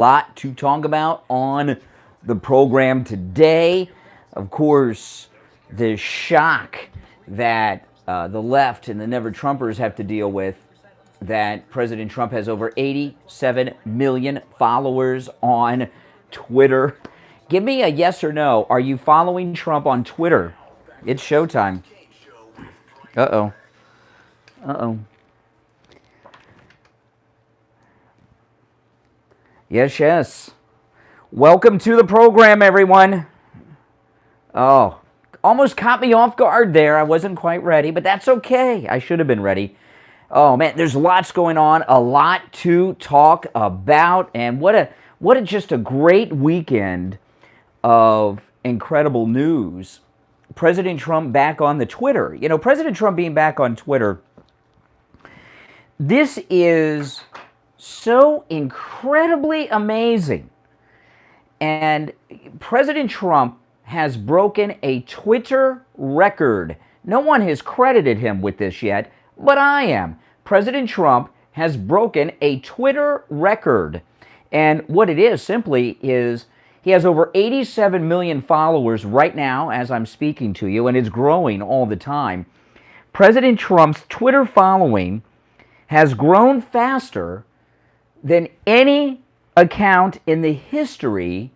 lot to talk about on the program today. Of course, the shock that the left and the Never Trumpers have to deal with, that President Trump has over 87 million followers on Twitter. Give me a yes or no. Are you following Trump on Twitter? It's showtime. Uh-oh. Uh-oh. Yes, yes. Welcome to the program, everyone. Oh, almost caught me off guard there. I wasn't quite ready, but that's okay. I should have been ready. Oh, man, there's lots going on, a lot to talk about, and what a just a great weekend of incredible news. President Trump back on the Twitter. You know, President Trump being back on Twitter, this is so incredibly amazing. And President Trump has broken a Twitter record. No one has credited him with this yet, but I am. President Trump has broken a Twitter record. And what it is simply is he has over 87 million followers right now as I'm speaking to you, and it's growing all the time. President Trump's Twitter following has grown faster than any account in the history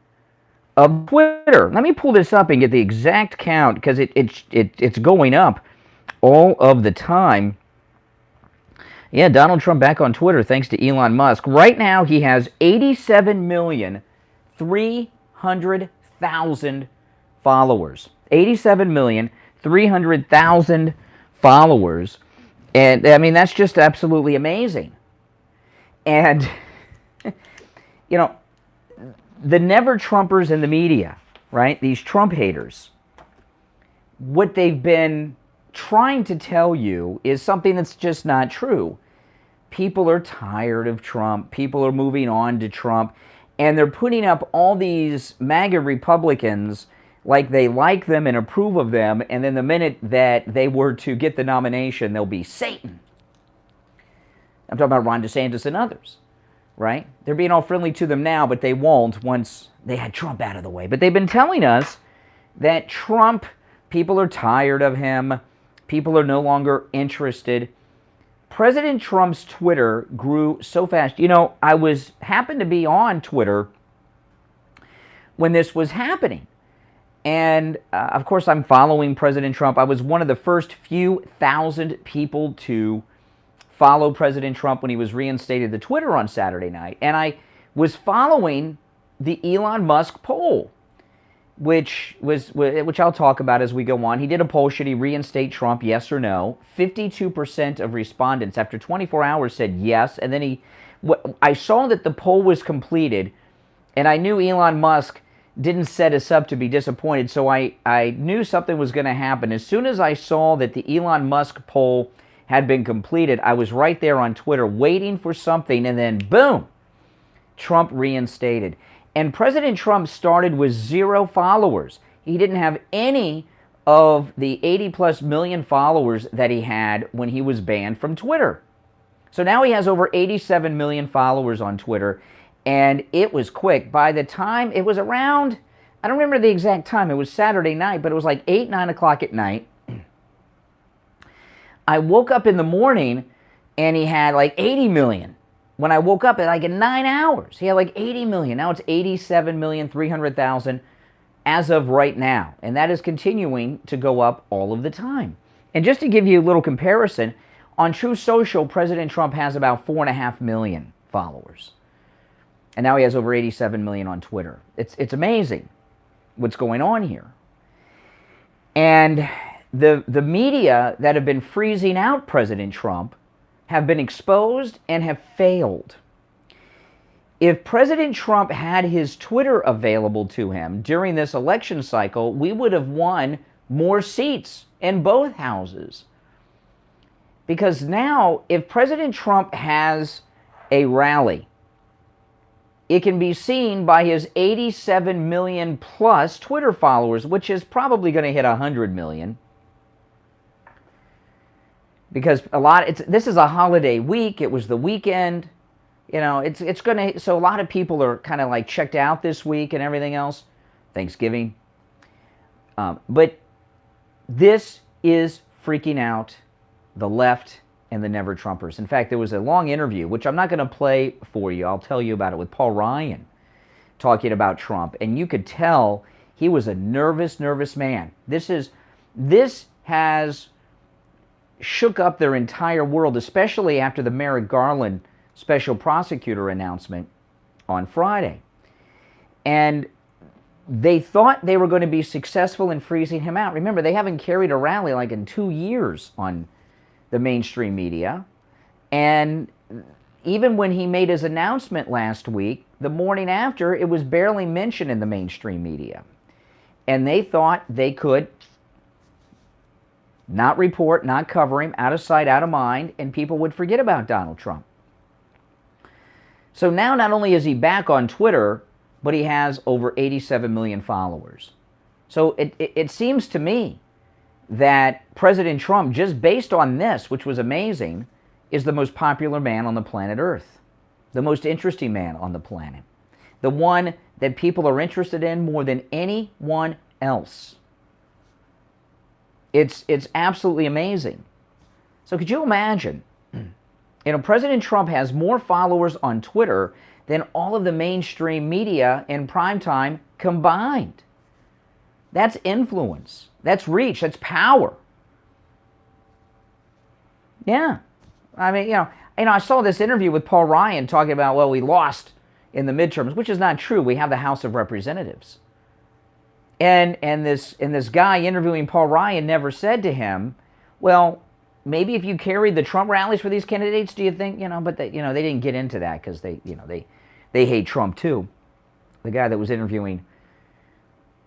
of Twitter. Let me pull this up and get the exact count because it's going up all of the time. Yeah, Donald Trump back on Twitter thanks to Elon Musk. Right now he has 87,300,000 followers. 87,300,000 followers. And I mean, that's just absolutely amazing. And, you know, the Never Trumpers in the media, right? These Trump haters, what they've been trying to tell you is something that's just not true. People are tired of Trump. People are moving on to Trump. And they're putting up all these MAGA Republicans like they like them and approve of them. And then the minute that they were to get the nomination, they'll be Satan. I'm talking about Ron DeSantis and others, right? They're being all friendly to them now, but they won't once they had Trump out of the way. But they've been telling us that Trump, people are tired of him. People are no longer interested. President Trump's Twitter grew so fast. You know, I happened to be on Twitter when this was happening. And, of course, I'm following President Trump. I was one of the first few thousand people to follow President Trump when he was reinstated to Twitter on Saturday night. And I was following the Elon Musk poll, which I'll talk about as we go on. He did a poll, should he reinstate Trump, yes or no? 52% of respondents after 24 hours said yes. And then I saw that the poll was completed, and I knew Elon Musk didn't set us up to be disappointed, so I knew something was going to happen. As soon as I saw that the Elon Musk poll had been completed, I was right there on Twitter waiting for something, and then boom, Trump reinstated. And President Trump started with 0 followers. He didn't have any of the 80+ million followers that he had when he was banned from Twitter. So now he has over 87 million followers on Twitter, and it was quick. By the time it was around, I don't remember the exact time, it was Saturday night, but it was like 8, 9 o'clock at night. I woke up in the morning and he had like 80 million. When I woke up in 9 hours, he had like 80 million. Now it's 87,300,000 as of right now. And that is continuing to go up all of the time. And just to give you a little comparison, on True Social, President Trump has about 4.5 million followers. And now he has over 87 million on Twitter. It's amazing what's going on here. And the media that have been freezing out President Trump have been exposed and have failed. If President Trump had his Twitter available to him during this election cycle, we would have won more seats in both houses. Because now, if President Trump has a rally, it can be seen by his 87 million plus Twitter followers, which is probably going to hit 100 million. Because this is a holiday week. It was the weekend. You know, it's going to, so a lot of people are kind of like checked out this week and everything else, Thanksgiving. But this is freaking out the left and the Never Trumpers. In fact, there was a long interview, which I'm not going to play for you. I'll tell you about it, with Paul Ryan talking about Trump. And you could tell he was a nervous man. This has shook up their entire world, especially after the Merrick Garland special prosecutor announcement on Friday. And they thought they were going to be successful in freezing him out. Remember, they haven't carried a rally like in 2 years on the mainstream media. And even when he made his announcement last week, the morning after, it was barely mentioned in the mainstream media. And they thought they could not report, not cover him, out of sight, out of mind, and people would forget about Donald Trump. So now not only is he back on Twitter, but he has over 87 million followers. So it seems to me that President Trump, just based on this, which was amazing, is the most popular man on the planet Earth, the most interesting man on the planet, the one that people are interested in more than anyone else. It's absolutely amazing. So could you imagine, President Trump has more followers on Twitter than all of the mainstream media in primetime combined. That's influence. That's reach. That's power. Yeah. I mean, I saw this interview with Paul Ryan talking about, well, we lost in the midterms, which is not true. We have the House of Representatives. And this guy interviewing Paul Ryan never said to him, well, maybe if you carried the Trump rallies for these candidates, do you think, but they didn't get into that because they hate Trump too. The guy that was interviewing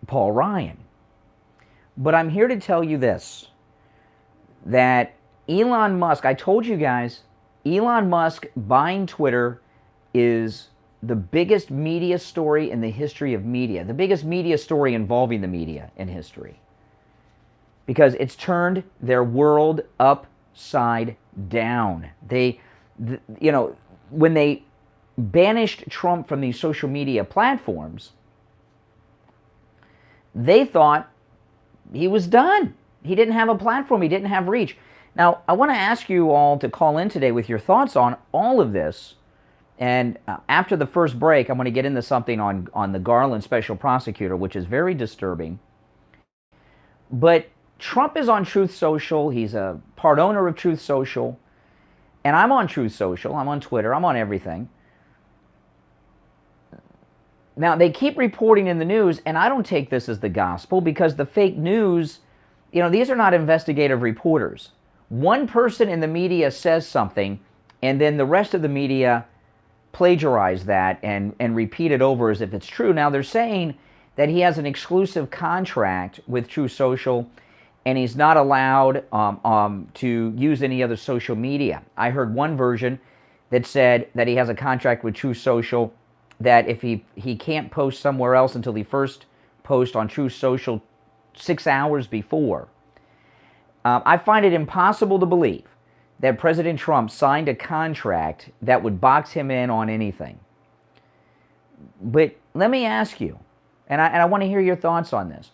Paul Ryan. But I'm here to tell you this, that Elon Musk, I told you guys, Elon Musk buying Twitter is the biggest media story in the history of media, the biggest media story involving the media in history. Because it's turned their world upside down. When they banished Trump from these social media platforms, they thought he was done. He didn't have a platform. He didn't have reach. Now, I want to ask you all to call in today with your thoughts on all of this. And after the first break, I'm going to get into something on the Garland special prosecutor, which is very disturbing. But Trump is on Truth Social. He's a part owner of Truth Social. And I'm on Truth Social. I'm on Twitter. I'm on everything. Now, they keep reporting in the news, and I don't take this as the gospel because the fake news, these are not investigative reporters. One person in the media says something, and then the rest of the media plagiarize that and repeat it over as if it's true. Now, they're saying that he has an exclusive contract with Truth Social, and he's not allowed to use any other social media. I heard one version that said that he has a contract with Truth Social, that if he can't post somewhere else until he first posts on Truth Social 6 hours before. I find it impossible to believe that President Trump signed a contract that would box him in on anything. But let me ask you, and I want to hear your thoughts on this,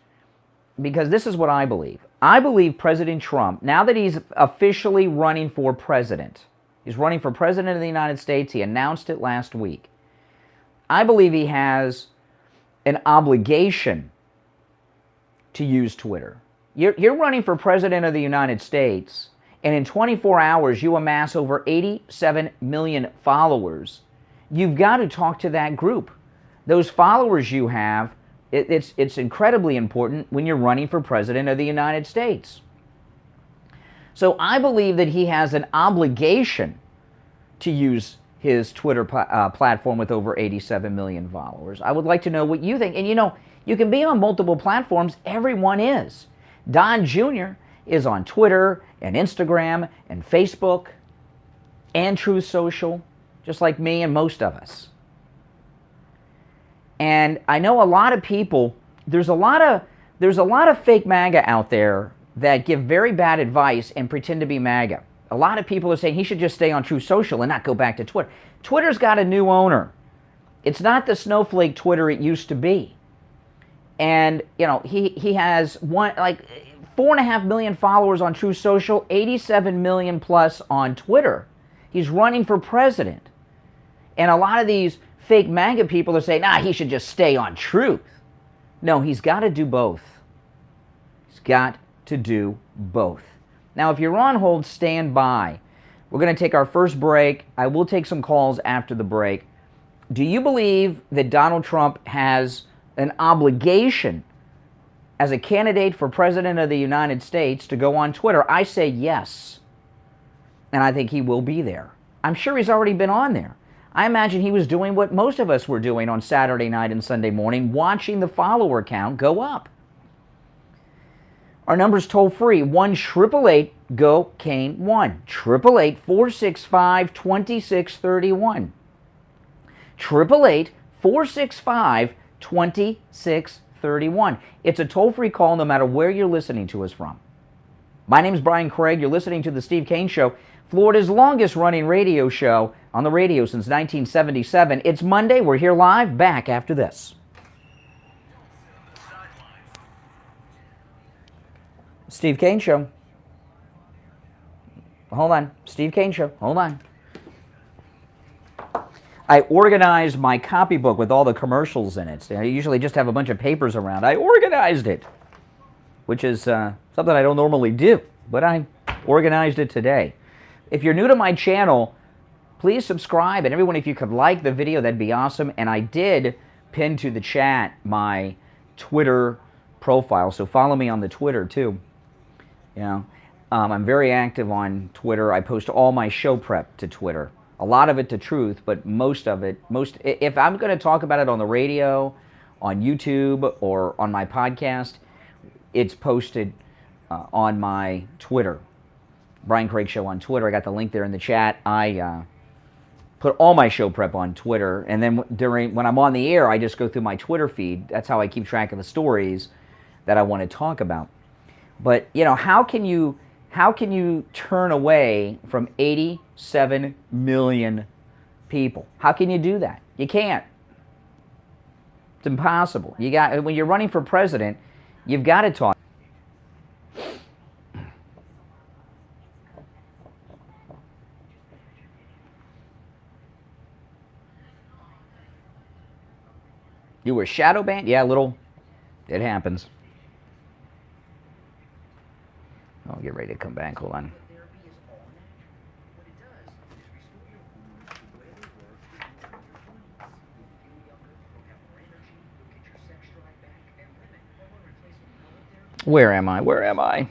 because this is what I believe. I believe President Trump, now that he's officially running for president, he's running for president of the United States, he announced it last week, I believe he has an obligation to use Twitter. You're running for president of the United States, and in 24 hours you amass over 87 million followers. You've got to talk to that group. Those followers you have, it's incredibly important when you're running for president of the United States. So I believe that he has an obligation to use his Twitter platform with over 87 million followers. I would like to know what you think. And you can be on multiple platforms. Everyone is. Don Jr. is on Twitter and Instagram and Facebook and Truth Social, just like me and most of us. And I know a lot of people, there's a lot of fake MAGA out there that give very bad advice and pretend to be MAGA. A lot of people are saying he should just stay on Truth Social and not go back to Twitter. Twitter's got a new owner. It's not the snowflake Twitter it used to be. And, you know, he has 4.5 million followers on Truth Social, 87 million plus on Twitter. He's running for president. And a lot of these fake MAGA people are saying, nah, he should just stay on Truth. No, he's got to do both. He's got to do both. Now, if you're on hold, stand by. We're going to take our first break. I will take some calls after the break. Do you believe that Donald Trump has an obligation as a candidate for president of the United States to go on Twitter? I say yes. And I think he will be there. I'm sure he's already been on there. I imagine he was doing what most of us were doing on Saturday night and Sunday morning, watching the follower count go up. Our number's toll free, 1-888-GO-KANE 1, 888-465-2631. 888-465-2631. It's a toll-free call no matter where you're listening to us from. My name's Brian Craig. You're listening to The Steve Kane Show, Florida's longest-running radio show on the radio since 1977. It's Monday. We're here live, back after this. Steve Kane Show. Hold on. Steve Kane Show. Hold on. I organized my copybook with all the commercials in it. I usually just have a bunch of papers around. I organized it, which is something I don't normally do, but I organized it today. If you're new to my channel, please subscribe. And everyone, if you could like the video, that'd be awesome. And I did pin to the chat my Twitter profile, so follow me on the Twitter too. You know, I'm very active on Twitter. I post all my show prep to Twitter. A lot of it to Truth, but most of it, if I'm going to talk about it on the radio, on YouTube, or on my podcast, it's posted on my Twitter. Brian Craig Show on Twitter. I got the link there in the chat. I put all my show prep on Twitter, and then when I'm on the air, I just go through my Twitter feed. That's how I keep track of the stories that I want to talk about. But, you know, how can you turn away from 87 million people? How can you do that? You can't. It's impossible. When you're running for president, you've got to talk. You were shadow banned? Yeah, it happens. I'll get ready to come back. Hold on. Where am I? Where am I?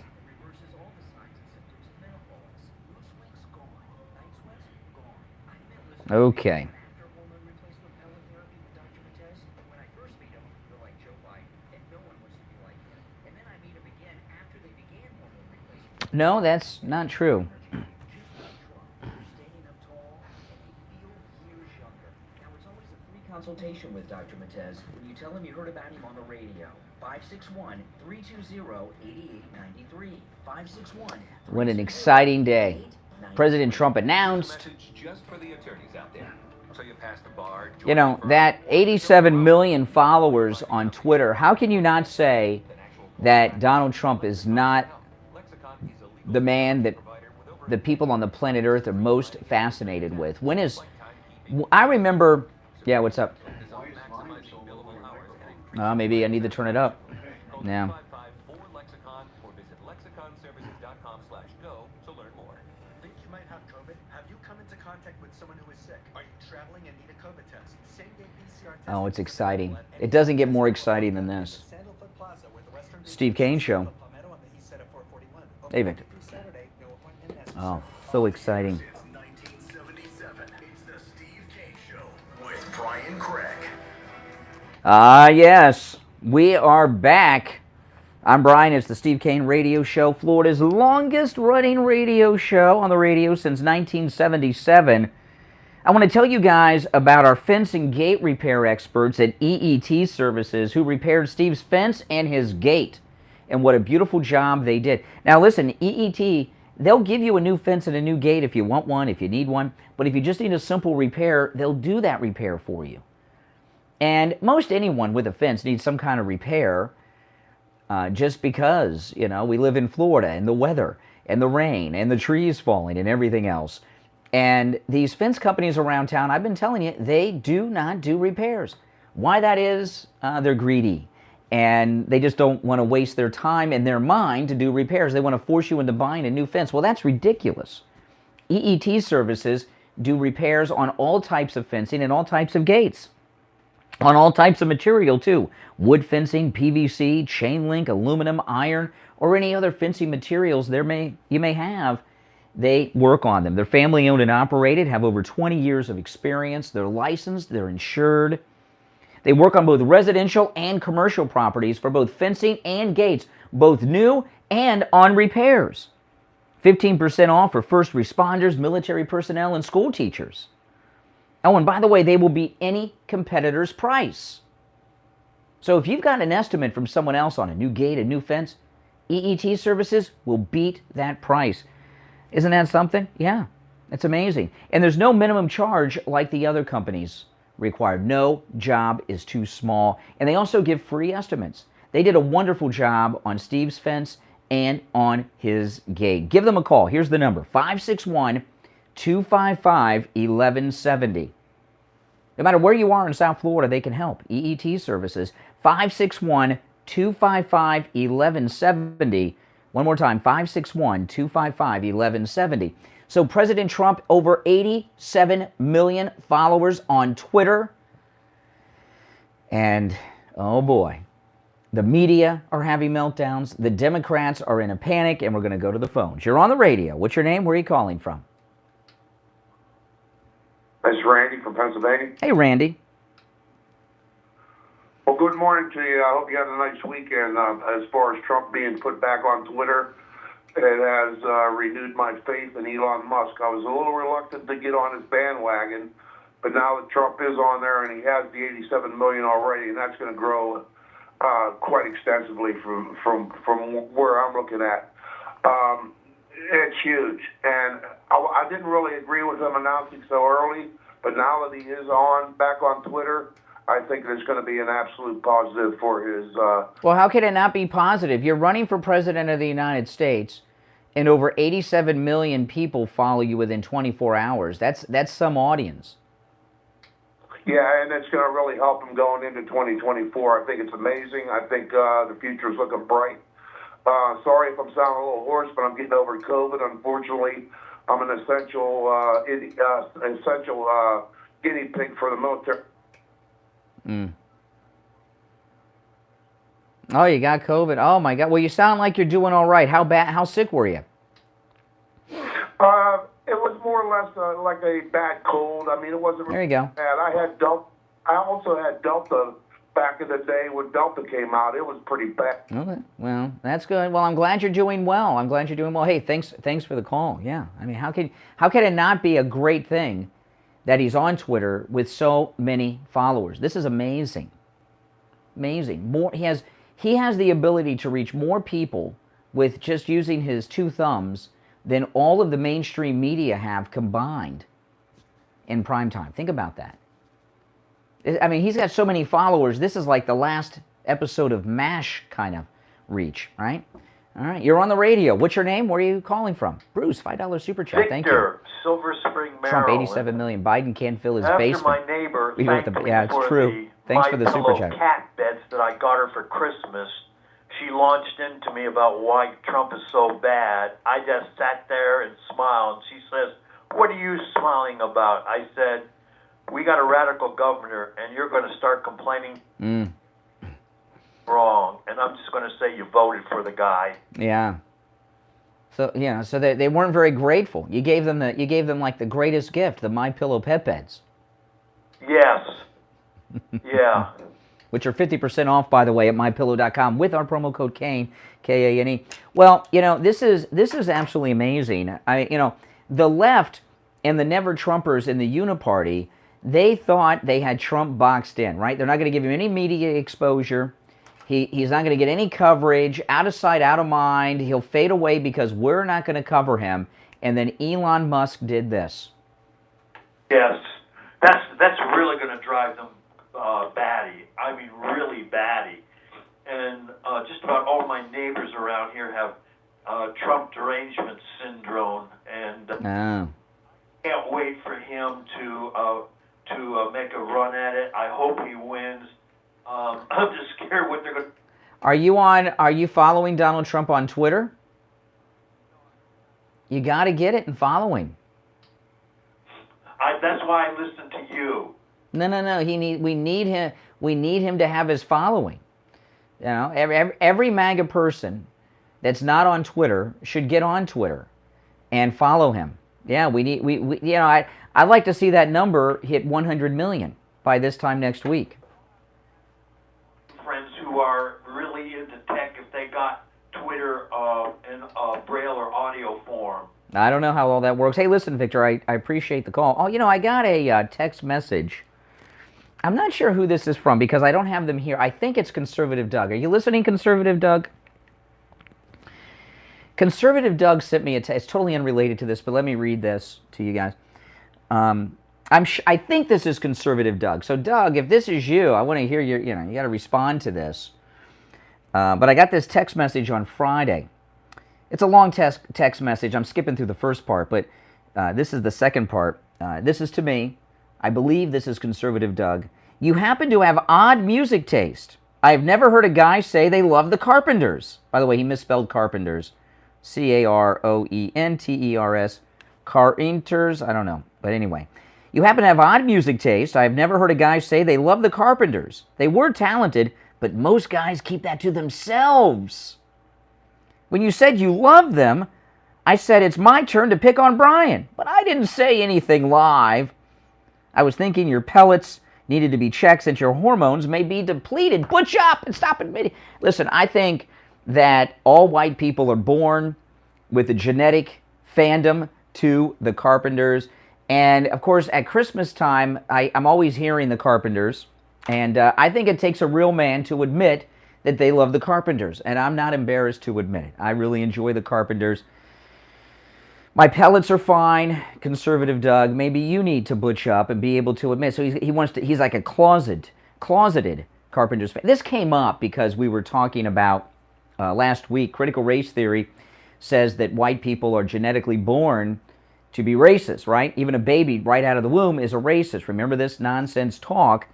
Okay. No, that's not true. Consultation with Dr. Matez when you tell him you heard about him on the radio. 561-320-8893. 561. What an exciting day. President Trump announced, you know, that 87 million followers on Twitter. How can you not say that Donald Trump is not the man that the people on the planet Earth are most fascinated with? I remember, yeah, what's up? Maybe I need to turn it up. Yeah. Oh, it's exciting. It doesn't get more exciting than this. Steve Kane Show. Hey, Victor. Oh, so exciting. Since 1977, it's the Steve Kane Show with Brian Craig. Yes, we are back. I'm Brian. It's the Steve Kane Radio Show, Florida's longest-running radio show on the radio since 1977. I want to tell you guys about our fence and gate repair experts at EET Services who repaired Steve's fence and his gate. And what a beautiful job they did. Now listen, EET, they'll give you a new fence and a new gate if you want one, if you need one. But if you just need a simple repair, they'll do that repair for you. And most anyone with a fence needs some kind of repair just because, you know, we live in Florida and the weather and the rain and the trees falling and everything else. And these fence companies around town, I've been telling you, they do not do repairs. Why that is, they're greedy. And they just don't want to waste their time and their mind to do repairs. They want to force you into buying a new fence. Well, that's ridiculous. EET services do repairs on all types of fencing and all types of gates. On all types of material, too. Wood fencing, PVC, chain link, aluminum, iron, or any other fencing materials you may have. They work on them. They're family owned and operated, have over 20 years of experience. They're licensed, they're insured. They work on both residential and commercial properties for both fencing and gates, both new and on repairs. 15% off for first responders, military personnel, and school teachers. Oh, and by the way, they will beat any competitor's price. So if you've got an estimate from someone else on a new gate, a new fence, EET services will beat that price. Isn't that something? Yeah, it's amazing. And there's no minimum charge like the other companies required. No job is too small. And they also give free estimates. They did a wonderful job on Steve's fence and on his gate. Give them a call. Here's the number, 561-255-1170. No matter where you are in South Florida, they can help. EET services, 561-255-1170. One more time, 561-255-1170. So President Trump, over 87 million followers on Twitter. And, oh boy, the media are having meltdowns. The Democrats are in a panic, and we're going to go to the phones. You're on the radio. What's your name? Where are you calling from? It's Randy from Pennsylvania. Hey, Randy. Well, good morning to you. I hope you had a nice weekend. As far as Trump being put back on Twitter, it has renewed my faith in Elon Musk. I was a little reluctant to get on his bandwagon, but now that Trump is on there and he has the 87 million already, and that's going to grow quite extensively from where I'm looking at. It's huge, and I didn't really agree with him announcing so early, but now that he is back on Twitter, I think there's going to be an absolute positive for his... Well, how can it not be positive? You're running for president of the United States, and over 87 million people follow you within 24 hours. That's some audience. Yeah, and it's going to really help him going into 2024. I think it's amazing. I think the future is looking bright. Sorry if I'm sounding a little hoarse, but I'm getting over COVID. Unfortunately, I'm an essential guinea pig for the military. Oh, you got COVID. Oh my God. Well, you sound like you're doing all right. How bad? How sick were you? It was more or less like a bad cold. I mean, it wasn't There you go. bad. I also had Delta back in the day when Delta came out. It was pretty bad. Okay. Well, that's good. Well, I'm glad you're doing well. I'm glad you're doing well. Hey, thanks for the call. Yeah. I mean, how can it not be a great thing that he's on Twitter with so many followers? This is amazing. Amazing. He has the ability to reach more people with just using his two thumbs than all of the mainstream media have combined in prime time. Think about that. I mean, he's got so many followers. This is like the last episode of MASH kind of reach, right? All right, you're on the radio. What's your name? Where are you calling from? Bruce, $5 super chat. Thank you. Victor, Silver Spring, Maryland. Trump, 87 million. Biden can't fill his After basement. my neighbor thanked me yeah, it's for true. Thanks for the super My chat. pillow cat beds that I got her for Christmas, she launched into me about why Trump is so bad. I just sat there and smiled. She says, "What are you smiling about?" I said, "We got a radical governor, and you're going to start complaining wrong. And I'm just going to say you voted for the guy." Yeah. So so they weren't very grateful. You gave them like the greatest gift, the My Pillow pet beds. Yes. Yeah. Which are 50% off, by the way, at mypillow.com with our promo code Kane, K-A-N-E. Well, this is absolutely amazing. The left and the Never Trumpers in the Uniparty, they thought they had Trump boxed in, right? They're not going to give him any media exposure. He's not going to get any coverage, out of sight, out of mind. He'll fade away because we're not going to cover him. And then Elon Musk did this. Yes, that's really going to drive them batty. I mean, really batty. And just about all my neighbors around here have Trump derangement syndrome, and can't wait for him to make a run at it. I hope he wins. I'm just scared what they're going to... Are you following Donald Trump on Twitter? You got to get it and follow him. That's why I listen to you. No. We need him. We need him to have his following. You know, every MAGA person that's not on Twitter should get on Twitter and follow him. Yeah, I'd like to see that number hit 100 million by this time next week. Friends who are really into tech, if they got Twitter in braille or audio form. I don't know how all that works. Hey, listen, Victor, I appreciate the call. Oh, I got a text message. I'm not sure who this is from because I don't have them here. I think it's Conservative Doug. Are you listening, Conservative Doug? Conservative Doug sent me a text. It's totally unrelated to this, but let me read this to you guys. I think this is Conservative Doug. So, Doug, if this is you, I want to hear you got to respond to this. But I got this text message on Friday. It's a long text message. I'm skipping through the first part, but this is the second part. This is to me. I believe this is Conservative Doug. You happen to have odd music taste. I've never heard a guy say they love the Carpenters. By the way, he misspelled Carpenters. Caroenters. Carpenters. I don't know. But anyway. You happen to have odd music taste. I've never heard a guy say they love the Carpenters. They were talented, but most guys keep that to themselves. When you said you loved them, I said it's my turn to pick on Brian. But I didn't say anything live. I was thinking your pellets needed to be checked since your hormones may be depleted. Butch up and stop admitting. Listen, I think that all white people are born with a genetic fandom to the Carpenters. And, of course, at Christmas time, I'm always hearing the Carpenters. And I think it takes a real man to admit that they love the Carpenters. And I'm not embarrassed to admit it. I really enjoy the Carpenters. My pellets are fine, Conservative Doug. Maybe you need to butch up and be able to admit. So he's like a closeted Carpenters fan. This came up because we were talking about last week. Critical race theory says that white people are genetically born to be racist, right? Even a baby right out of the womb is a racist. Remember this nonsense talk?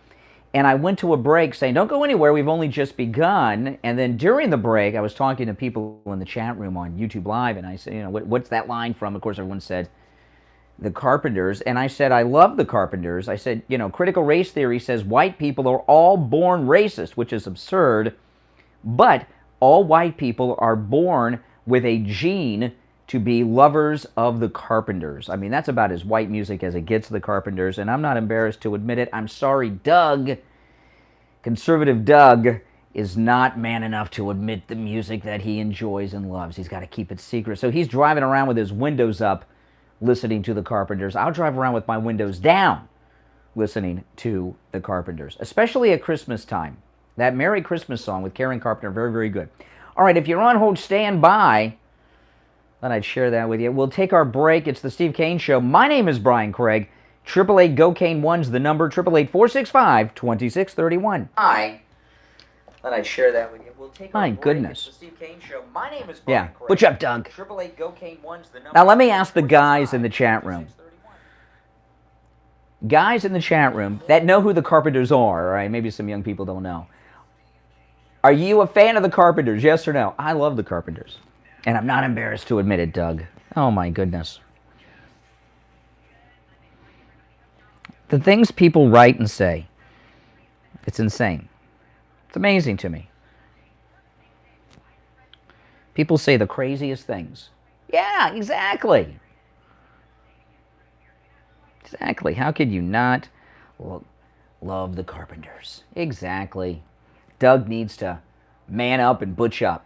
And I went to a break saying, don't go anywhere, we've only just begun. And then during the break, I was talking to people in the chat room on YouTube Live, and I said, what's that line from? Of course, everyone said, the Carpenters. And I said, I love the Carpenters. I said, critical race theory says white people are all born racist, which is absurd. But all white people are born with a gene to be lovers of the Carpenters. I mean, that's about as white music as it gets, the Carpenters, and I'm not embarrassed to admit it. I'm sorry, Doug. Conservative Doug is not man enough to admit the music that he enjoys and loves. He's got to keep it secret. So he's driving around with his windows up, listening to the Carpenters. I'll drive around with my windows down, listening to the Carpenters, especially at Christmas time. That Merry Christmas song with Karen Carpenter, very, very good. All right, if you're on hold, stand by. Thought I'd share that with you. We'll take our break. It's the Steve Kane Show. My name is Brian Craig. 888-GO-KANE-1's the number. 888-465-2631. Hi. Thought I'd share that with you. We'll take our break. My goodness. It's the Steve Kane Show. My name is Brian Craig. What's up, Doug? 888-GO-KANE-1's the number. Now, let me ask the guys in the chat room. Guys in the chat room that know who the Carpenters are, all right? Maybe some young people don't know. Are you a fan of the Carpenters, yes or no? I love the Carpenters. And I'm not embarrassed to admit it, Doug. Oh, my goodness. The things people write and say, it's insane. It's amazing to me. People say the craziest things. Yeah, exactly. Exactly. How could you not love the Carpenters? Exactly. Doug needs to man up and butch up.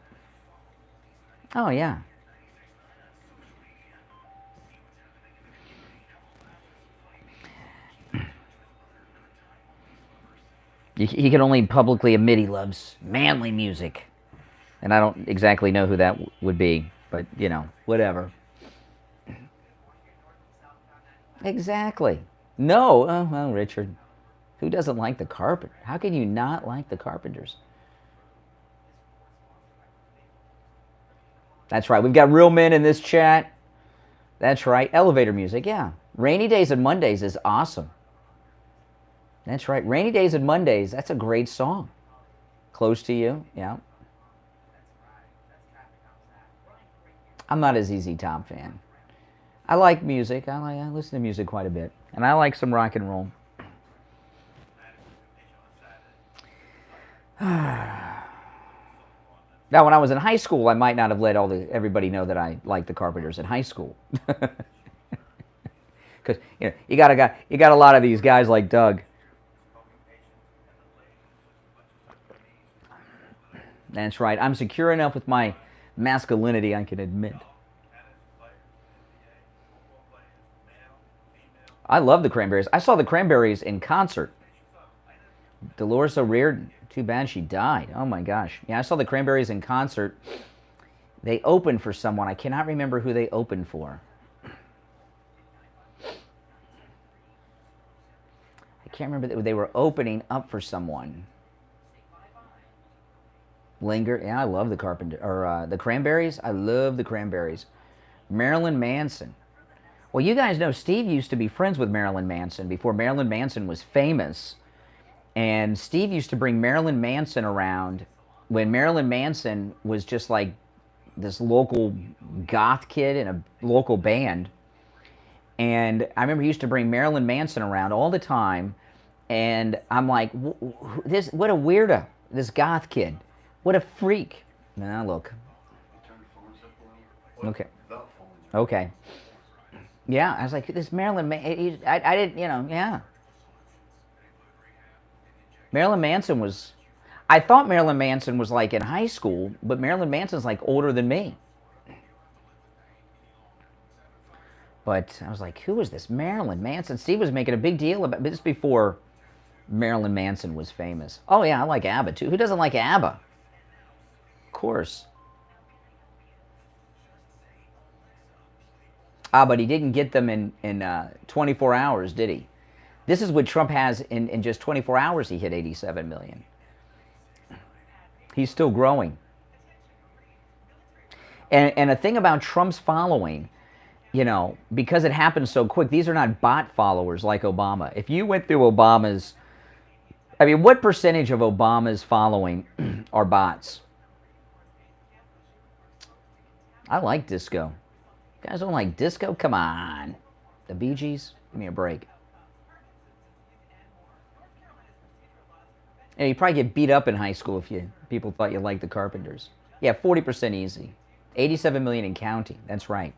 Oh, yeah. He can only publicly admit he loves manly music. And I don't exactly know who that would be, but, you know, whatever. Exactly. No. Oh, well, Richard, who doesn't like the Carpenters? How can you not like the Carpenters? That's right. We've got real men in this chat. That's right. Elevator music, yeah. Rainy Days and Mondays is awesome. That's right. Rainy Days and Mondays, that's a great song. Close to You, yeah. I'm not a ZZ Top fan. I like music. I listen to music quite a bit. And I like some rock and roll. Now, when I was in high school, I might not have let everybody know that I liked the Carpenters in high school. Because you got a lot of these guys like Doug. That's right. I'm secure enough with my masculinity, I can admit. I love the Cranberries. I saw the Cranberries in concert. Dolores O'Riordan. Too bad she died. Oh my gosh. Yeah, I saw the Cranberries in concert. They opened for someone. I cannot remember who they opened for. I can't remember. They were opening up for someone. Linger. Yeah, I love the the Cranberries. I love the Cranberries. Marilyn Manson. Well, you guys know Steve used to be friends with Marilyn Manson before Marilyn Manson was famous. And Steve used to bring Marilyn Manson around when Marilyn Manson was just like this local goth kid in a local band. And I remember he used to bring Marilyn Manson around all the time. And I'm like, what a weirdo, this goth kid. What a freak. Now look. Okay. Okay. Yeah, I was like, this Marilyn Manson, I didn't, yeah. Marilyn Manson was, I thought Marilyn Manson was like in high school, but Marilyn Manson's like older than me. But I was like, who is this Marilyn Manson? Steve was making a big deal about this before Marilyn Manson was famous. Oh yeah, I like ABBA too. Who doesn't like ABBA? Of course. Ah, but he didn't get them in 24 hours, did he? This is what Trump has in just 24 hours. He hit 87 million. He's still growing. And a thing about Trump's following, because it happened so quick, these are not bot followers like Obama. If you went through Obama's, what percentage of Obama's following are bots? I like disco. You guys don't like disco? Come on. The Bee Gees? Give me a break. Yeah, you probably get beat up in high school if people thought you liked the Carpenters. Yeah, 40% easy. 87 million and counting. That's right.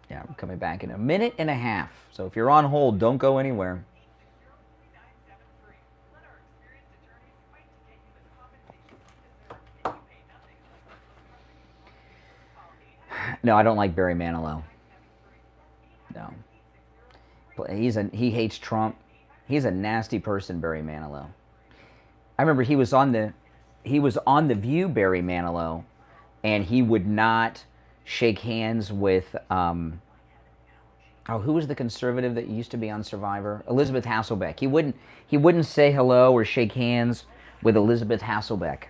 Yeah, I'm coming back in a minute and a half. So if you're on hold, don't go anywhere. No, I don't like Barry Manilow. No. He hates Trump. He's a nasty person, Barry Manilow. I remember he was on the View, Barry Manilow, and he would not shake hands with who was the conservative that used to be on Survivor? Elizabeth Hasselbeck. He wouldn't say hello or shake hands with Elizabeth Hasselbeck.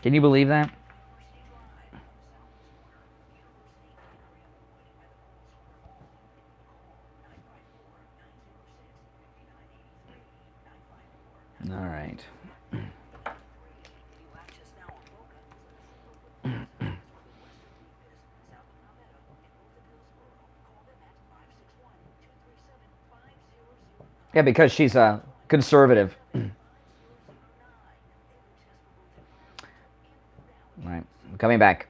Can you believe that? All right. Yeah, because she's a conservative. Right. I'm coming back.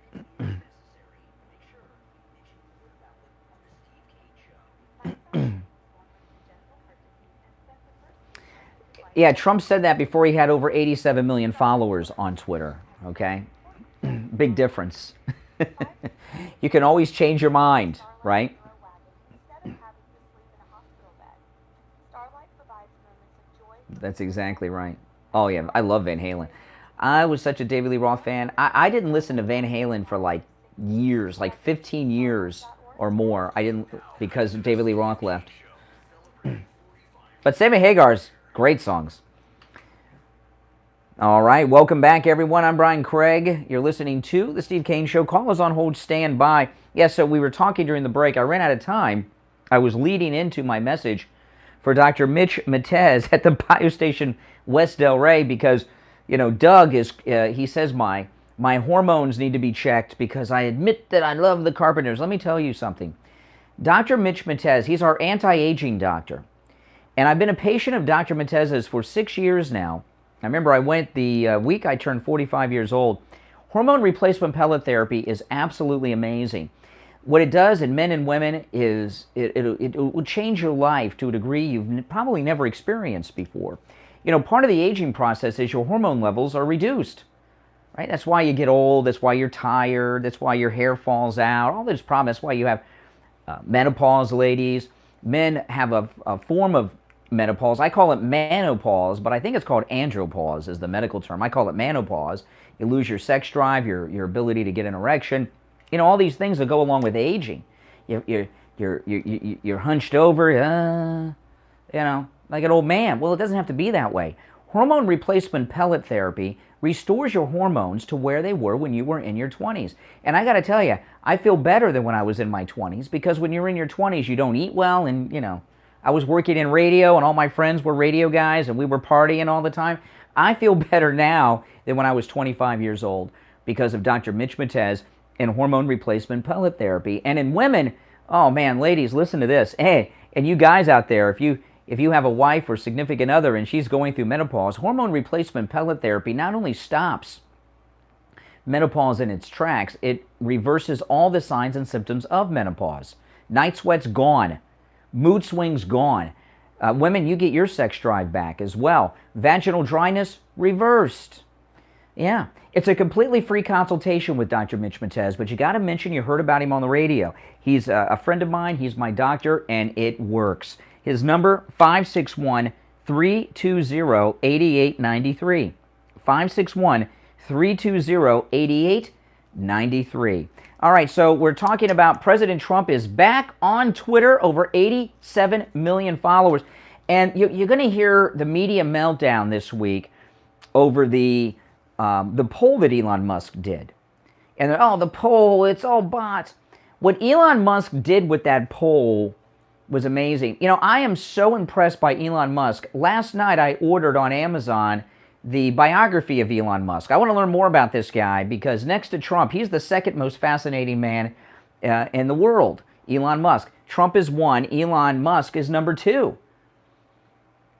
Yeah, Trump said that before he had over 87 million followers on Twitter, okay? Big difference. You can always change your mind, right? That's exactly right. Oh, yeah, I love Van Halen. I was such a David Lee Roth fan. I didn't listen to Van Halen for like years, like 15 years or more. I didn't, because David Lee Roth left. But Sammy Hagar's great songs. All right, welcome back, everyone. I'm Brian Craig. You're listening to The Steve Kane Show. Call us on hold, stand by. Yes, so we were talking during the break. I ran out of time. I was leading into my message for Dr. Mitch Matez at the biostation West Delray because, you know, Doug is, he says my hormones need to be checked because I admit that I love the Carpenters. Let me tell you something. Dr. Mitch Matez, he's our anti-aging doctor. And I've been a patient of Dr. Matez's for 6 years now. I remember I went the week I turned 45 years old. Hormone replacement pellet therapy is absolutely amazing. What it does in men and women is it will change your life to a degree you've probably never experienced before. You know, part of the aging process is your hormone levels are reduced, right? That's why you get old. That's why you're tired. That's why your hair falls out. All this problem. That's why you have menopause, ladies. Men have a form of menopause. I call it menopause, but I think it's called andropause is the medical term. I call it menopause. You lose your sex drive, your ability to get an erection. You know, all these things that go along with aging. You're hunched over, you know, like an old man. Well, it doesn't have to be that way. Hormone replacement pellet therapy restores your hormones to where they were when you were in your 20s. And I got to tell you, I feel better than when I was in my 20s because when you're in your 20s, you don't eat well and, you know, I was working in radio and all my friends were radio guys and we were partying all the time. I feel better now than when I was 25 years old because of Dr. Mitch Matez and hormone replacement pellet therapy. And in women, oh man, ladies, listen to this. Hey, and you guys out there, if you have a wife or significant other and she's going through menopause, hormone replacement pellet therapy not only stops menopause in its tracks, it reverses all the signs and symptoms of menopause. Night sweats gone. Mood swings gone. Women, you get your sex drive back as well. Vaginal dryness reversed. Yeah, it's a completely free consultation with Dr. Mitch Matez, but you got to mention you heard about him on the radio. He's a friend of mine. He's my doctor, and it works. His number, 561-320-8893. 561-320-8893. All right, so we're talking about President Trump is back on Twitter, over 87 million followers. And you're going to hear the media meltdown this week over the poll that Elon Musk did. And the poll, it's all bots. What Elon Musk did with that poll was amazing. You know, I am so impressed by Elon Musk. Last night I ordered on Amazon the biography of Elon Musk. I want to learn more about this guy because next to Trump, he's the second most fascinating man in the world, Elon Musk. Trump is 1, Elon Musk is number 2.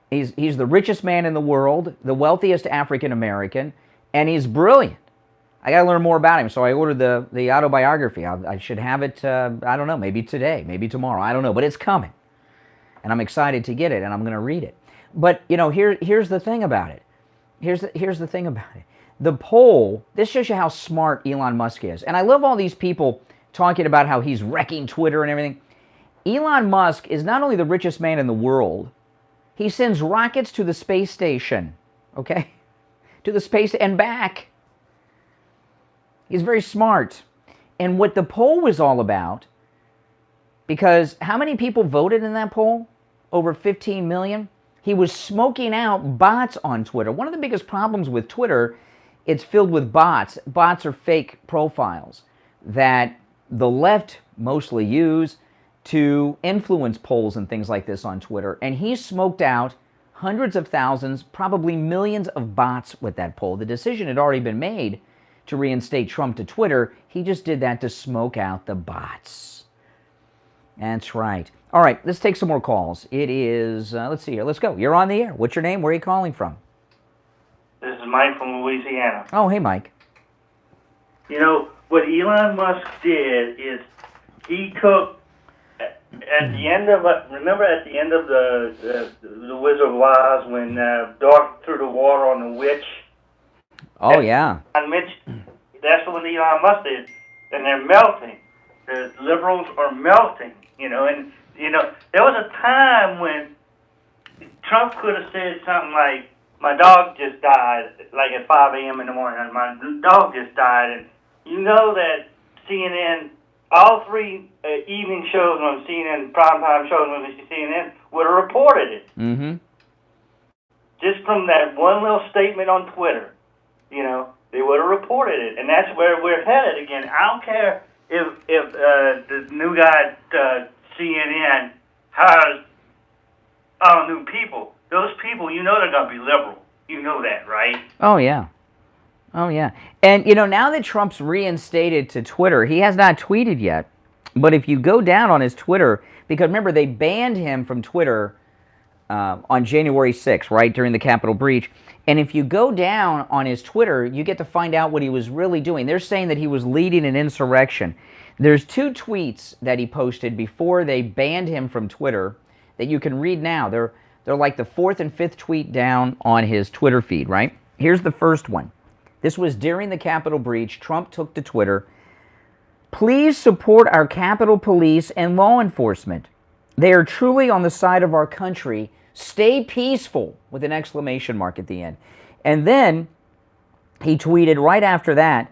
He's the richest man in the world, the wealthiest African American, and he's brilliant. I got to learn more about him, so I ordered the autobiography. I should have it, I don't know, maybe today, maybe tomorrow, I don't know, but it's coming. And I'm excited to get it, and I'm going to read it. But, you know, here's the thing about it. Here's the thing about it. The poll, this shows you how smart Elon Musk is. And I love all these people talking about how he's wrecking Twitter and everything. Elon Musk is not only the richest man in the world, he sends rockets to the space station, okay? To the space and back. He's very smart. And what the poll was all about, because how many people voted in that poll? Over 15 million? He was smoking out bots on Twitter. One of the biggest problems with Twitter, it's filled with bots. Bots are fake profiles that the left mostly use to influence polls and things like this on Twitter. And he smoked out hundreds of thousands, probably millions of bots with that poll. The decision had already been made to reinstate Trump to Twitter. He just did that to smoke out the bots. That's right. All right, let's take some more calls. It is, let's see here. Let's go. You're on the air. What's your name? Where are you calling from? This is Mike from Louisiana. Oh, hey, Mike. You know, what Elon Musk did is he took, at the end of, remember at the end of the Wizard of Oz when Dorothy threw the water on the witch? Oh, yeah. That's what Elon Musk did. And they're melting. The liberals are melting, you know, and, you know, there was a time when Trump could have said something like, my dog just died, like at 5 a.m. in the morning, and my dog just died, and you know that CNN, all three evening shows on CNN, primetime shows on CNN, would have reported it. Mm-hmm. Just from that one little statement on Twitter, you know, they would have reported it, and that's where we're headed again. I don't care if the new guy at CNN hires all new people. Those people, you know they're going to be liberal. You know that, right? Oh, yeah. Oh, yeah. And, you know, now that Trump's reinstated to Twitter, he has not tweeted yet, but if you go down on his Twitter, because remember, they banned him from Twitter on January 6th, right, during the Capitol breach. And if you go down on his Twitter, you get to find out what he was really doing. They're saying that he was leading an insurrection. There's 2 tweets that he posted before they banned him from Twitter that you can read now. They're like the 4th and 5th tweet down on his Twitter feed, right? Here's the first one. This was during the Capitol breach. Trump took to Twitter. Please support our Capitol Police and law enforcement. They are truly on the side of our country. Stay peaceful, with an exclamation mark at the end. And then he tweeted right after that,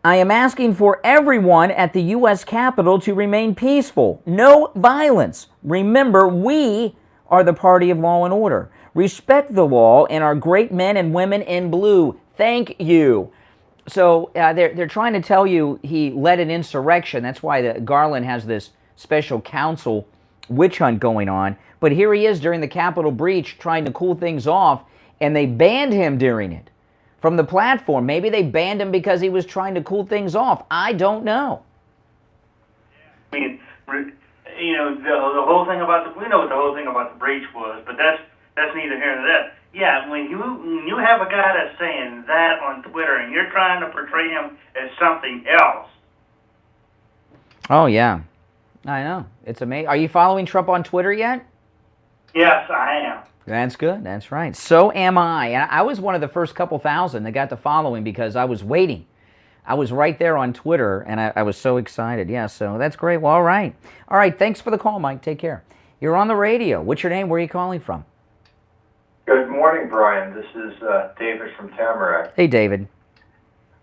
I am asking for everyone at the U.S. Capitol to remain peaceful. No violence. Remember, we are the party of law and order. Respect the law and our great men and women in blue. Thank you. So they're trying to tell you he led an insurrection. That's why Garland has this special counsel witch hunt going on. But here he is during the Capitol breach trying to cool things off, and they banned him during it from the platform. Maybe they banned him because he was trying to cool things off. I don't know. I mean, you know, the whole thing about we know what the whole thing about the breach was, but that's neither here nor there. Yeah, when you have a guy that's saying that on Twitter and you're trying to portray him as something else. Oh, yeah. I know. It's amazing. Are you following Trump on Twitter yet? Yes, I am. That's good. That's right. So am I. And I was one of the first couple thousand that got to follow him because I was waiting. I was right there on Twitter, and I was so excited. Yeah, so that's great. Well, all right. All right, thanks for the call, Mike. Take care. You're on the radio. What's your name? Where are you calling from? Good morning, Brian. This is David from Tamarack. Hey, David.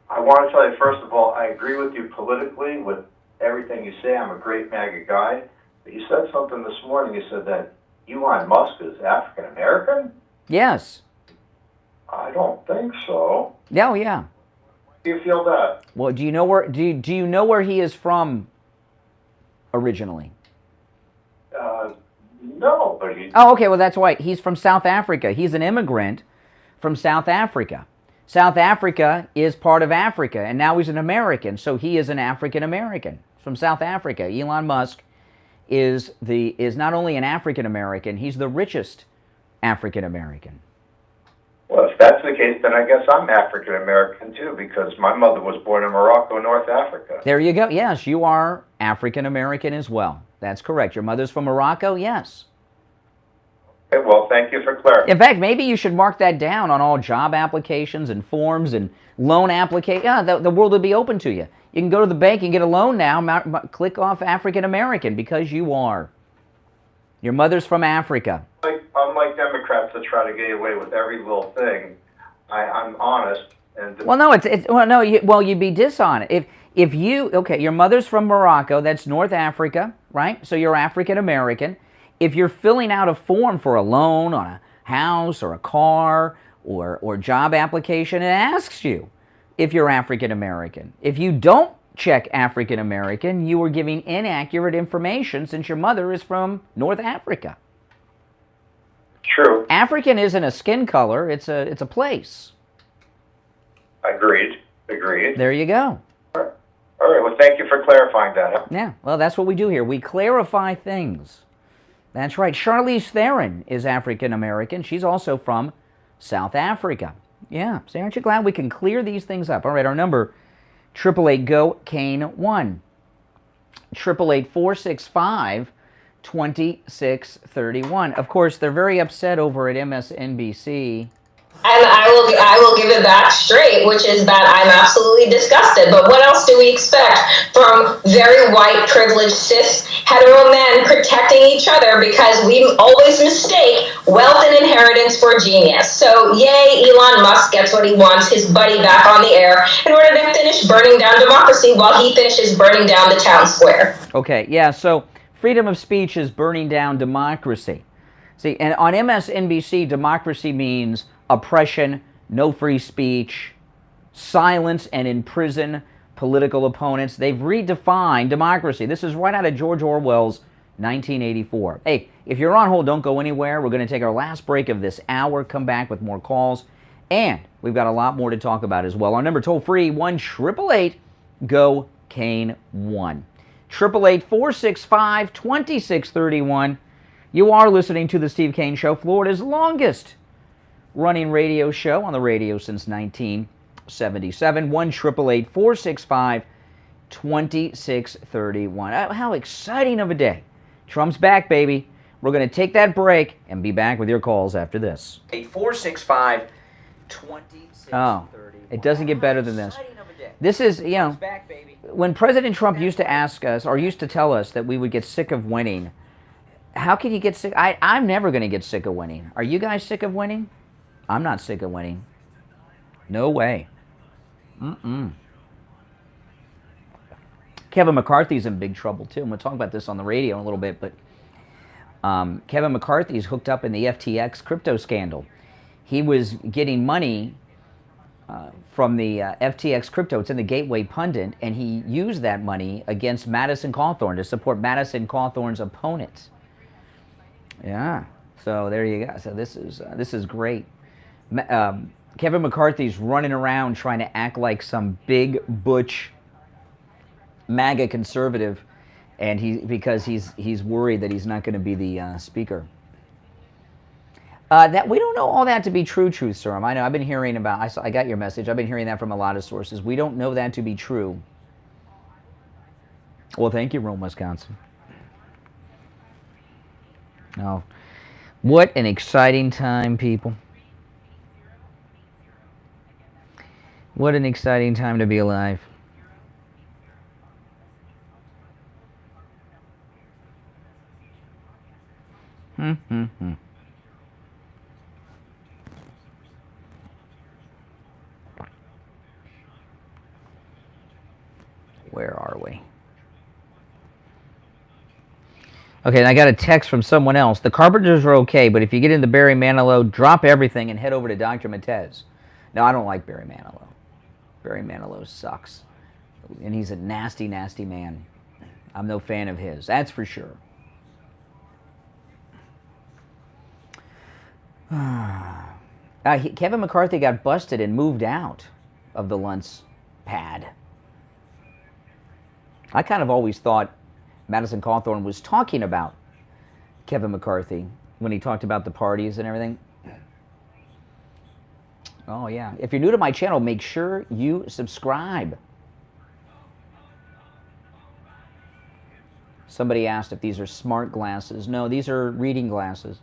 I want to tell you, first of all, I agree with you politically with everything you say. I'm a great MAGA guy. But you said something this morning. You said that Elon Musk is African-American? Yes. I don't think so. Oh, yeah. Do you feel that? Well, do you know where do you know where he is from originally? No, but he... Oh, okay. Well, that's why. He's from South Africa. He's an immigrant from South Africa. South Africa is part of Africa, and now he's an American, so he is an African-American from South Africa. Elon Musk is not only an African-American, he's the richest African-American. Well, if that's the case, then I guess I'm African-American too, because my mother was born in Morocco, North Africa. There you go. Yes, you are African-American as well. That's correct. Your mother's from Morocco? Yes. Okay, well, thank you for clarifying. In fact, maybe you should mark that down on all job applications and forms and loan applications. Yeah, the world will be open to you. You can go to the bank and get a loan now. Click off African-American because you are. Your mother's from Africa. Unlike Democrats that try to get away with every little thing, I'm honest. And well, no, you'd be dishonest if you your mother's from Morocco. That's North Africa, right? So you're African American. If you're filling out a form for a loan on a house or a car or job application, it asks you if you're African American. If you don't check African American, you are giving inaccurate information since your mother is from North Africa. True. African isn't a skin color, it's a place. Agreed. There you go. All right, well, thank you for clarifying that. Yeah, well, that's what we do here. We clarify things. That's right. Charlize Theron is African American. She's also from South Africa. Yeah, so aren't you glad we can clear these things up? All right, our number, 888-GO-CANE-1. 888-465-2631. Of course, they're very upset over at MSNBC And I will give it back straight, which is that I'm absolutely disgusted. But what else do we expect from very white, privileged, cis, hetero men protecting each other because we always mistake wealth and inheritance for genius. So yay, Elon Musk gets what he wants, his buddy back on the air, in order to finish burning down democracy while he finishes burning down the town square. Okay, yeah, so freedom of speech is burning down democracy. See, and on MSNBC, democracy means oppression, no free speech, silence and imprison political opponents. They've redefined democracy. This is right out of George Orwell's 1984. Hey, if you're on hold, don't go anywhere. We're going to take our last break of this hour, come back with more calls, and we've got a lot more to talk about as well. Our number toll-free, 1-888-GO-KANE 1. 888-465-2631. You are listening to The Steve Kane Show, Florida's longest running radio show on the radio since 1977. 1-888-465-2631. How exciting of a day. Trump's back, baby. We're going to take that break and be back with your calls after this. 8-465-2631. Oh, it doesn't get better than this. This is, you know, when President Trump used to ask us, or used to tell us that we would get sick of winning, how can you get sick? I'm never going to get sick of winning. Are you guys sick of winning? I'm not sick of winning. No way. Kevin McCarthy's in big trouble, too. And we'll talk about this on the radio in a little bit, but Kevin McCarthy's hooked up in the FTX crypto scandal. He was getting money from the FTX crypto. It's in the Gateway Pundit, and he used that money against Madison Cawthorn to support Madison Cawthorn's opponents. Yeah, so there you go. So this is great. Kevin McCarthy's running around trying to act like some big butch MAGA conservative, and because he's worried that he's not going to be the speaker. That we don't know all that to be true, Serum. I know I've been hearing about. I got your message. I've been hearing that from a lot of sources. We don't know that to be true. Well, thank you, Rome, Wisconsin. Oh, what an exciting time, people. What an exciting time to be alive. Where are we? Okay, and I got a text from someone else. The Carpenters are okay, but if you get into Barry Manilow, drop everything and head over to Dr. Matez. No, I don't like Barry Manilow. Barry Manilow sucks. And he's a nasty, nasty man. I'm no fan of his, that's for sure. Kevin McCarthy got busted and moved out of the Luntz pad. I kind of always thought Madison Cawthorn was talking about Kevin McCarthy when he talked about the parties and everything. Oh, yeah. If you're new to my channel, make sure you subscribe. Somebody asked if these are smart glasses. No, these are reading glasses.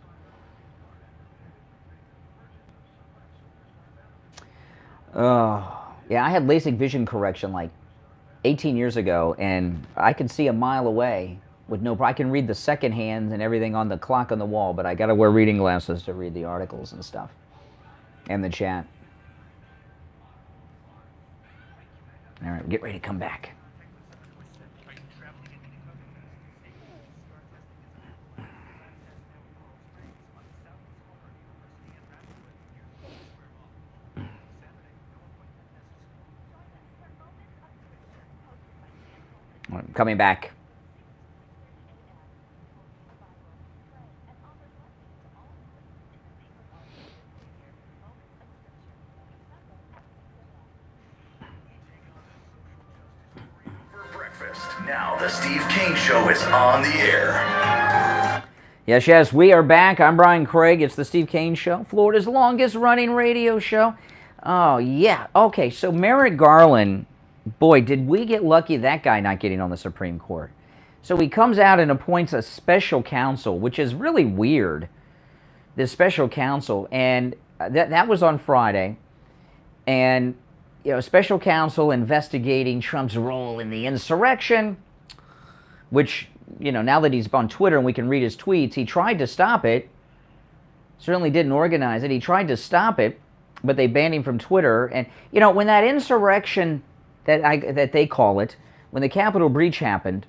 Oh, yeah, I had LASIK vision correction like 18 years ago, and I can see a mile away with no problem. I can read the second hand and everything on the clock on the wall, but I got to wear reading glasses to read the articles and stuff and the chat. All right, get ready to come back. Coming back. For breakfast. Now the Steve Kane Show is on the air. Yes, we are back. I'm Brian Craig. It's the Steve Kane Show, Florida's longest running radio show. Oh, yeah. Okay, so Merrick Garland, boy, did we get lucky that guy not getting on the Supreme Court. So he comes out and appoints a special counsel, which is really weird, this special counsel. And that was on Friday, and special counsel investigating Trump's role in the insurrection, which now that he's on Twitter and we can read his tweets, he tried to stop it. Certainly didn't organize it. He tried to stop it, but they banned him from Twitter. And when that insurrection that they call it, when the Capitol breach happened,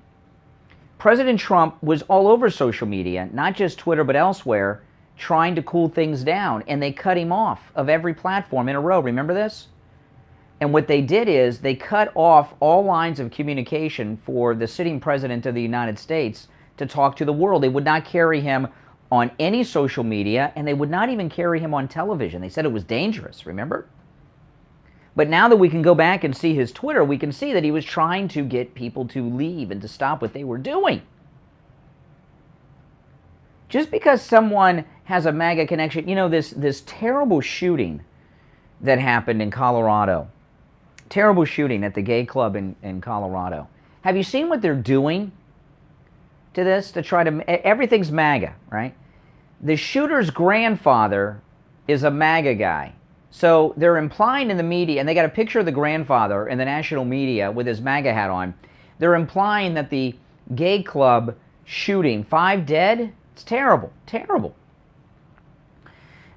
President Trump was all over social media, not just Twitter but elsewhere, trying to cool things down, and they cut him off of every platform in a row. Remember this? And what they did is they cut off all lines of communication for the sitting president of the United States to talk to the world. They would not carry him on any social media, and they would not even carry him on television. They said it was dangerous, remember? But now that we can go back and see his Twitter, we can see that he was trying to get people to leave and to stop what they were doing. Just because someone has a MAGA connection, this terrible shooting that happened in Colorado, terrible shooting at the gay club in Colorado. Have you seen what they're doing to this to try to, everything's MAGA, right? The shooter's grandfather is a MAGA guy. So they're implying in the media, and they got a picture of the grandfather in the national media with his MAGA hat on. They're implying that the gay club shooting, 5 dead, it's terrible, terrible.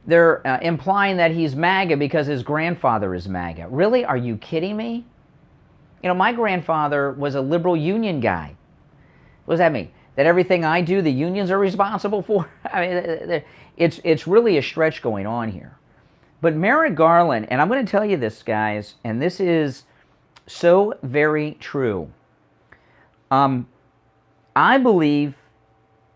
They're implying that he's MAGA because his grandfather is MAGA. Really? Are you kidding me? My grandfather was a liberal union guy. What does that mean? That everything I do, the unions are responsible for? I mean, it's really a stretch going on here. But Merrick Garland, and I'm going to tell you this, guys, and this is so very true. I believe,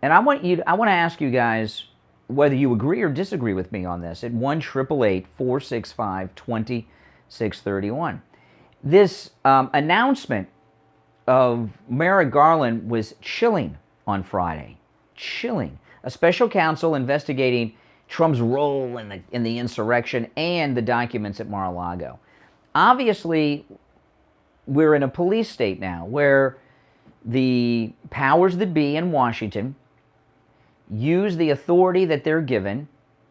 and I want to ask you guys whether you agree or disagree with me on this at 1-888-465-2631. This announcement of Merrick Garland was chilling on Friday. Chilling. A special counsel investigating Trump's role in the insurrection and the documents at Mar-a-Lago. Obviously, we're in a police state now where the powers that be in Washington use the authority that they're given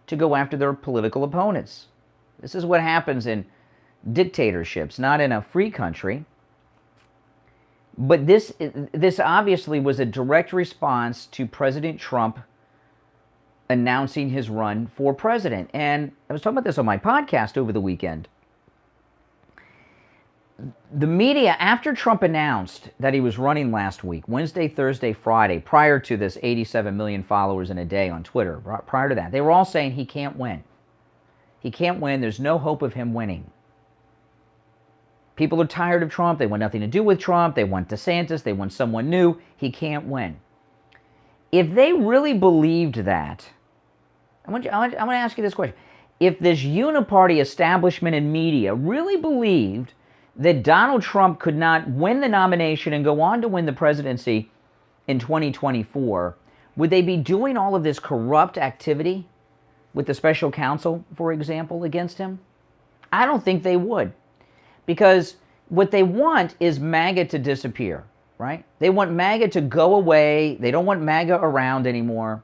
to go after their political opponents. This is what happens in dictatorships, not in a free country. But this obviously was a direct response to President Trump announcing his run for president. And I was talking about this on my podcast over the weekend. The media, after Trump announced that he was running last week, Wednesday, Thursday, Friday, prior to this 87 million followers in a day on Twitter, prior to that, they were all saying he can't win. He can't win. There's no hope of him winning. People are tired of Trump. They want nothing to do with Trump. They want DeSantis. They want someone new. He can't win. If they really believed that, I want to ask you this question. If this uniparty establishment and media really believed that Donald Trump could not win the nomination and go on to win the presidency in 2024, would they be doing all of this corrupt activity with the special counsel, for example, against him? I don't think they would. Because what they want is MAGA to disappear, right? They want MAGA to go away. They don't want MAGA around anymore.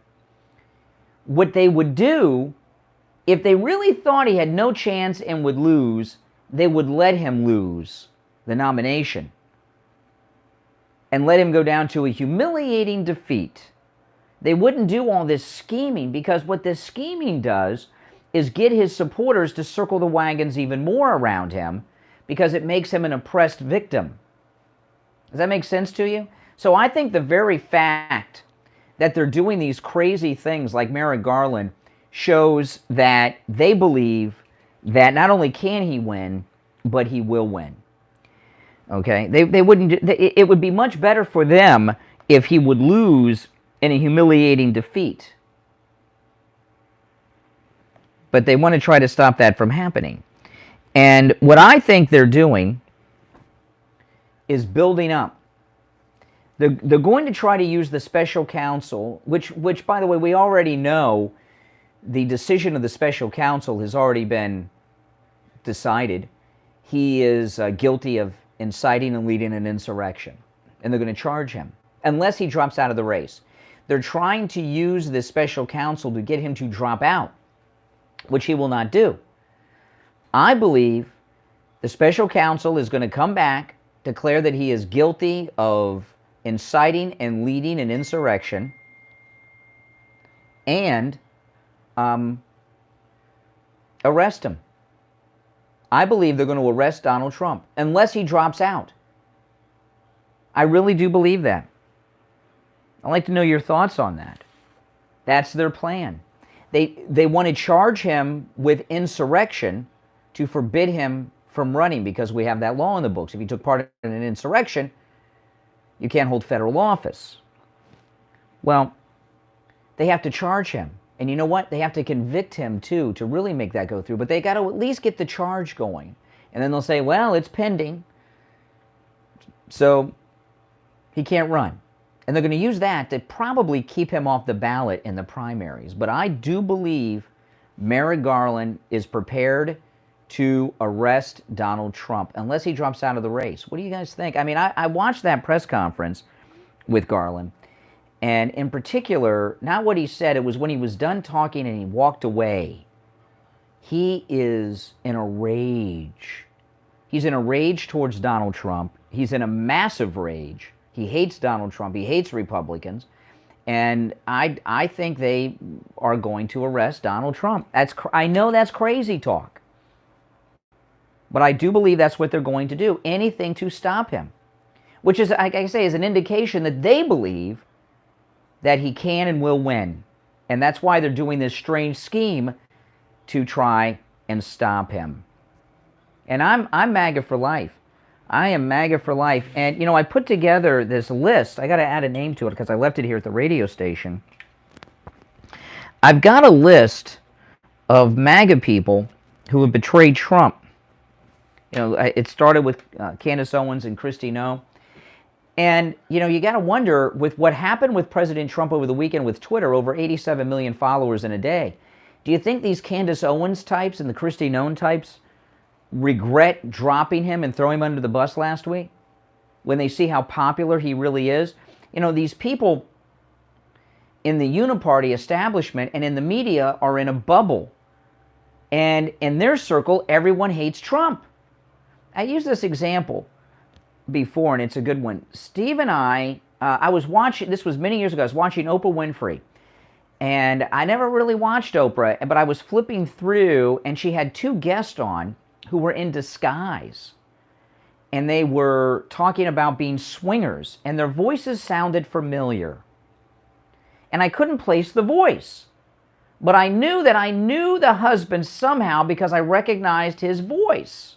What they would do, if they really thought he had no chance and would lose, they would let him lose the nomination and let him go down to a humiliating defeat. They wouldn't do all this scheming, because what this scheming does is get his supporters to circle the wagons even more around him, because it makes him an oppressed victim. Does that make sense to you? So I think the very fact that they're doing these crazy things like Merrick Garland shows that they believe that not only can he win, but he will win. Okay? They wouldn't. It would be much better for them if he would lose in a humiliating defeat. But they want to try to stop that from happening. And what I think they're doing is building up. They're going to try to use the special counsel, which, by the way, we already know the decision of the special counsel has already been decided. He is guilty of inciting and leading an insurrection, and they're going to charge him, unless he drops out of the race. They're trying to use this special counsel to get him to drop out which he will not do. I believe the special counsel is going to come back, declare that he is guilty of inciting and leading an insurrection, and arrest him. I believe they're going to arrest Donald Trump, unless he drops out. I really do believe that. I'd like to know your thoughts on that. That's their plan. They want to charge him with insurrection to forbid him from running, because we have that law in the books. If you took part in an insurrection, you can't hold federal office. Well, they have to charge him. And you know what? They have to convict him, too, to really make that go through. But they got to at least get the charge going. And then they'll say, well, it's pending, so he can't run. And they're going to use that to probably keep him off the ballot in the primaries. But I do believe Merrick Garland is prepared to arrest Donald Trump, unless he drops out of the race. What do you guys think? I mean, I watched that press conference with Garland, and in particular, not what he said, it was when he was done talking and he walked away. He is in a rage. He's in a rage towards Donald Trump. He's in a massive rage. He hates Donald Trump. He hates Republicans. And I think they are going to arrest Donald Trump. I know that's crazy talk. But I do believe that's what they're going to do. Anything to stop him. Which is, like I say, is an indication that they believe that he can and will win. And that's why they're doing this strange scheme to try and stop him. And I'm MAGA for life. I am MAGA for life. And, you know, I put together this list. I got to add a name to it because I left it here at the radio station. I've got a list of MAGA people who have betrayed Trump. You know, it started with Candace Owens and Kristi Noem. And, you know, you got to wonder, with what happened with President Trump over the weekend with Twitter, over 87 million followers in a day, do you think these Candace Owens types and the Kristi Noem types regret dropping him and throwing him under the bus last week when they see how popular he really is? You know, these people in the uniparty establishment and in the media are in a bubble. And in their circle, everyone hates Trump. I used this example before, and it's a good one. Steve and I was watching, this was many years ago, I was watching Oprah Winfrey. And I never really watched Oprah, but I was flipping through, and she had two guests on who were in disguise. And they were talking about being swingers, and their voices sounded familiar. And I couldn't place the voice. But I knew that I knew the husband somehow because I recognized his voice.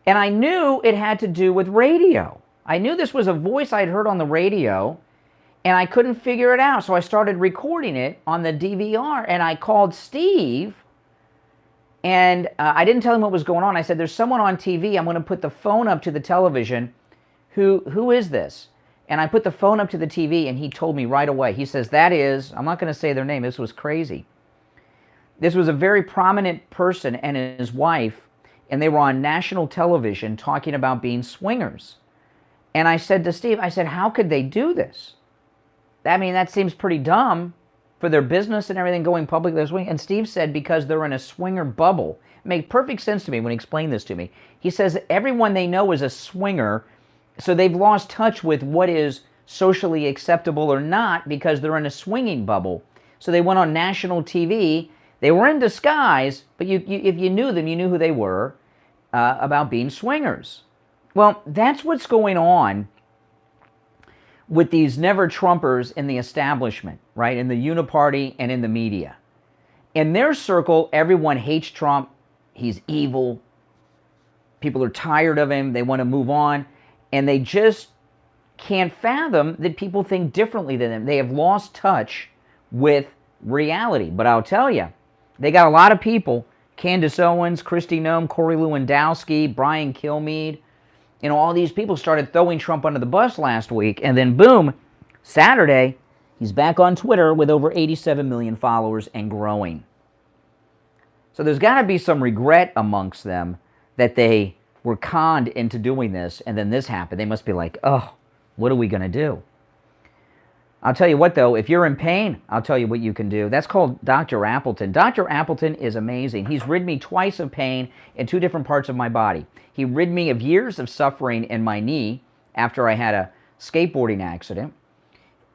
And I knew it had to do with radio. I knew this was a voice I'd heard on the radio, and I couldn't figure it out. So I started recording it on the DVR, and I called Steve, and I didn't tell him what was going on. I said, there's someone on TV. I'm going to put the phone up to the television. Who is this? And I put the phone up to the TV, and he told me right away. He says, that is, I'm not going to say their name. This was crazy. This was a very prominent person and his wife, and they were on national television talking about being swingers. And I said to Steve, I said, how could they do this? I mean, that seems pretty dumb for their business and everything going public this week. And Steve said, because they're in a swinger bubble. It made perfect sense to me when he explained this to me. He says everyone they know is a swinger, so they've lost touch with what is socially acceptable or not because they're in a swinging bubble. So they went on national TV. They were in disguise, but if you knew them, you knew who they were, about being swingers. Well, that's what's going on with these never-Trumpers in the establishment, right, in the uniparty and in the media. In their circle, everyone hates Trump. He's evil. People are tired of him. They want to move on. And they just can't fathom that people think differently than them. They have lost touch with reality. But I'll tell you, they got a lot of people, Candace Owens, Kristi Noem, Corey Lewandowski, Brian Kilmeade. You know, all these people started throwing Trump under the bus last week, and then boom, Saturday, he's back on Twitter with over 87 million followers and growing. So there's got to be some regret amongst them that they were conned into doing this, and then this happened. They must be like, oh, what are we going to do? I'll tell you what, though, if you're in pain, I'll tell you what you can do. That's called Dr. Appleton. Dr. Appleton is amazing. He's rid me twice of pain in 2 different parts of my body. He rid me of years of suffering in my knee after I had a skateboarding accident.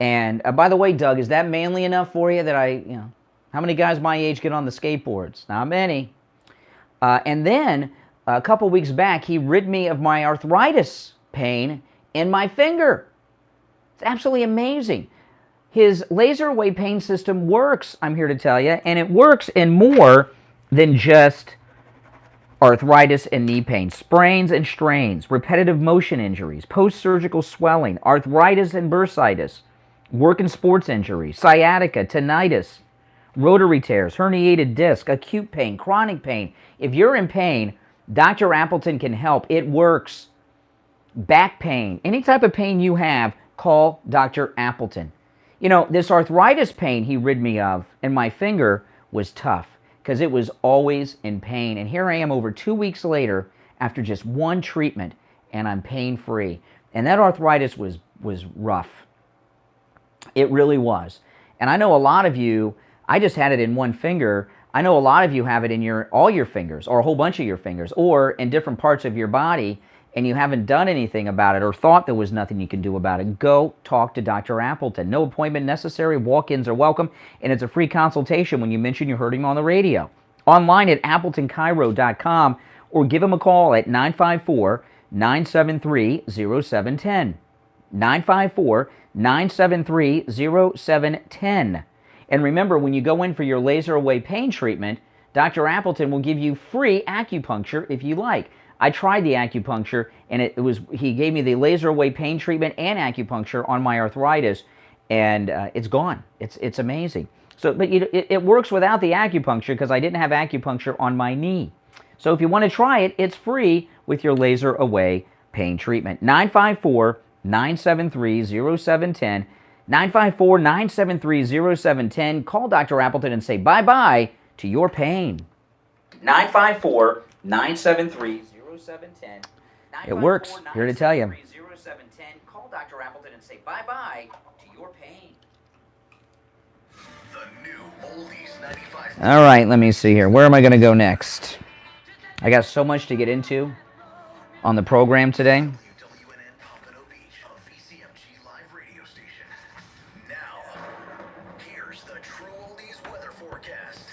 And by the way, Doug, is that manly enough for you that how many guys my age get on the skateboards? Not many. And then a couple weeks back, he rid me of my arthritis pain in my finger. It's absolutely amazing. His laser away pain system works, I'm here to tell you, and it works in more than just arthritis and knee pain, sprains and strains, repetitive motion injuries, post-surgical swelling, arthritis and bursitis, work and sports injuries, sciatica, tinnitus, rotary tears, herniated disc, acute pain, chronic pain. If you're in pain, Dr. Appleton can help. It works. Back pain, any type of pain you have, call Dr. Appleton. You know, this arthritis pain he rid me of in my finger was tough because it was always in pain. And here I am over 2 weeks later after just 1 treatment, and I'm pain-free. And that arthritis was rough. It really was. And I know a lot of you, I just had it in 1 finger. I know a lot of you have it in all your fingers, or a whole bunch of your fingers, or in different parts of your body, and you haven't done anything about it or thought there was nothing you can do about it. Go talk to Dr. Appleton. No appointment necessary. Walk-ins are welcome, and it's a free consultation when you mention you heard him on the radio. Online at AppletonChiro.com, or give him a call at 954-973-0710. 954-973-0710. And remember, when you go in for your laser away pain treatment, Dr. Appleton will give you free acupuncture if you like. I tried the acupuncture, and he gave me the laser away pain treatment and acupuncture on my arthritis, and it's gone. It's amazing. So, but it works without the acupuncture because I didn't have acupuncture on my knee. So if you want to try it, it's free with your laser away pain treatment. 954-973-0710. 954-973-0710. Call Dr. Appleton and say bye-bye to your pain. 954-973-0710. It works. Here to tell you. Call Dr. Appleton and say bye-bye to your pain. The new Oldies 95. All right, let me see here. Where am I going to go next? I got so much to get into on the program today. WNN Pompano Beach, a VCMG live radio station. Now, here's the True Oldies weather forecast.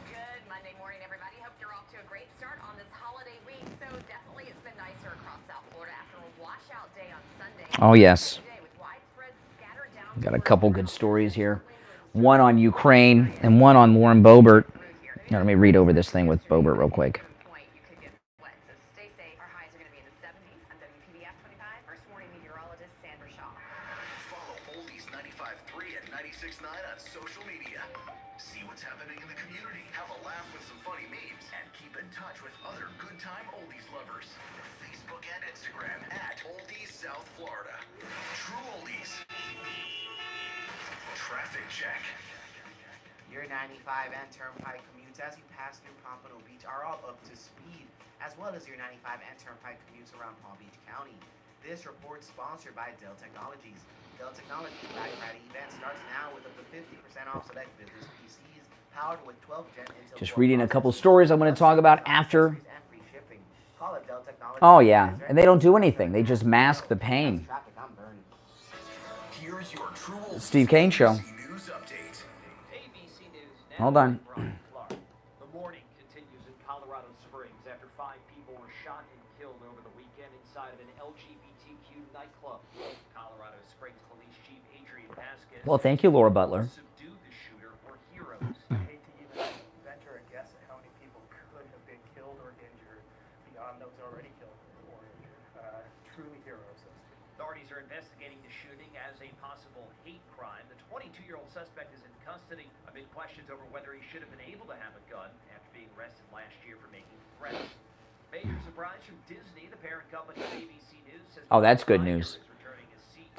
Good Monday morning, everybody. Hope you're off to a great start on this holiday week. So definitely it's been nicer across South Florida after a washout day on Sunday. Oh, yes. Got a couple good stories here. One on Ukraine and one on Lauren Boebert. Now, let me read over this thing with Boebert real quick. Follow Oldies 95.3 and 96.9 on social media. See what's happening in the community. Have a laugh with some funny memes. And keep in touch with other good time Oldies lovers. Facebook and Instagram at Oldies South Florida. True Oldies. Traffic check. Your 95 and Turnpike commutes as you pass through Pompano Beach are all up to speed, as well as your 95 and Turnpike commutes around Palm Beach County. This report sponsored by Dell Technologies. Dell Technologies Black Friday event starts now with up to 50% off select business PCs powered with 12-gen Intel. Just reading a couple stories I'm going to talk about after. Call it Dell Technologies. Oh, yeah. And they don't do anything. They just mask the pain. Here's your True Oldies Steve Kane Show. news update. ABC News now. Hold on. The mourning continues in Colorado Springs after 5 people were shot and killed over the weekend inside of an LGBTQ nightclub. Colorado Springs Police Chief Adrian Vasquez. Well, thank you, Laura Butler. Subdued the shooter were heroes. I hate to even venture a guess at how many people could have been killed or injured beyond those already killed or injured. Truly heroes. Authorities are investigating the shooting as a possible hate crime. The 22-year-old suspect is in custody amid questions over whether he should have been able to have a gun after being arrested last year for making threats. Major surprise from Disney. The parent company of ABC News says Oh, that's good news.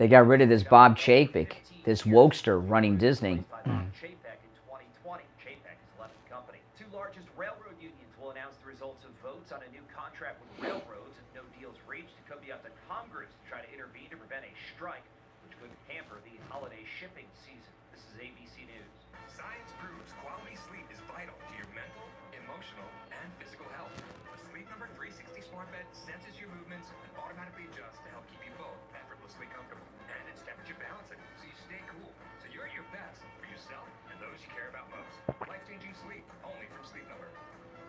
They got rid of this Bob Chapek, this wokester running Disney. Chapek in 2020. Chapek has left the company. 2 largest railroad unions will announce the results of votes on a new contract with railroads. If no deals reached, it could be up to Congress to try to intervene to prevent a strike, which could hamper the holiday shipping season. This is ABC News. Science proves quality sleep is vital to your mental, emotional, and physical health. The Sleep Number 360 Smart Bed senses your movements and automatically adjusts to help keep you both effortlessly comfortable. And it's temperature balancing, so you stay cool. So you're at your best for yourself and those you care about most. Life-changing sleep, only from Sleep Number.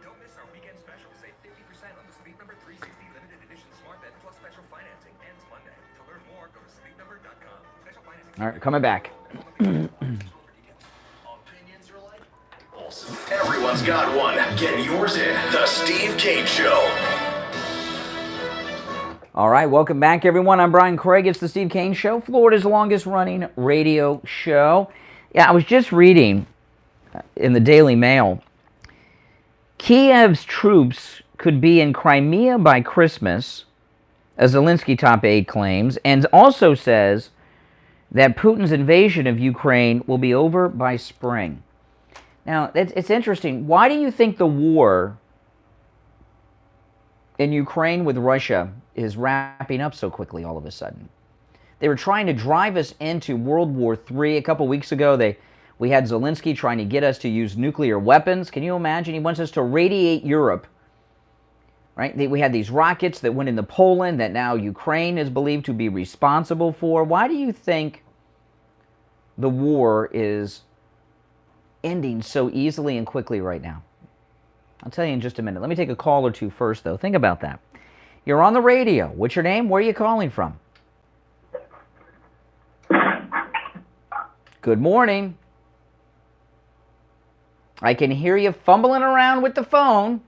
Don't miss our weekend special. Save 50% on the Sleep Number 360 limited edition Smart Bed plus special financing ends Monday. To learn more, go to sleepnumber.com. Special financing. All right, coming back. Everyone's got one. Get yours in. The Steve Kane Show. All right, welcome back, everyone. I'm Brian Craig. It's the Steve Kane Show, Florida's longest-running radio show. Yeah, I was just reading in the Daily Mail, Kiev's troops could be in Crimea by Christmas, a Zelensky top aide claims, and also says that Putin's invasion of Ukraine will be over by spring. Now, it's interesting. Why do you think the war in Ukraine with Russia is wrapping up so quickly all of a sudden? They were trying to drive us into World War III. A couple weeks ago, we had Zelensky trying to get us to use nuclear weapons. Can you imagine? He wants us to radiate Europe. Right? We had these rockets that went into Poland that now Ukraine is believed to be responsible for. Why do you think the war is ending so easily and quickly right now? I'll tell you in just a minute. Let me take a call or two first, though. Think about that. You're on the radio. What's your name? Where are you calling from? Good morning. I can hear you fumbling around with the phone.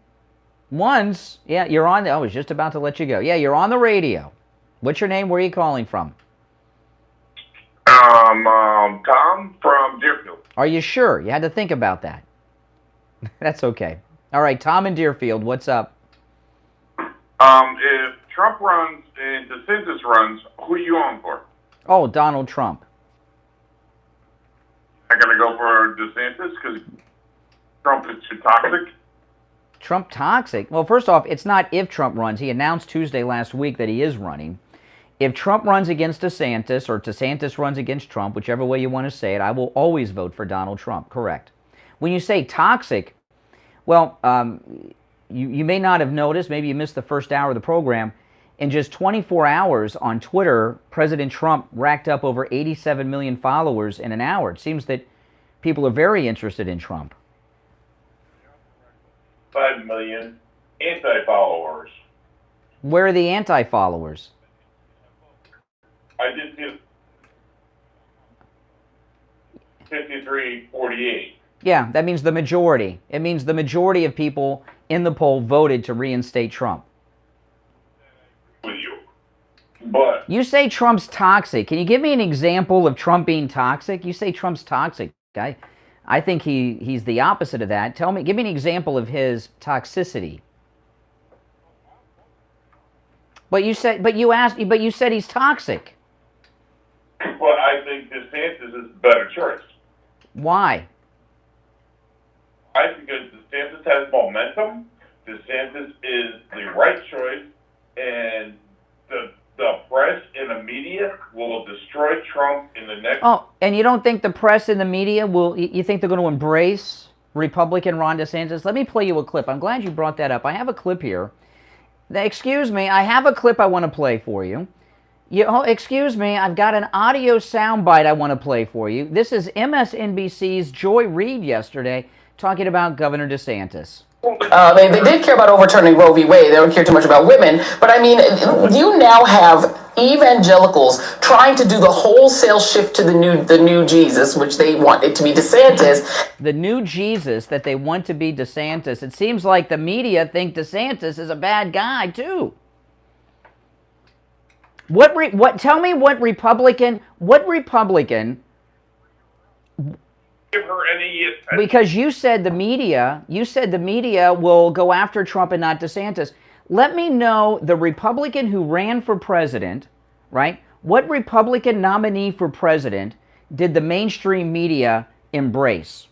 Once. Yeah, you're on. I was just about to let you go. Yeah, you're on the radio. What's your name? Where are you calling from? Tom from Deerfield. Are you sure? You had to think about that. That's okay. All right, Tom in Deerfield, what's up? If Trump runs and DeSantis runs, who are you on for? Oh, Donald Trump. I'm going to go for DeSantis because Trump is too toxic. Trump toxic? Well, first off, it's not if Trump runs. He announced Tuesday last week that he is running. If Trump runs against DeSantis or DeSantis runs against Trump, whichever way you want to say it, I will always vote for Donald Trump. Correct. When you say toxic, well, you may not have noticed, maybe you missed the first hour of the program. In just 24 hours on Twitter, President Trump racked up over 87 million followers in an hour. It seems that people are very interested in Trump. 5 million anti-followers. Where are the anti-followers? I did see 53-48. Yeah, that means the majority. It means the majority of people in the poll voted to reinstate Trump. With you. But you say Trump's toxic. Can you give me an example of Trump being toxic? You say Trump's toxic. I think he's the opposite of that. Give me an example of his toxicity. But you said he's toxic. But I think DeSantis is a better choice. Why? I think because DeSantis has momentum, DeSantis is the right choice, and the press and the media will destroy Trump in the next... Oh, and you don't think the press and the media you think they're going to embrace Republican Ron DeSantis? Let me play you a clip. I'm glad you brought that up. I have a clip here. Excuse me, I have a clip I want to play for you. Excuse me, I've got an audio soundbite I want to play for you. This is MSNBC's Joy Reid yesterday talking about Governor DeSantis. They did care about overturning Roe v. Wade. They don't care too much about women. But I mean, you now have evangelicals trying to do the wholesale shift to the new Jesus, which they want it to be DeSantis. The new Jesus that they want to be DeSantis. It seems like the media think DeSantis is a bad guy too. Tell me what Republican give her any attention. Because you said the media will go after Trump and not DeSantis. Let me know the Republican who ran for president, right? What Republican nominee for president did the mainstream media embrace?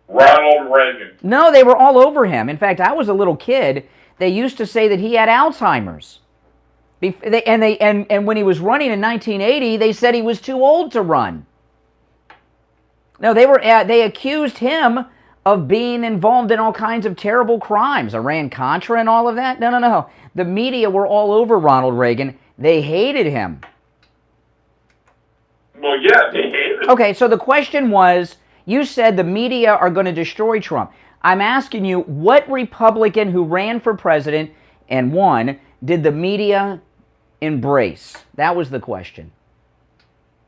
Ronald Reagan. No, they were all over him. In fact, I was a little kid. They used to say that he had Alzheimer's. And when he was running in 1980, they said he was too old to run. No, they accused him of being involved in all kinds of terrible crimes, Iran-Contra and all of that. No. The media were all over Ronald Reagan. They hated him. Well, yeah, they hated him. Okay, so the question was, you said the media are going to destroy Trump. I'm asking you, what Republican who ran for president and won did the media embrace? That was the question.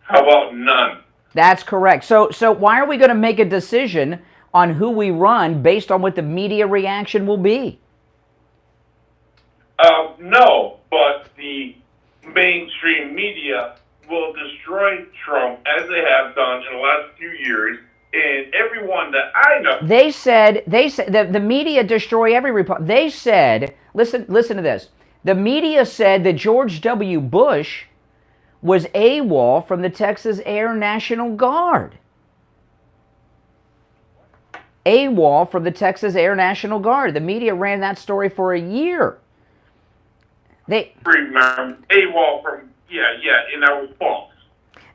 How about none? That's correct. So why are we going to make a decision on who we run based on what the media reaction will be? No, but the mainstream media will destroy Trump as they have done in the last few years. And everyone that I know, they said the media destroy every Republican. They said, listen to this. The media said that George W. Bush was AWOL from the Texas Air National Guard. AWOL from the Texas Air National Guard. The media ran that story for a year. They remember AWOL from and that was false.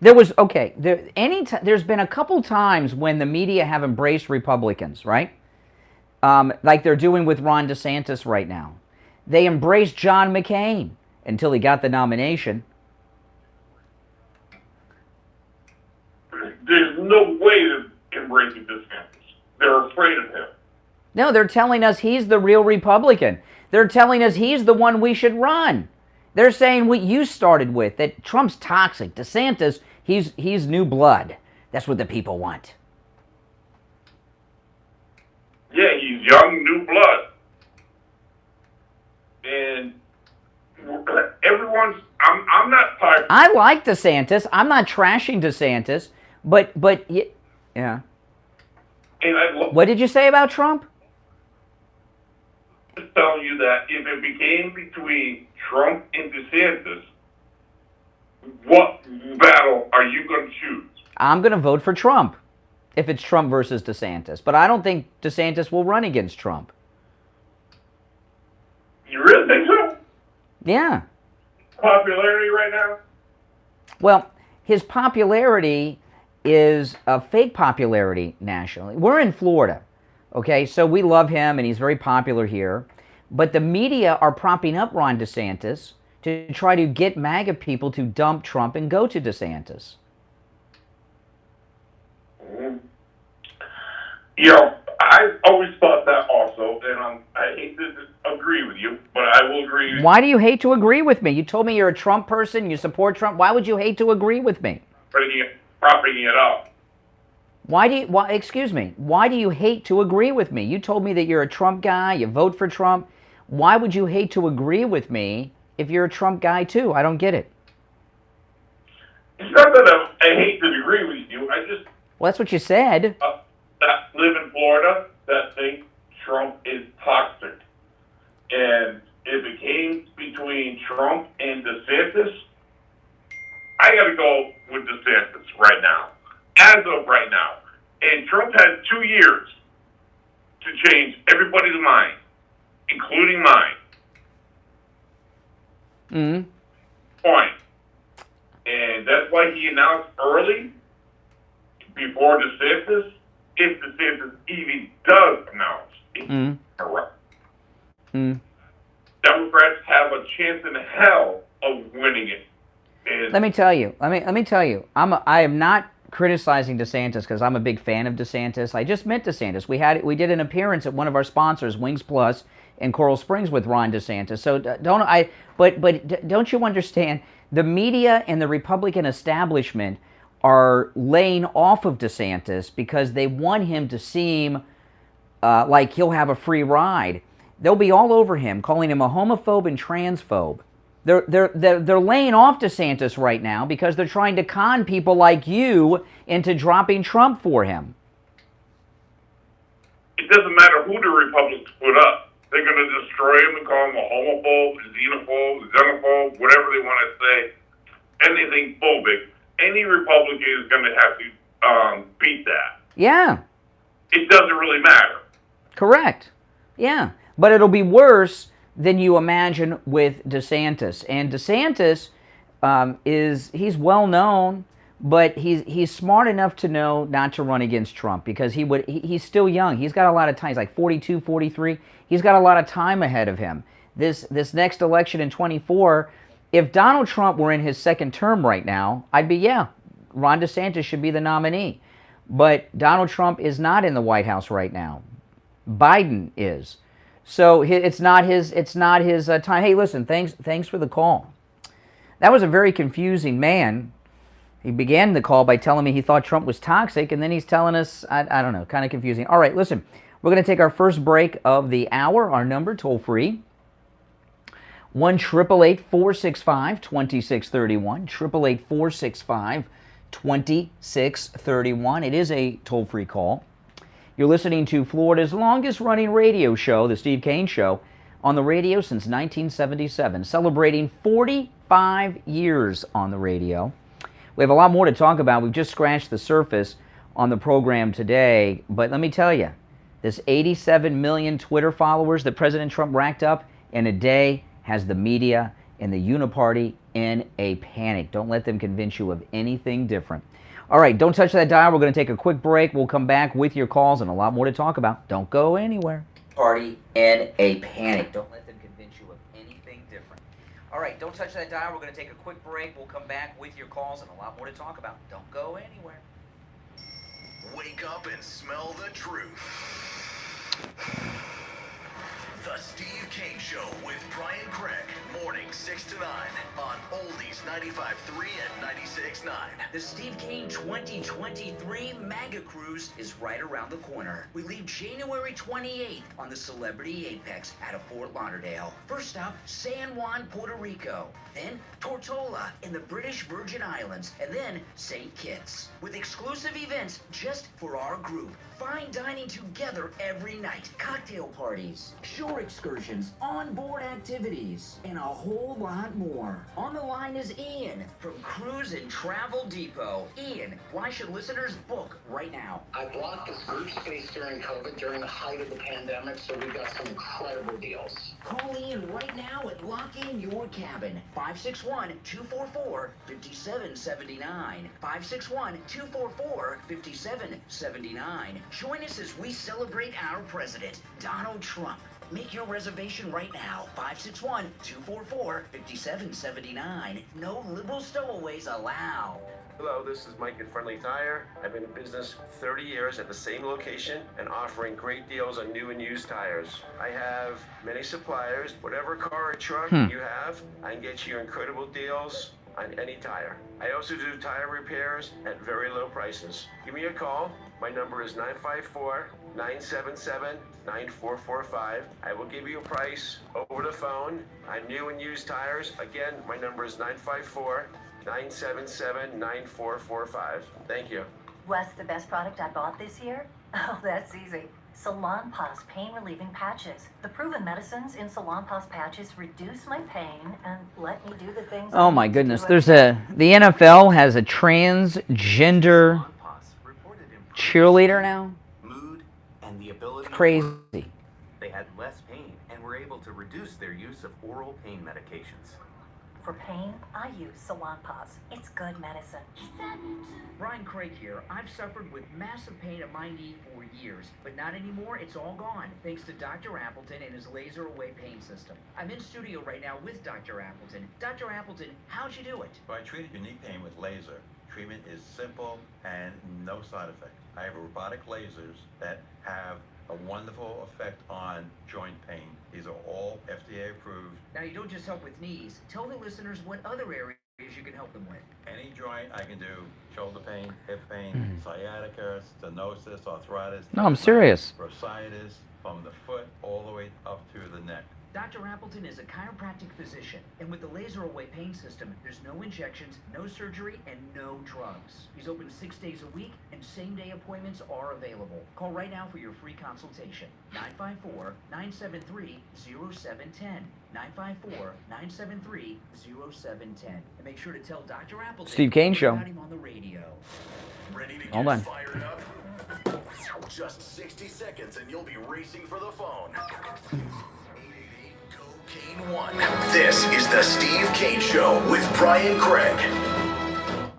There was there's been a couple times when the media have embraced Republicans, right? Like they're doing with Ron DeSantis right now. They embraced John McCain until he got the nomination. There's no way to embrace DeSantis. They're afraid of him. No, they're telling us he's the real Republican. They're telling us he's the one we should run. They're saying what you started with, that Trump's toxic. DeSantis, he's new blood. That's what the people want. Yeah, he's young, new blood. And everyone's, I'm not tired. I like DeSantis. I'm not trashing DeSantis, but yeah. And what did you say about Trump? I'm just telling you that if it became between Trump and DeSantis, what battle are you going to choose? I'm going to vote for Trump if it's Trump versus DeSantis. But I don't think DeSantis will run against Trump. You really think so? Yeah. Popularity right now? Well, his popularity is a fake popularity nationally. We're in Florida, okay? So we love him, and he's very popular here. But the media are propping up Ron DeSantis to try to get MAGA people to dump Trump and go to DeSantis. You know, I always thought that also, and I hate to agree with you, but I will agree. Why do you hate to agree with me? You told me you're a Trump person, you support Trump. Why would you hate to agree with me? Propping it up. Excuse me, why do you hate to agree with me? You told me that you're a Trump guy, you vote for Trump. Why would you hate to agree with me if you're a Trump guy too? I don't get it. It's not that I hate to agree with you. I just... Well, that's what you said. That live in Florida that think Trump is toxic. And if it came between Trump and DeSantis, I got to go with DeSantis right now. As of right now. And Trump had 2 years to change everybody's mind, including mine. Mm-hmm. Point. And that's why he announced early, before DeSantis, if DeSantis even does announce it, correct. Democrats have a chance in hell of winning it. And let me tell you. I am not criticizing DeSantis because I'm a big fan of DeSantis. I just met DeSantis. We did an appearance at one of our sponsors, Wings Plus, in Coral Springs with Ron DeSantis. So don't you understand? The media and the Republican establishment are laying off of DeSantis because they want him to seem like he'll have a free ride. They'll be all over him, calling him a homophobe and transphobe. They're laying off DeSantis right now because they're trying to con people like you into dropping Trump for him. It doesn't matter who the Republicans put up. They're going to destroy him and call him a homophobe, xenophobe, whatever they want to say. Anything phobic. Any Republican is going to have to beat that. Yeah. It doesn't really matter. Correct. Yeah. But it'll be worse than you imagine with DeSantis. And DeSantis he's well known, but he's smart enough to know not to run against Trump because he's still young. He's got a lot of time. He's like 42, 43. He's got a lot of time ahead of him. This next election in 24, if Donald Trump were in his second term right now, I'd be, yeah, Ron DeSantis should be the nominee. But Donald Trump is not in the White House right now. Biden is. So it's not his time. Hey, listen, thanks for the call. That was a very confusing man. He began the call by telling me he thought Trump was toxic, and then he's telling us, I don't know, kind of confusing. All right, listen, we're going to take our first break of the hour. Our number, toll free, 1-888-465-2631, 888-465-2631. It is a toll-free call. You're listening to Florida's longest-running radio show, The Steve Kane Show, on the radio since 1977, celebrating 45 years on the radio. We have a lot more to talk about. We've just scratched the surface on the program today, but let me tell you, this 87 million Twitter followers that President Trump racked up in a day has the media and the Uniparty in a panic. Don't let them convince you of anything different. All right, don't touch that dial. We're going to take a quick break. We'll come back with your calls and a lot more to talk about. Don't go anywhere. Party in a panic. Don't let them convince you of anything different. All right, don't touch that dial. We're going to take a quick break. We'll come back with your calls and a lot more to talk about. Don't go anywhere. Wake up and smell the truth. The Steve Kane Show with Brian Craig. Mornings 6 to 9 on Oldies 95.3 and 96.9. The Steve Kane 2023 MAGA Cruise is right around the corner. We leave January 28th on the Celebrity Apex out of Fort Lauderdale. First stop, San Juan, Puerto Rico. Then Tortola in the British Virgin Islands. And then St. Kitts. With exclusive events just for our group. Fine dining together every night. Cocktail parties. Shore excursions. Onboard activities. And a whole lot more. On the line is Ian from Cruise and Travel Depot. Ian, why should listeners book right now? I blocked this group space during COVID during the height of the pandemic, so we got some incredible deals. Call Ian right now and lock in your cabin. 561-244-5779. 561-244-5779. Join us as we celebrate our president, Donald Trump. Make your reservation right now. 561-244-5779. No liberal stowaways allowed. Hello, this is Mike at Friendly Tire. I've been in business 30 years at the same location and offering great deals on new and used tires. I have many suppliers. Whatever car or truck you have, I can get you incredible deals on any tire. I also do tire repairs at very low prices. Give me a call. My number is 954-977-9445. I will give you a price over the phone on new and used tires. Again, my number is 954-977-9445. Thank you. What's the best product I bought this year? Oh, that's easy. Salon Paws pain relieving patches. The proven medicines in Salon Paws patches reduce my pain and let me do the things. Oh my goodness, the NFL has a transgender cheerleader now. Mood and the ability. It's crazy. They had less pain and were able to reduce their use of oral pain medications. For pain, I use Salon Paws. It's good medicine. Brian Craig here. I've suffered with massive pain in my knee for years, but not anymore. It's all gone, thanks to Dr. Appleton and his laser away pain system. I'm in studio right now with Dr. Appleton. Dr. Appleton, how'd you do it? So I treated your knee pain with laser. Treatment is simple and no side effect. I have robotic lasers that have a wonderful effect on joint pain. These are all FDA approved. Now, you don't just help with knees. Tell the listeners what other areas you can help them with. Any joint I can do. Shoulder pain, hip pain, sciatica, stenosis, arthritis. No, I'm serious. Bursitis, from the foot all the way up to the neck. Dr. Appleton is a chiropractic physician, and with the laser away pain system, there's no injections, no surgery, and no drugs. He's open 6 days a week, and same-day appointments are available. Call right now for your free consultation. 954-973-0710. 954-973-0710. And make sure to tell Dr. Appleton Steve Kane Show. about him on the radio. Ready to Hold get on. fired up? Just 60 seconds and you'll be racing for the phone. Kane 1. This is the Steve Kane Show with Brian Craig.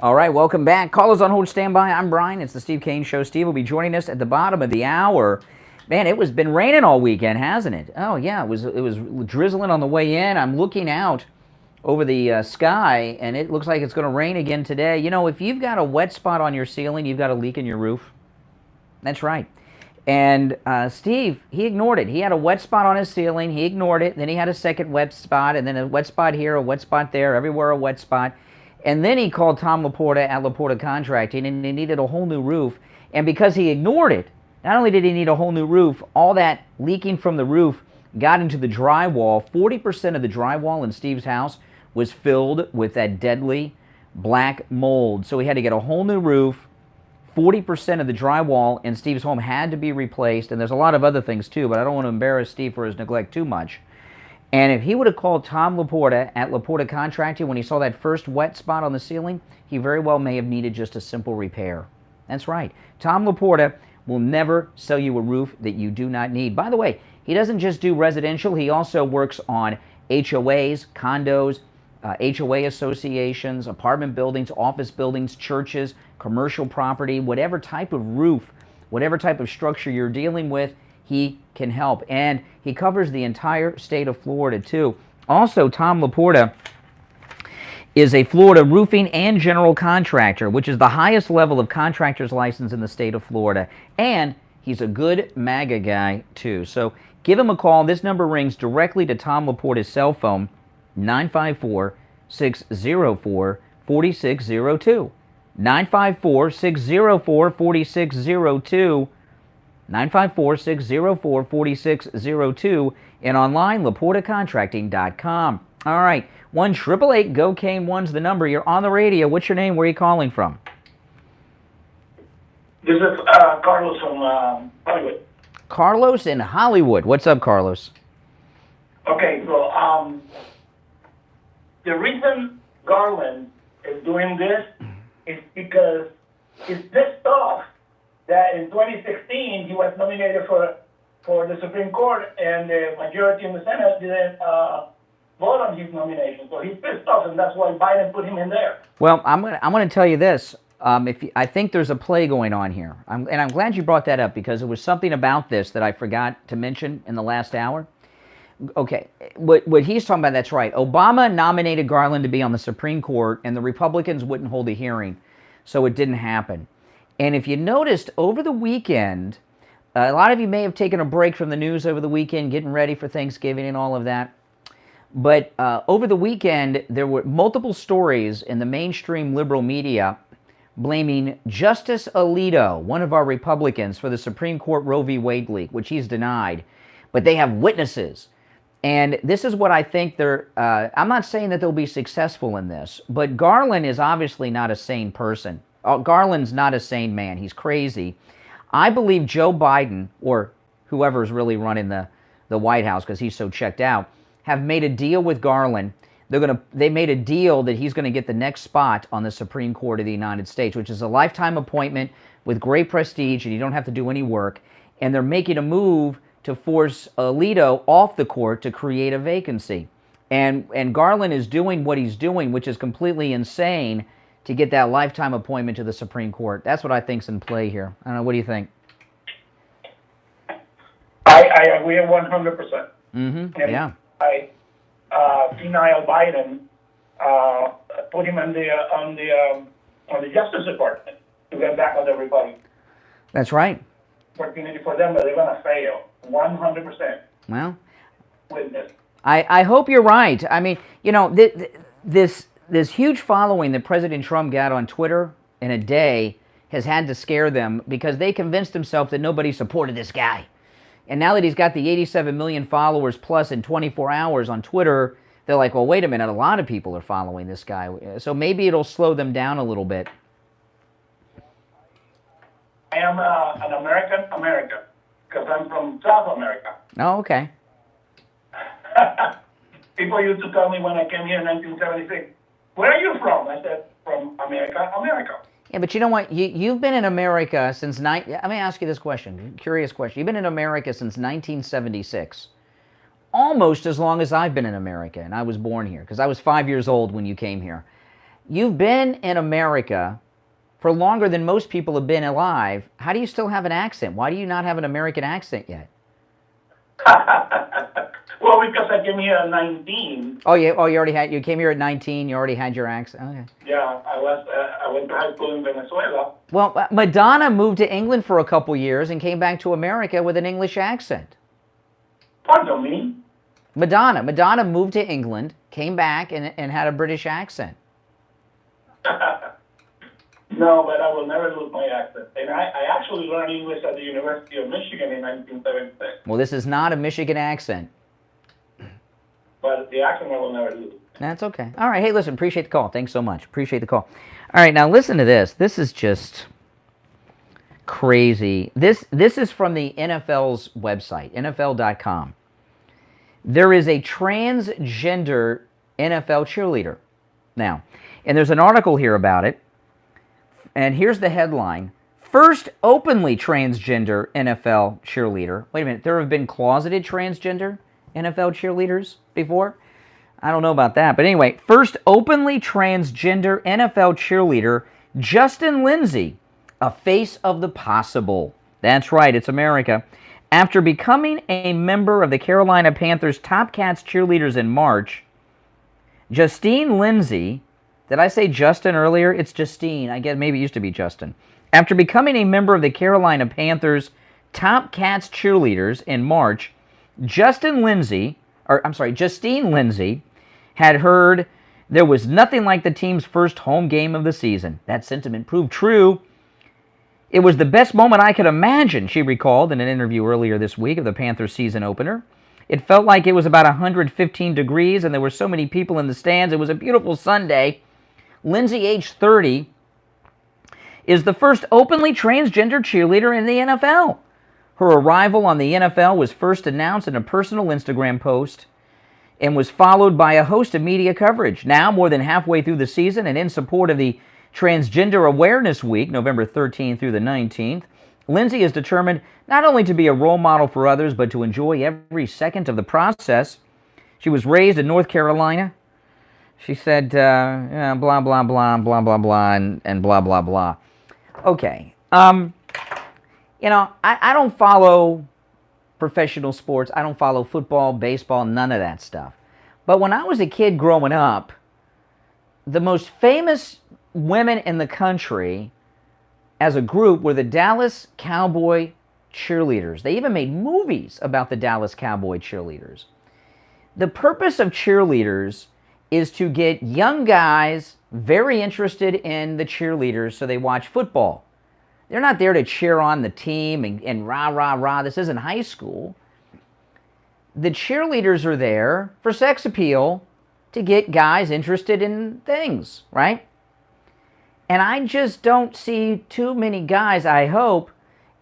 All right, welcome back. Callers on hold, stand by. I'm Brian. It's the Steve Kane Show. Steve will be joining us at the bottom of the hour. Man, it was been raining all weekend, hasn't it? Oh yeah, it was drizzling on the way in. I'm looking out over the sky, and it looks like it's going to rain again today. You know, if you've got a wet spot on your ceiling, you've got a leak in your roof. That's right. And Steve, he ignored it. He had a wet spot on his ceiling. He ignored it. Then he had a second wet spot, and then a wet spot here, a wet spot there, everywhere a wet spot. And then he called Tom Laporta at Laporta Contracting, and he needed a whole new roof. And because he ignored it, not only did he need a whole new roof, all that leaking from the roof got into the drywall. 40% of the drywall in Steve's house was filled with that deadly black mold. So he had to get a whole new roof. 40% of the drywall in Steve's home had to be replaced, and there's a lot of other things too, but I don't want to embarrass Steve for his neglect too much. And if he would have called Tom Laporta at Laporta Contracting when he saw that first wet spot on the ceiling, he very well may have needed just a simple repair. That's right. Tom Laporta will never sell you a roof that you do not need. By the way, he doesn't just do residential, he also works on HOAs, condos, HOA associations, apartment buildings, office buildings, churches, commercial property, whatever type of roof, whatever type of structure you're dealing with, he can help. And he covers the entire state of Florida too. Also, Tom Laporta is a Florida roofing and general contractor, which is the highest level of contractor's license in the state of Florida. And he's a good MAGA guy too. So give him a call. This number rings directly to Tom Laporta's cell phone, 954-604-4602. 954-604-4602. 954-604-4602. And online, LaportaContracting.com. All right, 1-888-GO-KANE-1's the number. You're on the radio. What's your name? Where are you calling from? This is Carlos from Hollywood. Carlos in Hollywood. What's up, Carlos? Okay, so the reason Garland is doing this is because he's pissed off that in 2016 he was nominated for the Supreme Court and the majority in the Senate didn't vote on his nomination. So he's pissed off, and that's why Biden put him in there. Well, I'm gonna tell you this. I think there's a play going on here, and I'm glad you brought that up because there was something about this that I forgot to mention in the last hour. Okay, what he's talking about, that's right. Obama nominated Garland to be on the Supreme Court, and the Republicans wouldn't hold a hearing, so it didn't happen. And if you noticed, over the weekend, a lot of you may have taken a break from the news over the weekend, getting ready for Thanksgiving and all of that. But over the weekend, there were multiple stories in the mainstream liberal media blaming Justice Alito, one of our Republicans, for the Supreme Court Roe v. Wade leak, which he's denied. But they have witnesses. And this is what I think they're... I'm not saying that they'll be successful in this, but Garland is obviously not a sane person. Garland's not a sane man. He's crazy. I believe Joe Biden, or whoever's really running the White House, because he's so checked out, have made a deal with Garland. They made a deal that he's going to get the next spot on the Supreme Court of the United States, which is a lifetime appointment with great prestige, and you don't have to do any work. And they're making a move to force Alito off the court to create a vacancy. And Garland is doing what he's doing, which is completely insane, to get that lifetime appointment to the Supreme Court. That's what I think's in play here. I don't know. What do you think? I agree 100%. Mm-hmm. Yeah. I denial Biden put him on the Justice Department to get back with everybody. That's right. Opportunity for them, but they're going to fail 100%. Well, with this. I hope you're right. I mean, you know, this huge following that President Trump got on Twitter in a day has had to scare them because they convinced themselves that nobody supported this guy. And now that he's got the 87 million followers plus in 24 hours on Twitter, they're like, well, wait a minute, a lot of people are following this guy. So maybe it'll slow them down a little bit. I am an American because I'm from South America. Oh, okay. People used to tell me when I came here in 1976, where are you from? I said, from America. Yeah, but you know what? You've been in America since... Let me ask you this question, curious question. You've been in America since 1976. almost as long as I've been in America, and I was born here, because I was 5 years old when you came here. You've been in America for longer than most people have been alive. How do you still have an accent? Why do you not have an American accent yet? Well, because I came here at 19. Oh, you already had. You came here at 19. You already had your accent. Okay. Yeah, I went to high school in Venezuela. Well, Madonna moved to England for a couple years and came back to America with an English accent. Pardon me? Madonna moved to England, came back, and had a British accent. No, but I will never lose my accent. And I actually learned English at the University of Michigan in 1976. Well, this is not a Michigan accent. But the accent I will never lose. That's okay. All right. Hey, listen, appreciate the call. Thanks so much. Appreciate the call. All right, now listen to this. This is just crazy. This is from the NFL's website, NFL.com. There is a transgender NFL cheerleader now. And there's an article here about it. And here's the headline. First openly transgender NFL cheerleader. Wait a minute. There have been closeted transgender NFL cheerleaders before? I don't know about that. But anyway, first openly transgender NFL cheerleader, Justin Lindsay, a face of the possible. That's right. It's America. After becoming a member of the Carolina Panthers Top Cats cheerleaders in March, Justine Lindsay, did I say Justin earlier? It's Justine. I guess maybe it used to be Justin. After becoming a member of the Carolina Panthers Top Cats cheerleaders in March, Justine Lindsay had heard there was nothing like the team's first home game of the season. That sentiment proved true. It was the best moment I could imagine, she recalled in an interview earlier this week of the Panthers season opener. It felt like it was about 115 degrees and there were so many people in the stands. It was a beautiful Sunday. Lindsay, age 30, is the first openly transgender cheerleader in the NFL. Her arrival on the NFL was first announced in a personal Instagram post and was followed by a host of media coverage. Now, more than halfway through the season and in support of the Transgender Awareness Week, November 13th through the 19th, Lindsay is determined not only to be a role model for others, but to enjoy every second of the process. She was raised in North Carolina. She said, blah, blah, blah, blah, blah, blah, and blah, blah, blah. Okay. You know, I don't follow professional sports. I don't follow football, baseball, none of that stuff. But when I was a kid growing up, the most famous women in the country as a group were the Dallas Cowboy cheerleaders. They even made movies about the Dallas Cowboy cheerleaders. The purpose of cheerleaders is to get young guys very interested in the cheerleaders so they watch football. They're not there to cheer on the team and rah, rah, rah. This isn't high school. The cheerleaders are there for sex appeal to get guys interested in things, right? And I just don't see too many guys, I hope,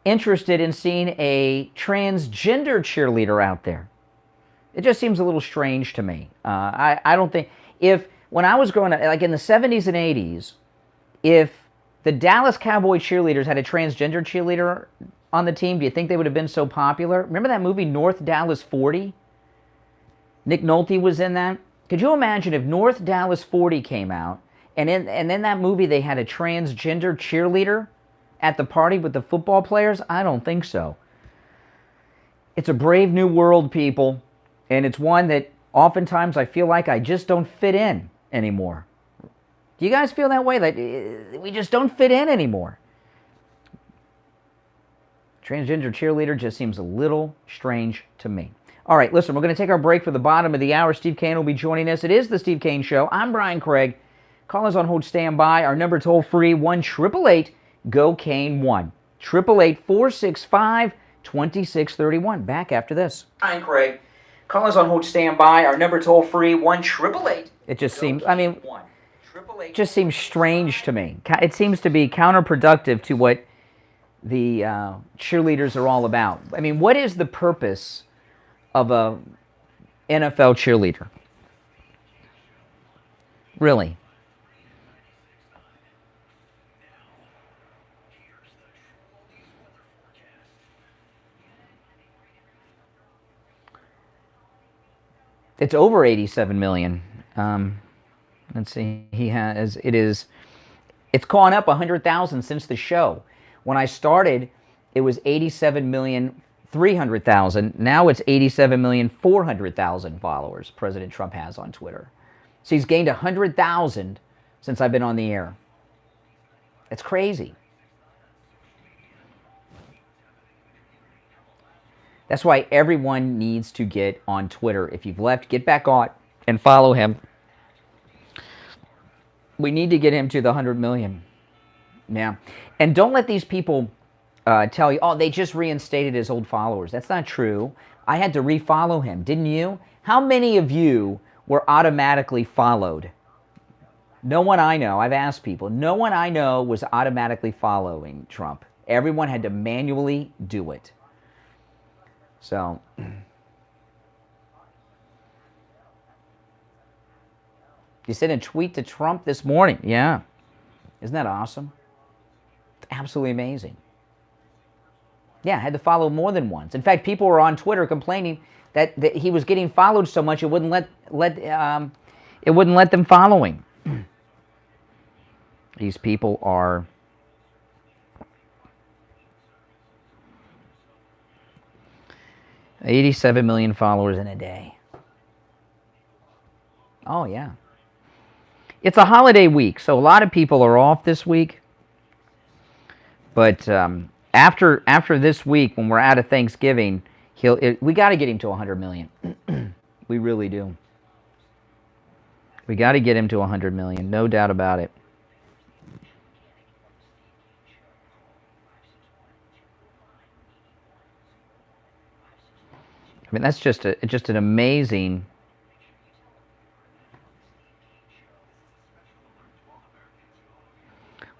interested in seeing a transgender cheerleader out there. It just seems a little strange to me. I don't think, when I was growing up, like in the 70s and 80s, if the Dallas Cowboy cheerleaders had a transgender cheerleader on the team, do you think they would have been so popular? Remember that movie North Dallas 40? Nick Nolte was in that. Could you imagine if North Dallas 40 came out, and in that movie they had a transgender cheerleader at the party with the football players? I don't think so. It's a brave new world, people, and it's one that oftentimes I feel like I just don't fit in anymore. Do you guys feel that way? Like we just don't fit in anymore? Transgender cheerleader just seems a little strange to me. All right, listen, we're going to take our break for the bottom of the hour. Steve Kane will be joining us. It is the Steve Kane Show. I'm Brian Craig. Call us on hold, stand by. Our number toll free, 1-888-GO-KANE-1. 888-465-2631. Back after this. Brian Craig. Call us on hold, stand by. Our number toll free, 1-888. It just seems, I mean, it just seems strange to me. It seems to be counterproductive to what the cheerleaders are all about. I mean, what is the purpose of a NFL cheerleader? Really? It's over 87 million. Let's see. It's gone up 100,000 since the show. When I started, it was 87,300,000. Now it's 87,400,000 followers President Trump has on Twitter. So he's gained 100,000 since I've been on the air. It's crazy. That's why everyone needs to get on Twitter. If you've left, get back on and follow him. We need to get him to the 100 million. Yeah. And don't let these people tell you, oh, they just reinstated his old followers. That's not true. I had to refollow him, didn't you? How many of you were automatically followed? No one I know. I've asked people. No one I know was automatically following Trump. Everyone had to manually do it. So, you sent a tweet to Trump this morning. Yeah. Isn't that awesome? It's absolutely amazing. Yeah, I had to follow more than once. In fact, people were on Twitter complaining that he was getting followed so much it wouldn't let them follow him. These people are 87 million followers in a day. Oh, yeah. It's a holiday week, so a lot of people are off this week. But after this week, when we're out of Thanksgiving, we got to get him to 100 million. We really do. We got to get him to 100 million, no doubt about it. I mean, that's just an amazing.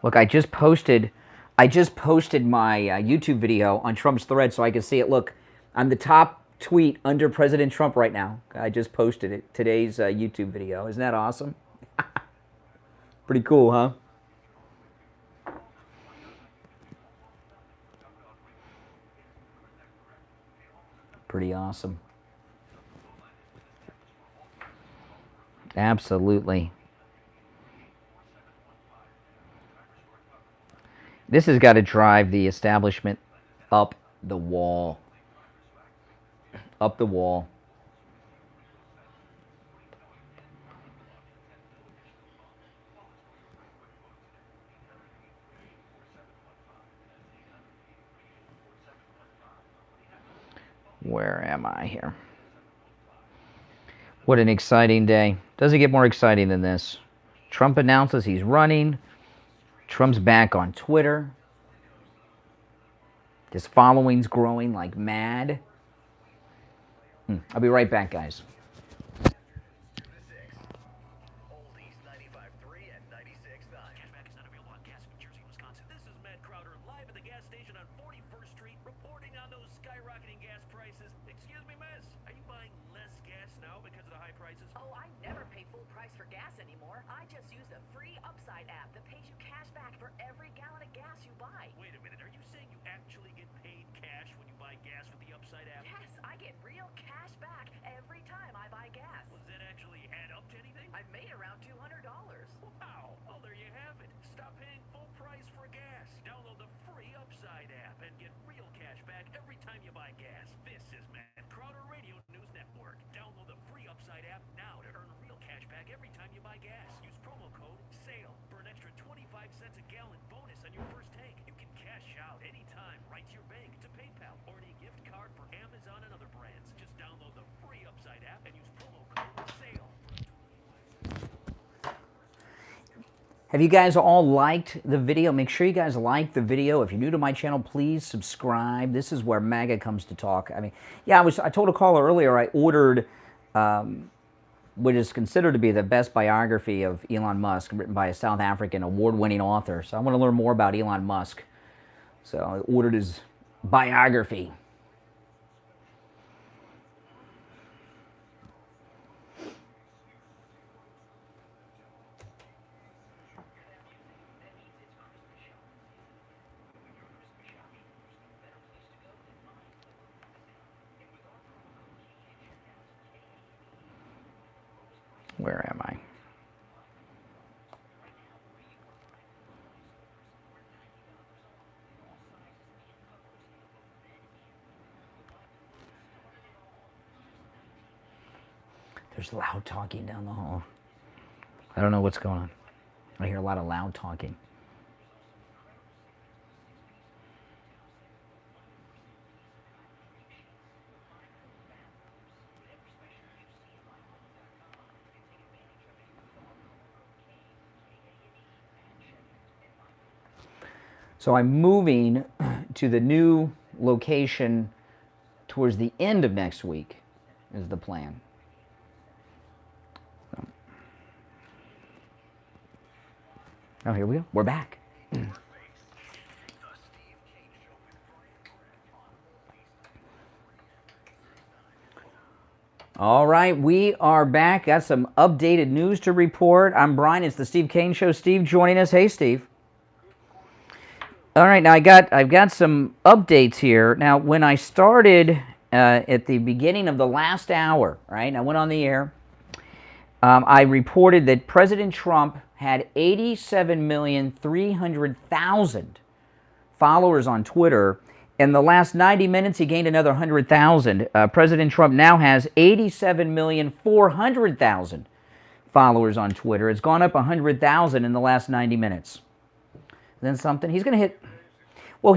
Look, I just posted my YouTube video on Trump's thread so I can see it. Look, I'm the top tweet under President Trump right now. I just posted it, today's YouTube video. Isn't that awesome? Pretty cool, huh? Pretty awesome. Absolutely. This has got to drive the establishment up the wall. Up the wall. Where am I here? What an exciting day. Doesn't get more exciting than this. Trump announces he's running. Trump's back on Twitter. His following's growing like mad. I'll be right back, guys. Have you guys all liked the video? Make sure you guys like the video. If you're new to my channel, please subscribe. This is where MAGA comes to talk. I mean, yeah, I told a caller earlier I ordered what is considered to be the best biography of Elon Musk, written by a South African award-winning author. So I want to learn more about Elon Musk. So I ordered his biography. Where am I? There's loud talking down the hall. I don't know what's going on. I hear a lot of loud talking. So I'm moving to the new location towards the end of next week, is the plan. Oh, here we go. We're back. All right, we are back. Got some updated news to report. I'm Brian. It's the Steve Kane Show. Steve joining us. Hey, Steve. All right, now I've got some updates here. Now, when I started at the beginning of the last hour, right, I went on the air. I reported that President Trump had 87,300,000 followers on Twitter. In the last 90 minutes, he gained another 100,000. President Trump now has 87,400,000 followers on Twitter. It's gone up 100,000 in the last 90 minutes. Then something. He's going to hit... Well,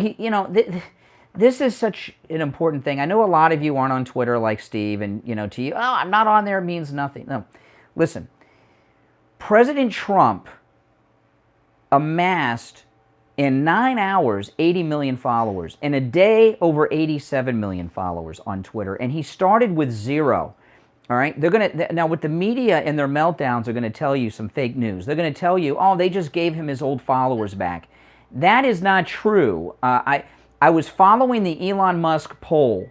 this is such an important thing. I know a lot of you aren't on Twitter like Steve, and, to you, oh, I'm not on there, it means nothing. No. Listen, President Trump amassed in 9 hours 80 million followers. In a day, over 87 million followers on Twitter. And he started with 0. All right? Now, with the media and their meltdowns, they're going to tell you some fake news. They're going to tell you, oh, they just gave him his old followers back. That is not true. I was following the Elon Musk poll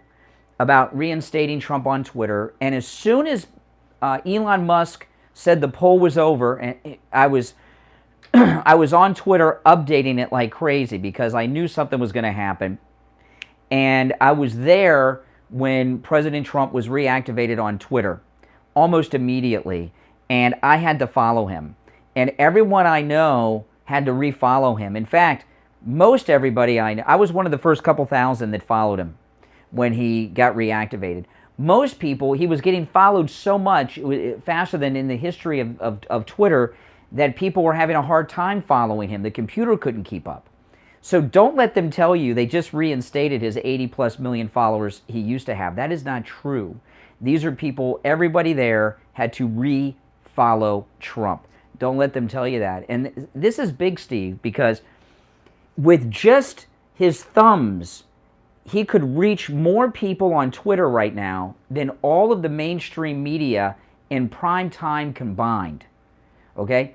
about reinstating Trump on Twitter, and as soon as Elon Musk said the poll was over, and I was on Twitter updating it like crazy because I knew something was going to happen, and I was there when President Trump was reactivated on Twitter almost immediately, and I had to follow him, and everyone I know had to refollow him. In fact, most everybody I know, I was one of the first couple thousand that followed him when he got reactivated. Most people, he was getting followed so much, faster than in the history of Twitter, that people were having a hard time following him. The computer couldn't keep up. So don't let them tell you they just reinstated his 80+ million followers he used to have. That is not true. These are people, everybody there had to re-follow Trump. Don't let them tell you that. And this is big, Steve, because with just his thumbs, he could reach more people on Twitter right now than all of the mainstream media in prime time combined. Okay?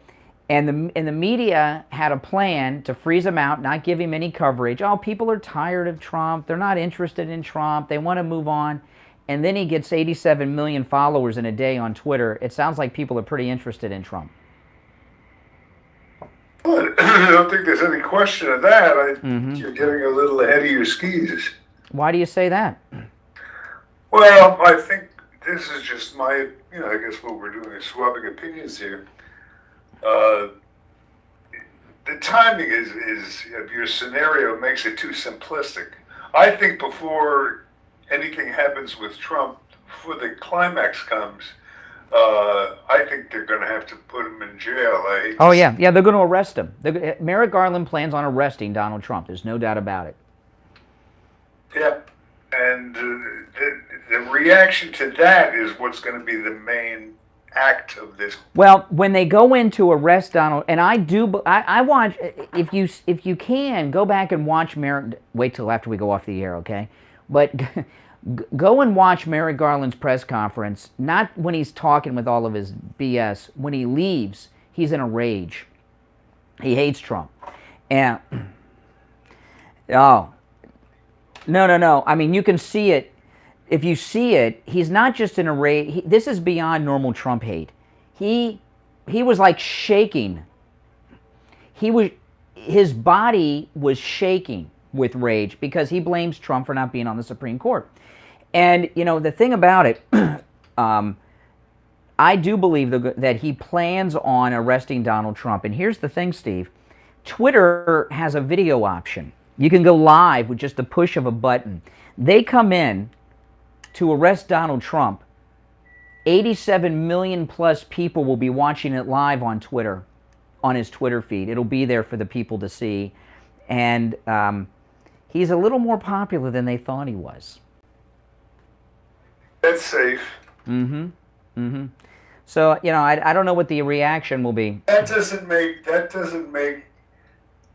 And the media had a plan to freeze him out, not give him any coverage. Oh, people are tired of Trump. They're not interested in Trump. They want to move on. And then he gets 87 million followers in a day on Twitter. It sounds like people are pretty interested in Trump. Well, I don't think there's any question of that. You're getting a little ahead of your skis. Why do you say that? Well, I think this is just my, I guess what we're doing is swapping opinions here. The timing is your scenario makes it too simplistic. I think before anything happens with Trump, before the climax comes, I think they're going to have to put him in jail. Oh, yeah. Yeah, they're going to arrest him. Merrick Garland plans on arresting Donald Trump. There's no doubt about it. Yeah. And the reaction to that is what's going to be the main act of this. Well, when they go in to arrest Donald, and I watch, if you can, go back and watch Merrick, wait till after we go off the air, okay? But go and watch Merrick Garland's press conference, not when he's talking with all of his BS. When he leaves, he's in a rage. He hates Trump. And, oh, no. I mean, you can see it. If you see it, he's not just in a rage. This is beyond normal Trump hate. He was like shaking. His body was shaking with rage because he blames Trump for not being on the Supreme Court. And, the thing about it, I do believe that he plans on arresting Donald Trump. And here's the thing, Steve. Twitter has a video option. You can go live with just the push of a button. They come in to arrest Donald Trump. 87 million plus people will be watching it live on Twitter, on his Twitter feed. It'll be there for the people to see. And he's a little more popular than they thought he was. That's safe. Mm-hmm. Mm-hmm. So, you know, I don't know what the reaction will be. That doesn't make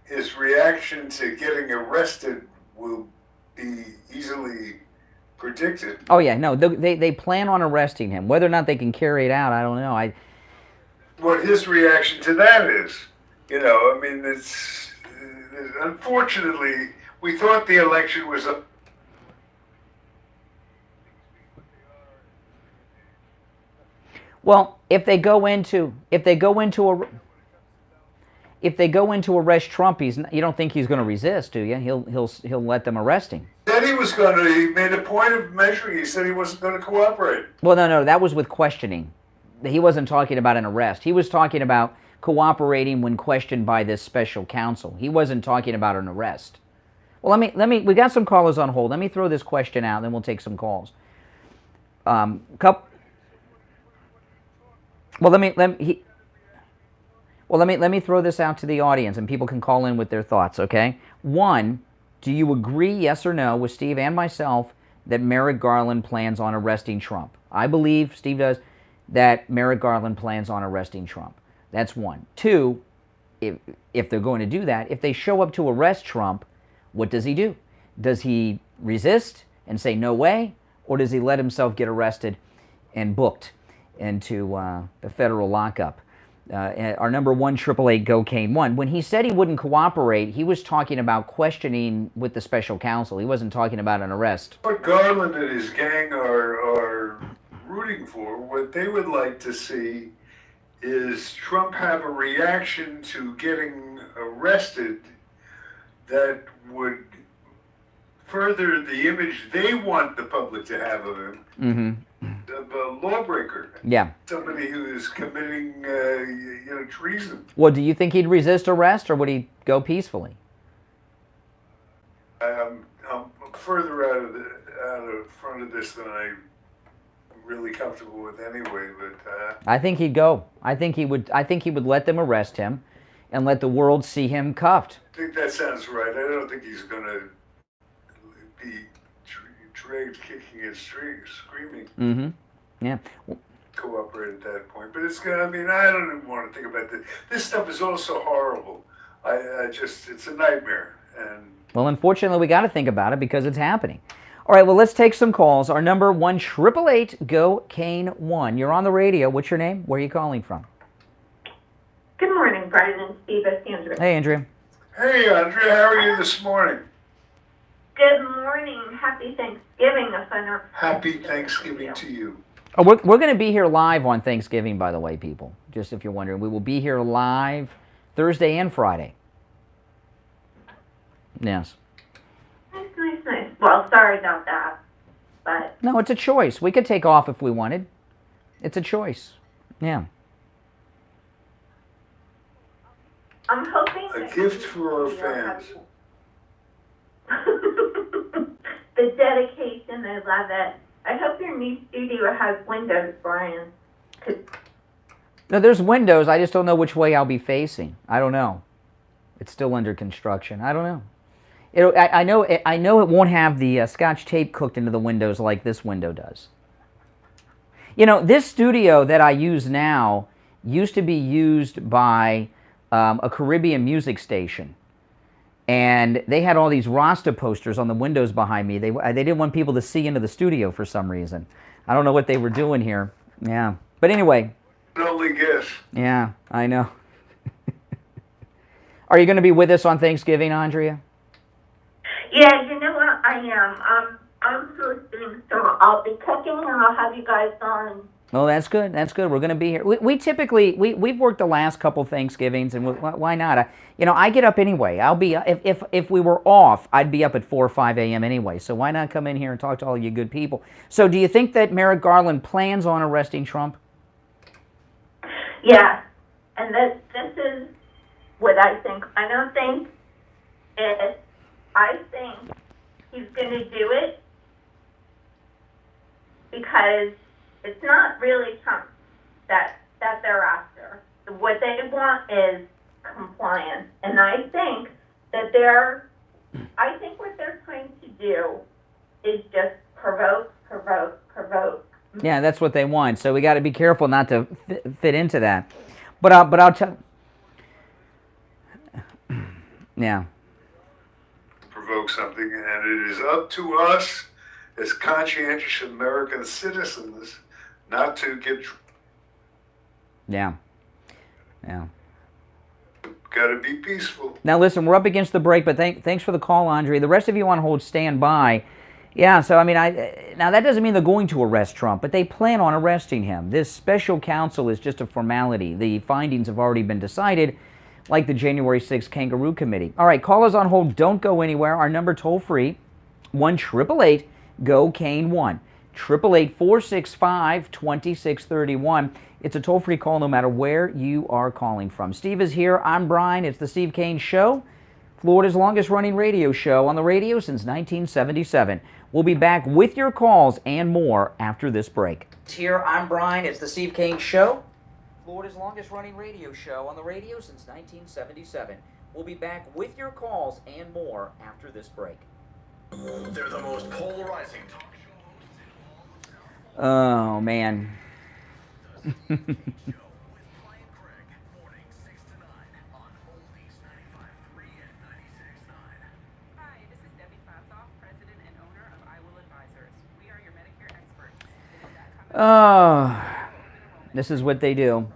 his reaction to getting arrested will be easily predicted. Oh, yeah, no, they plan on arresting him. Whether or not they can carry it out, I don't know. What his reaction to that is, you know, I mean, it's unfortunately, we thought the election was a... Well, if they go into arrest Trump, you don't think he's going to resist, do you? He'll let them arrest him. Said he was going to. He made a point of measuring. He said he wasn't going to cooperate. Well, no, that was with questioning. He wasn't talking about an arrest. He was talking about cooperating when questioned by this special counsel. He wasn't talking about an arrest. Well, we got some callers on hold. Let me throw this question out, and then we'll take some calls. Let me throw this out to the audience, and people can call in with their thoughts, okay? One, do you agree, yes or no, with Steve and myself, that Merrick Garland plans on arresting Trump? I believe, Steve does, that Merrick Garland plans on arresting Trump. That's one. Two, if they're going to do that, if they show up to arrest Trump, what does he do? Does he resist and say no way, or does he let himself get arrested and booked into the federal lockup? Our number 1-888-GO-CANE-1. When he said he wouldn't cooperate, he was talking about questioning with the special counsel. He wasn't talking about an arrest. What Garland and his gang are rooting for, what they would like to see is Trump have a reaction to getting arrested that would further the image they want the public to have of him. Mm-hmm. Of a lawbreaker. Yeah. Somebody who is committing, treason. Well, do you think he'd resist arrest, or would he go peacefully? I'm further out of front of this than I'm really comfortable with anyway. But I think he'd go. I think he would let them arrest him, and let the world see him cuffed. I think that sounds right. I don't think he's going to be dragged kicking and screaming. Mm-hmm. Yeah. Cooperate at that point. But it's going to, I mean, I don't even want to think about this. This stuff is all so horrible. It's a nightmare. And well, unfortunately, we got to think about it because it's happening. All right, well, let's take some calls. Our number 1-888-GO-CANE-1. You're on the radio. What's your name? Where are you calling from? Good morning, Brian and Steve. It's Andrea. Hey, Andrea. Hey, Andrea. How are you this morning? Good morning. Happy Thanksgiving. Happy Thanksgiving to you. Oh, we're going to be here live on Thanksgiving, by the way, people. Just if you're wondering. We will be here live Thursday and Friday. Yes. Nice. Well, sorry about that. But no, it's a choice. We could take off if we wanted. It's a choice. Yeah. I'm hoping a gift for our fans. The dedication, I love it. I hope your new studio has windows, Brian. No, there's windows. I just don't know which way I'll be facing. I don't know. It's still under construction. I don't know. I know it won't have the Scotch tape cooked into the windows like this window does. You know, this studio that I use now used to be used by a Caribbean music station. And they had all these Rasta posters on the windows behind me. They didn't want people to see into the studio for some reason. I don't know what they were doing here. Yeah. But anyway. I can only guess. Yeah, I know. Are you going to be with us on Thanksgiving, Andrea? Yeah, you know what? I am. I'm hosting, so I'll be cooking and I'll have you guys on. Oh, that's good. That's good. We're going to be here. We typically we've worked the last couple Thanksgivings, and why not? I get up anyway. I'll be if we were off, I'd be up at 4 or 5 a.m. anyway. So why not come in here and talk to all you good people? So, do you think that Merrick Garland plans on arresting Trump? Yeah, and this is what I think. I don't think it. I think he's going to do it because it's not really Trump that they're after. What they want is compliance, and I think that what they're trying to do is just provoke. Yeah, that's what they want. So we got to be careful not to fit into that. But I'll tell. Yeah. Provoke something, and it is up to us as conscientious American citizens not to get. Yeah. Got to be peaceful. Now listen, we're up against the break, but thanks for the call, Andre. The rest of you on hold, stand by. Yeah, so I mean, now that doesn't mean they're going to arrest Trump, but they plan on arresting him. This special counsel is just a formality. The findings have already been decided, like the January 6th Kangaroo Committee. All right, callers on hold, don't go anywhere. Our number toll free, 1-888-GO-KANE-1, 888-465-2631. It's a toll-free call no matter where you are calling from. Steve is here. I'm Brian. It's the Steve Kane Show, Florida's longest-running radio show on the radio since 1977. We'll be back with your calls and more after this break. Here, I'm Brian. It's the Steve Kane Show, Florida's longest-running radio show on the radio since 1977. We'll be back with your calls and more after this break. They're the most polarizing talk show. Oh, man. Oh, this is what they do.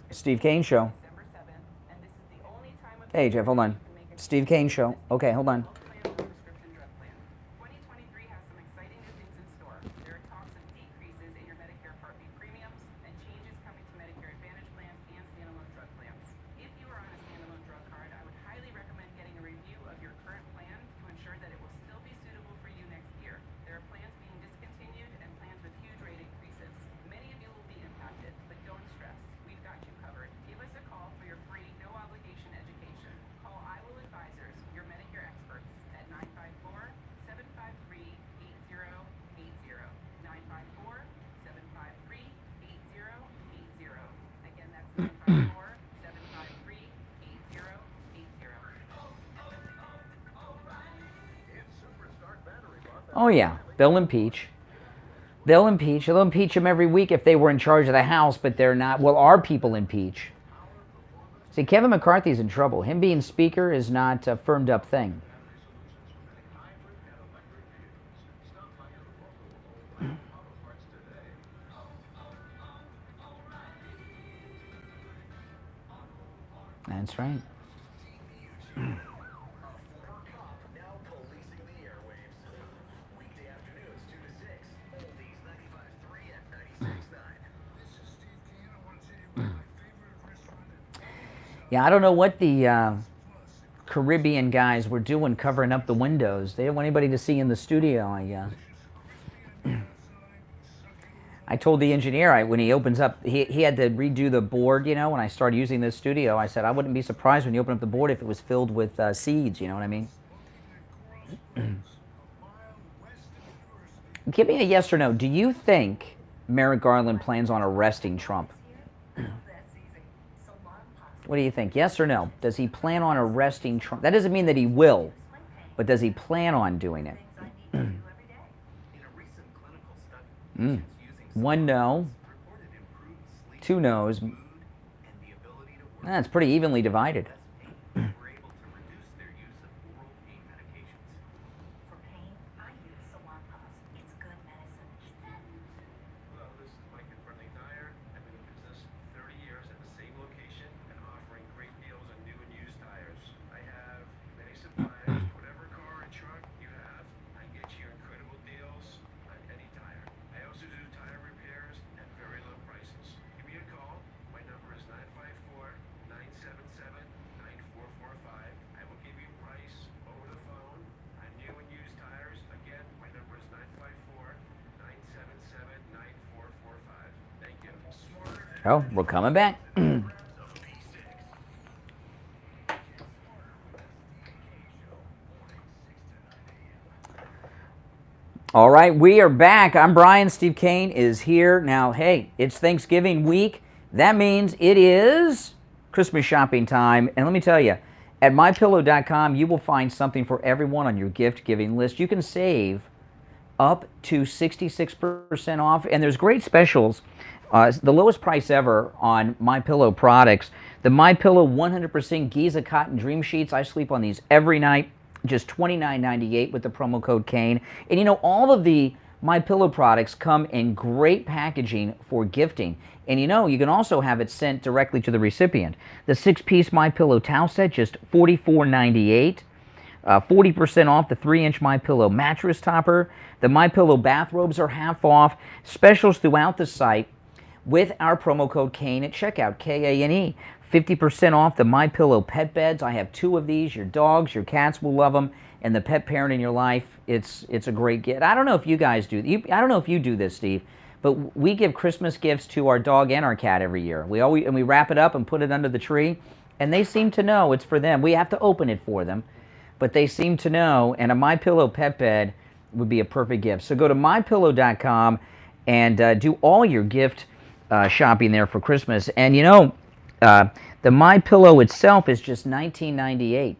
Steve Kane Show. Hey, Jeff, hold on. Steve Kane Show. Okay, hold on. Oh, yeah, they'll impeach. They'll impeach him every week if they were in charge of the House, but they're not. Well, our people impeach. See, Kevin McCarthy's in trouble. Him being Speaker is not a firmed up thing. That's right. Yeah, I don't know what the Caribbean guys were doing covering up the windows. They didn't want anybody to see in the studio, I guess. I told the engineer when he opens up, he had to redo the board, you know, when I started using this studio. I said, I wouldn't be surprised when you open up the board if it was filled with seeds, you know what I mean? Give me a yes or no. Do you think Merrick Garland plans on arresting Trump? What do you think? Yes or no? Does he plan on arresting Trump? That doesn't mean that he will, but does he plan on doing it? One no. Two no's. That's pretty evenly divided. Oh, we're coming back. All right, we are back. I'm Brian. Steve Kane is here. Now, hey, it's Thanksgiving week. That means it is Christmas shopping time. And let me tell you, at MyPillow.com, you will find something for everyone on your gift-giving list. You can save up to 66% off, and there's great specials. The lowest price ever on MyPillow products. The MyPillow 100% Giza Cotton Dream Sheets. I sleep on these every night. Just $29.98 with the promo code Kane. And you know, all of the MyPillow products come in great packaging for gifting. And you know, you can also have it sent directly to the recipient. The 6-piece MyPillow towel set, just $44.98. 40% off the 3-inch MyPillow mattress topper. The MyPillow bathrobes are half off. Specials throughout the site with our promo code Kane at checkout, K-A-N-E. 50% off the MyPillow pet beds. I have 2 of these. Your dogs, your cats will love them. And the pet parent in your life, it's a great gift. I don't know if you guys do. I don't know if you do this, Steve, but we give Christmas gifts to our dog and our cat every year. We wrap it up and put it under the tree, and they seem to know it's for them. We have to open it for them, but they seem to know. And a MyPillow pet bed would be a perfect gift. So go to MyPillow.com and do all your gift shopping there for Christmas. And you know, the MyPillow itself is just $19.98.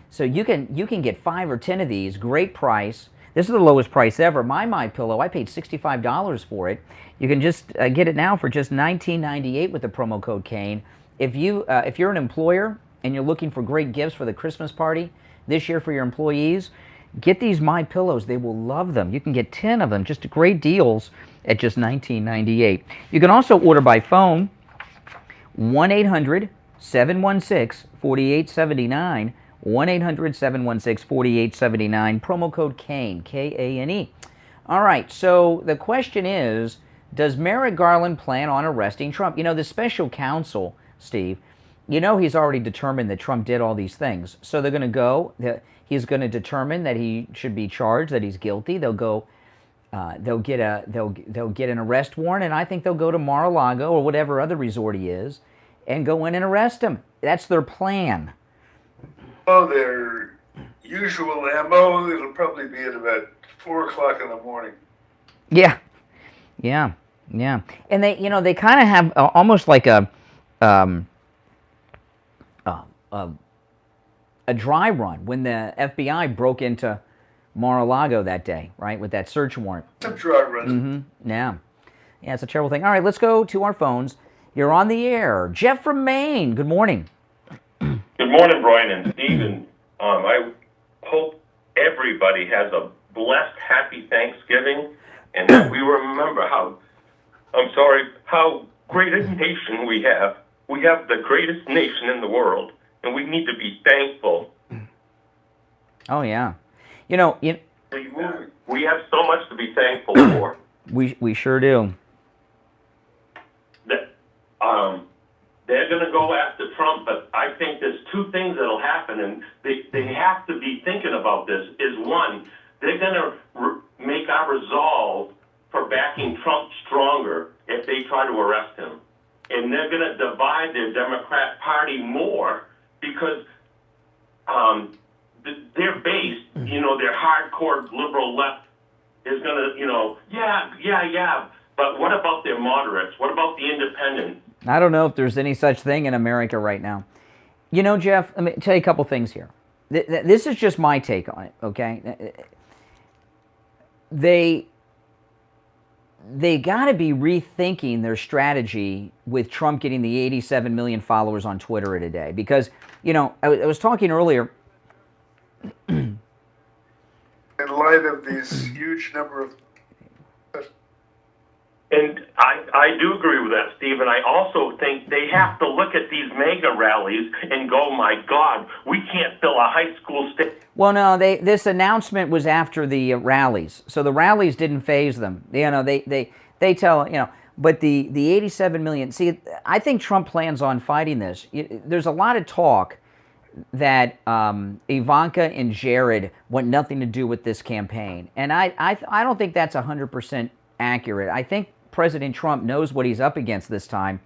So you can get 5 or 10 of these. Great price. This is the lowest price ever. My MyPillow, I paid $65 for it. You can just get it now for just $19.98 with the promo code Kane. If you're an employer and you're looking for great gifts for the Christmas party this year for your employees, get these MyPillows. They will love them. You can get 10 of them. Just great deals at just $19.98. You can also order by phone. 1-800-716-4879. 1-800-716-4879. Promo code Kane, K-A-N-E. All right, so the question is, does Merrick Garland plan on arresting Trump? You know, the special counsel, Steve, you know he's already determined that Trump did all these things. So they're going to go, he's going to determine that he should be charged, that he's guilty. They'll go, they'll get an arrest warrant, and I think they'll go to Mar-a-Lago or whatever other resort he is and go in and arrest him. That's their plan. Oh, their usual MO, it'll probably be at about 4 o'clock in the morning. Yeah. And they, you know, they kind of have almost like a dry run when the FBI broke into Mar-a-Lago that day, right, with that search warrant. It's a dry run. Yeah, it's a terrible thing. All right, let's go to our phones. You're on the air. Jeff from Maine, good morning. Good morning, Brian and Stephen. I hope everybody has a blessed, happy Thanksgiving, and that we remember how great a nation we have. We have the greatest nation in the world, and we need to be thankful. Oh, yeah. You know, we have so much to be thankful for. We sure do. They're going to go after Trump, but I think there's 2 things that'll happen, and they have to be thinking about this. Is one, they're going to make our resolve for backing Trump stronger if they try to arrest him. And they're going to divide their Democrat Party more because their base, you know, their hardcore liberal left is going to, you know, yeah. But what about their moderates? What about the independents? I don't know if there's any such thing in America right now. You know, Jeff, let me tell you a couple things here. This is just my take on it, okay? They got to be rethinking their strategy with Trump getting the 87 million followers on Twitter today. Because, you know, I was talking earlier. In light of these huge number of... And I do agree with that, Steve, and I also think they have to look at these mega rallies and go, my God, we can't fill a high school stadium. Well, no, this announcement was after the rallies, so the rallies didn't faze them. You know, they tell, you know, but the 87 million, see, I think Trump plans on fighting this. There's a lot of talk that Ivanka and Jared want nothing to do with this campaign, and I don't think that's 100% accurate. I think President Trump knows what he's up against this time,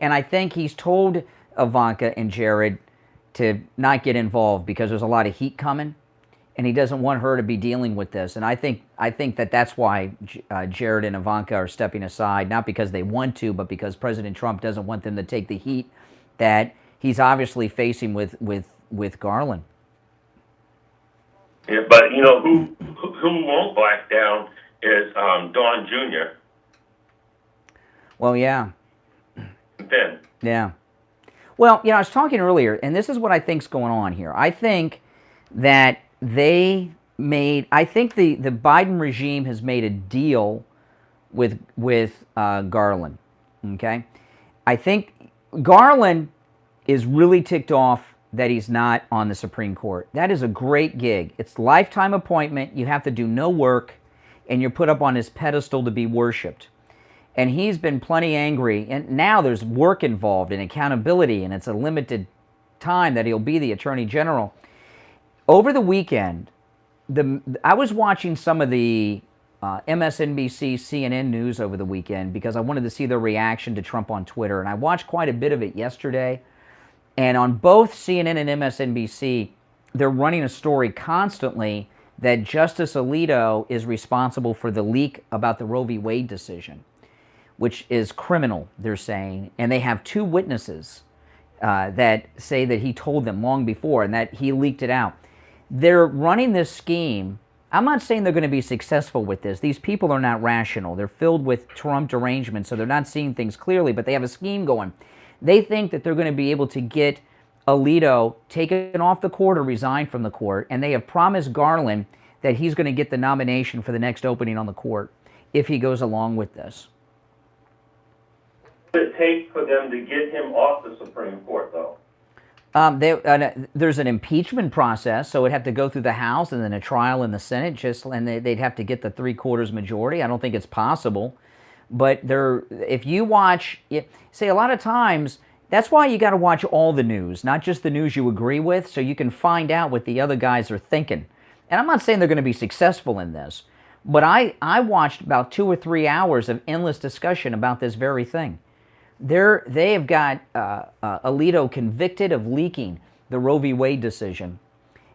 and I think he's told Ivanka and Jared to not get involved because there's a lot of heat coming, and he doesn't want her to be dealing with this. And I think that that's why Jared and Ivanka are stepping aside, not because they want to, but because President Trump doesn't want them to take the heat that he's obviously facing with Garland. Yeah, but you know who won't back down is Don Jr. Well, yeah. Ben. Yeah. Well, I was talking earlier, and this is what I think's going on here. I think that the Biden regime has made a deal with Garland. Okay, I think Garland is really ticked off that he's not on the Supreme Court. That is a great gig. It's lifetime appointment. You have to do no work, and you're put up on his pedestal to be worshipped. And he's been plenty angry, and now there's work involved and accountability, and it's a limited time that he'll be the Attorney General. Over the weekend, I was watching some of the MSNBC, CNN news over the weekend because I wanted to see their reaction to Trump on Twitter, and I watched quite a bit of it yesterday. And on both CNN and MSNBC, they're running a story constantly that Justice Alito is responsible for the leak about the Roe v. Wade decision, which is criminal, they're saying. And they have two witnesses that say that he told them long before and that he leaked it out. They're running this scheme. I'm not saying they're going to be successful with this. These people are not rational. They're filled with Trump derangement, so they're not seeing things clearly, but they have a scheme going. They think that they're going to be able to get Alito taken off the court or resign from the court, and they have promised Garland that he's going to get the nomination for the next opening on the court if he goes along with this. What does it take for them to get him off the Supreme Court, though? There's an impeachment process, so it'd have to go through the House and then a trial in the Senate, and they'd have to get the 3/4 majority. I don't think it's possible. But if you watch, see, a lot of times, that's why you got to watch all the news, not just the news you agree with, so you can find out what the other guys are thinking. And I'm not saying they're going to be successful in this, but I watched about 2 or 3 hours of endless discussion about this very thing. They have got Alito convicted of leaking the Roe v. Wade decision.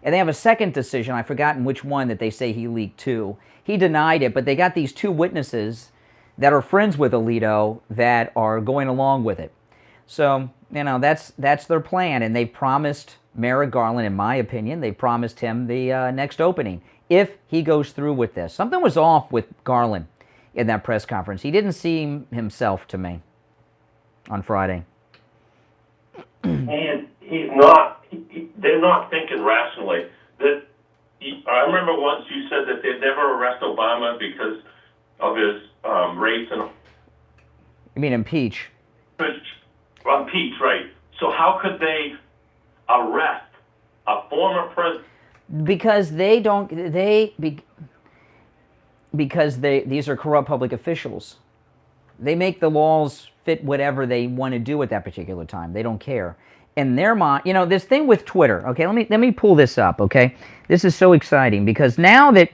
And they have a second decision, I've forgotten which one, that they say he leaked too. He denied it, but they got these two witnesses that are friends with Alito that are going along with it. So, that's their plan, and they've promised Merrick Garland, in my opinion, they promised him the next opening if he goes through with this. Something was off with Garland in that press conference. He didn't seem himself to me on Friday. And they're not thinking rationally. I remember once you said that they'd never arrest Obama because of his race and... You mean impeach? Impeach, right. So how could they arrest a former president? Because these are corrupt public officials. They make the laws fit whatever they want to do at that particular time. They don't care. In their mind, this thing with Twitter, okay, let me pull this up, okay? This is so exciting because now that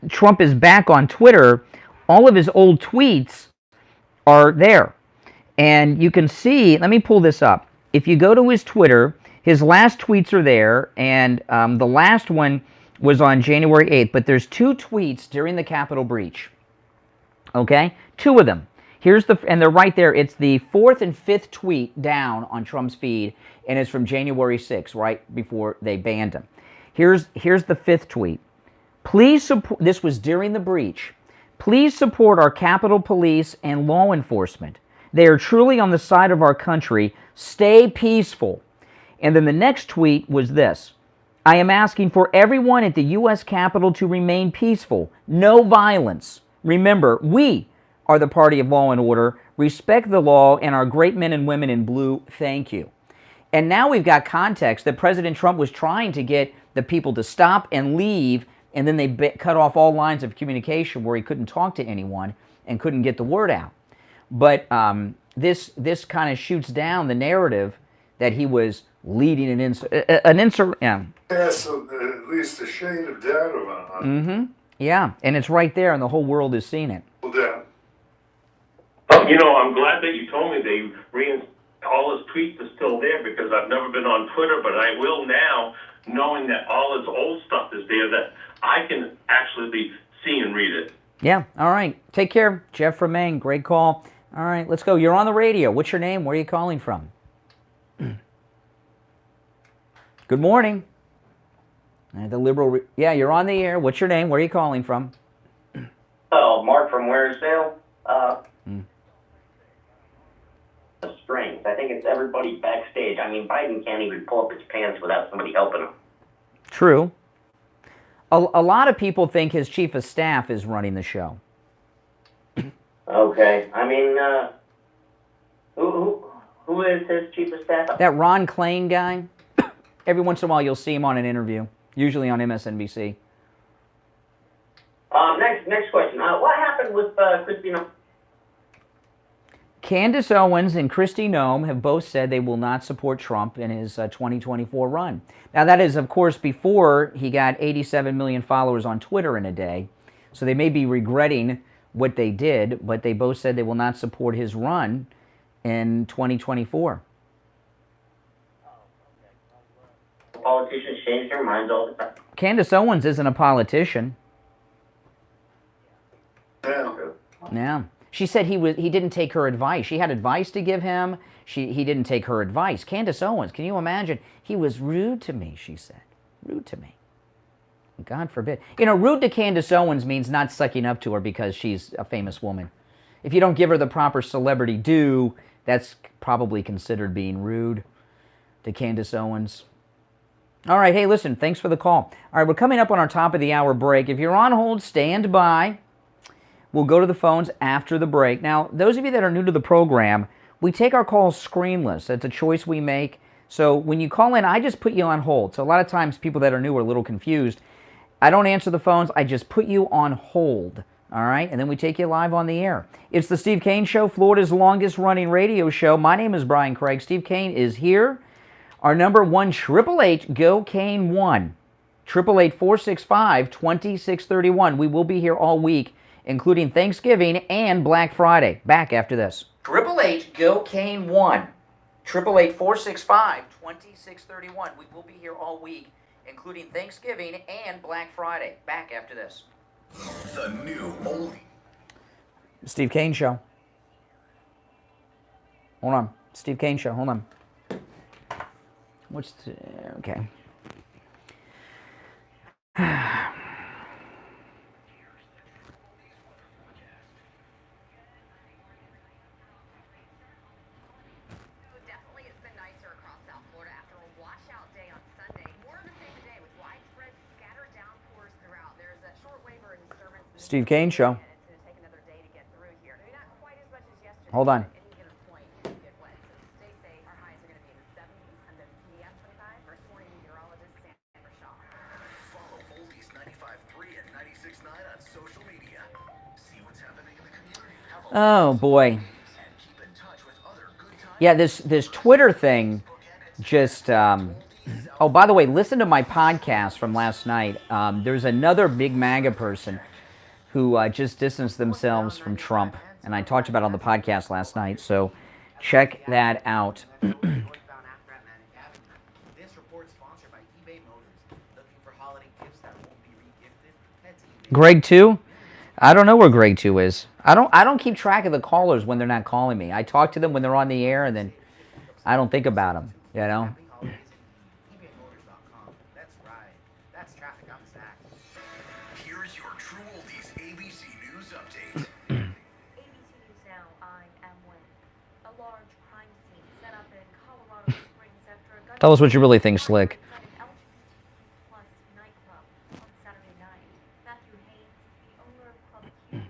Trump is back on Twitter, all of his old tweets are there. And you can see, let me pull this up. If you go to his Twitter, his last tweets are there, and the last one was on January 8th, but there's 2 tweets during the Capitol breach. Okay? 2 of them. And they're right there. It's the 4th and 5th tweet down on Trump's feed, and it's from January 6th, right before they banned him. Here's the 5th tweet. Please support, this was during the breach. Please support our Capitol Police and law enforcement. They are truly on the side of our country. Stay peaceful. And then the next tweet was this. I am asking for everyone at the U.S. Capitol to remain peaceful. No violence. Remember, we are the party of law and order. Respect the law and our great men and women in blue. Thank you. And now we've got context that President Trump was trying to get the people to stop and leave, and then they cut off all lines of communication where he couldn't talk to anyone and couldn't get the word out. But this kind of shoots down the narrative that he was leading an insurrection. Yeah, so at least a shade of doubt about it. Mm-hmm. Yeah, and it's right there, and the whole world is seeing it. Yeah. I'm glad that you told me all his tweets are still there because I've never been on Twitter, but I will now knowing that all his old stuff is there that I can actually see and read it. Yeah, all right. Take care, Jeff from Maine. Great call. All right, let's go. You're on the radio. What's your name? Where are you calling from? Good morning. The liberal... yeah, you're on the air. What's your name? Where are you calling from? Oh, Mark from Waresdale. Strength. I think it's everybody backstage. I mean, Biden can't even pull up his pants without somebody helping him. True. A lot of people think his chief of staff is running the show. Okay. I mean, who is his chief of staff? That Ron Klain guy. Every once in a while you'll see him on an interview, usually on MSNBC. Next question. What happened with Christina? Candace Owens and Kristi Noem have both said they will not support Trump in his 2024 run. Now, that is, of course, before he got 87 million followers on Twitter in a day. So they may be regretting what they did, but they both said they will not support his run in 2024. Politicians change their minds all the time. Candace Owens isn't a politician. Yeah. She said he didn't take her advice. She had advice to give him. He didn't take her advice. Candace Owens, can you imagine? He was rude to me, she said. Rude to me. God forbid. You know, rude to Candace Owens means not sucking up to her because she's a famous woman. If you don't give her the proper celebrity due, that's probably considered being rude to Candace Owens. All right, hey, listen, thanks for the call. All right, we're coming up on our top of the hour break. If you're on hold, stand by. We'll go to the phones after the break. Now, those of you that are new to the program, we take our calls screenless. It's a choice we make. So when you call in, I just put you on hold. So a lot of times people that are new are a little confused. I don't answer the phones. I just put you on hold. All right? And then we take you live on the air. It's the Steve Kane Show, Florida's longest running radio show. My name is Brian Craig. Steve Kane is here. Our number 1-888-GO-KANE-1. 888-465-2631. We will be here all week, including Thanksgiving and Black Friday. Back after this. 888-GO-KANE-1. 888-465-2631. We will be here all week, including Thanksgiving and Black Friday. Back after this. The new oldie. Steve Kane Show. Hold on. Steve Kane Show. Hold on. Okay. Steve Kane Show. Hold on. Follow Oldies 95.3 and 96.9 on social media. See what's happening in the community. Oh boy. Yeah, this Twitter thing just oh, by the way, listen to my podcast from last night. There's another big MAGA person who just distanced themselves from Trump, and I talked about it on the podcast last night, so check that out. This report sponsored by eBay Motors. Looking for holiday gifts that won't be regifted? Head to eBay. Greg 2? I don't know where Greg 2 is. I don't keep track of the callers when they're not calling me. I talk to them when they're on the air, and then I don't think about them, you know? That's right. That's traffic on stack. Here's your True Oldies ABC News update. ABC News Now, I'm Emily. A large crime scene set up in Colorado Springs after a gun... Tell us what you really think, Slick. Plus nightclub on Saturday night. Matthew Haynes, the owner of Club Q. The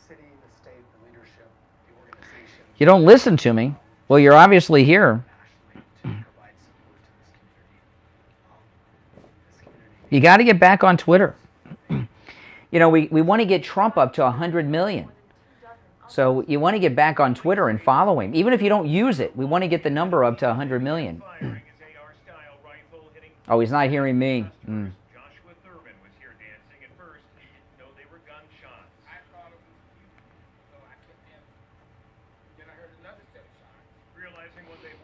city, the state, the leadership, the organization. You don't listen to me. Well, you're obviously here. You got to get back on Twitter. You know, we want to get Trump up to 100 million. So you want to get back on Twitter and follow him. Even if you don't use it, we want to get the number up to 100 million. Oh, he's not hearing me.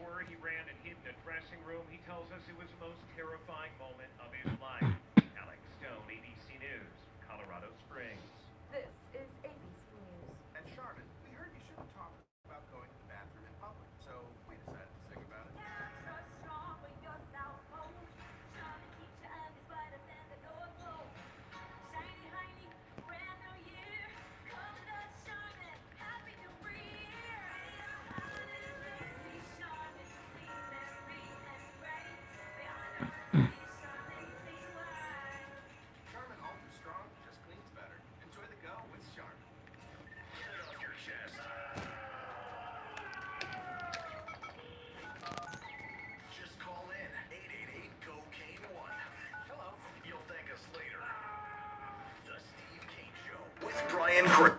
hour, he ran and hid in a dressing room. He tells us it was the most terrifying moment of his life. Alex Stone, ABC News, Colorado Springs. This is ABC News. And Charmin, we heard you shouldn't talk about going to the bathroom in public, so we decided to sing about it. Charmin Ultra Strong just cleans better. Enjoy the go with Charmin. Get it off your chest. Just call in 888-GO-CANE-1. Hello. You'll thank us later. The Steve Kane Show with Brian Craig.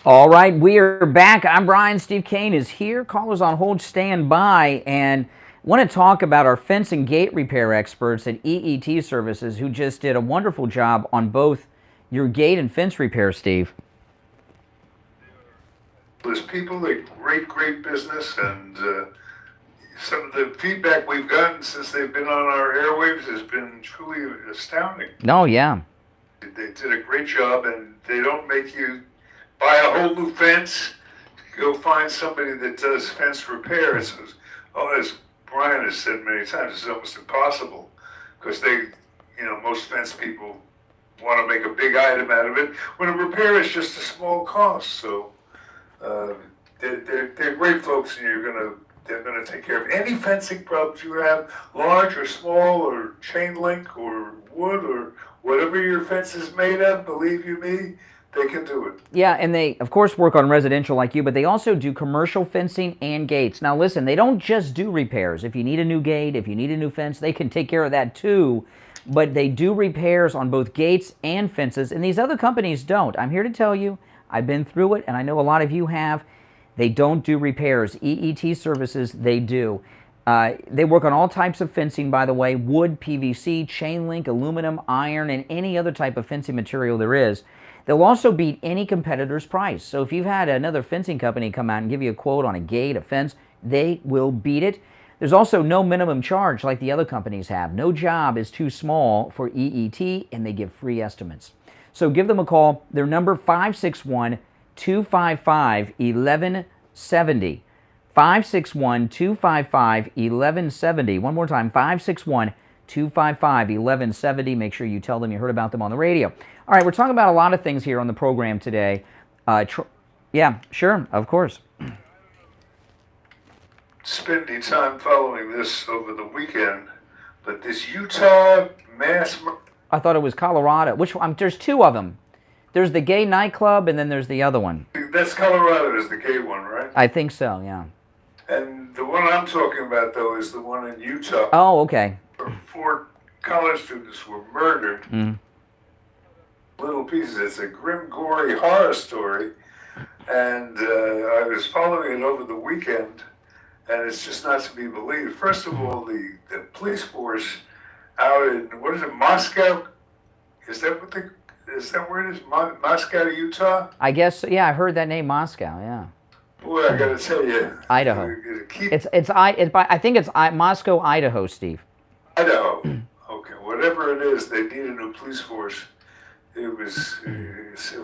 All right, we are back. I'm Brian. Steve Kane is here. Callers on hold, stand by, and want to talk about our fence and gate repair experts at EET Services who just did a wonderful job on both your gate and fence repair, Steve. There's people that great business, and some of the feedback we've gotten since they've been on our airwaves has been truly astounding. Oh, yeah. They did a great job, and they don't make you buy a whole new fence. Go find somebody that does fence repair. As Brian has said many times, it's almost impossible because most fence people want to make a big item out of it when a repair is just a small cost. So they're great folks, and they're gonna take care of any fencing problems you have, large or small, or chain link or wood or whatever your fence is made of. Believe you me, they can do it. Yeah, and they, of course, work on residential like you, but they also do commercial fencing and gates. Now, listen, they don't just do repairs. If you need a new gate, if you need a new fence, they can take care of that too. But they do repairs on both gates and fences, and these other companies don't. I'm here to tell you, I've been through it, and I know a lot of you have. They don't do repairs. EET Services, they do. They work on all types of fencing, by the way, wood, PVC, chain link, aluminum, iron, and any other type of fencing material there is. They'll also beat any competitor's price. So if you've had another fencing company come out and give you a quote on a gate, a fence, they will beat it. There's also no minimum charge like the other companies have. No job is too small for EET, and they give free estimates. So give them a call. Their number, 561-255-1170. 561-255-1170. One more time, 561-255-1170. Make sure you tell them you heard about them on the radio. All right, we're talking about a lot of things here on the program today. Yeah, sure, of course. Spend any time following this over the weekend, but this Utah mass... I thought it was Colorado. Which one? There's two of them. There's the gay nightclub, and then there's the other one. That's Colorado is the gay one, right? I think so, yeah. And the one I'm talking about, though, is the one in Utah. Oh, okay. Where 4 college students were murdered. Little pieces. It's a grim, gory horror story. And I was following it over the weekend, and it's just not to be believed. First of all, the police force out in, what is it, Moscow? Is that where it is? Moscow, Utah? I guess, yeah, I heard that name, Moscow, yeah. Boy, I gotta tell you. Idaho. I think it's Moscow, Idaho, Steve. Idaho. Okay, whatever it is, they need a new police force. It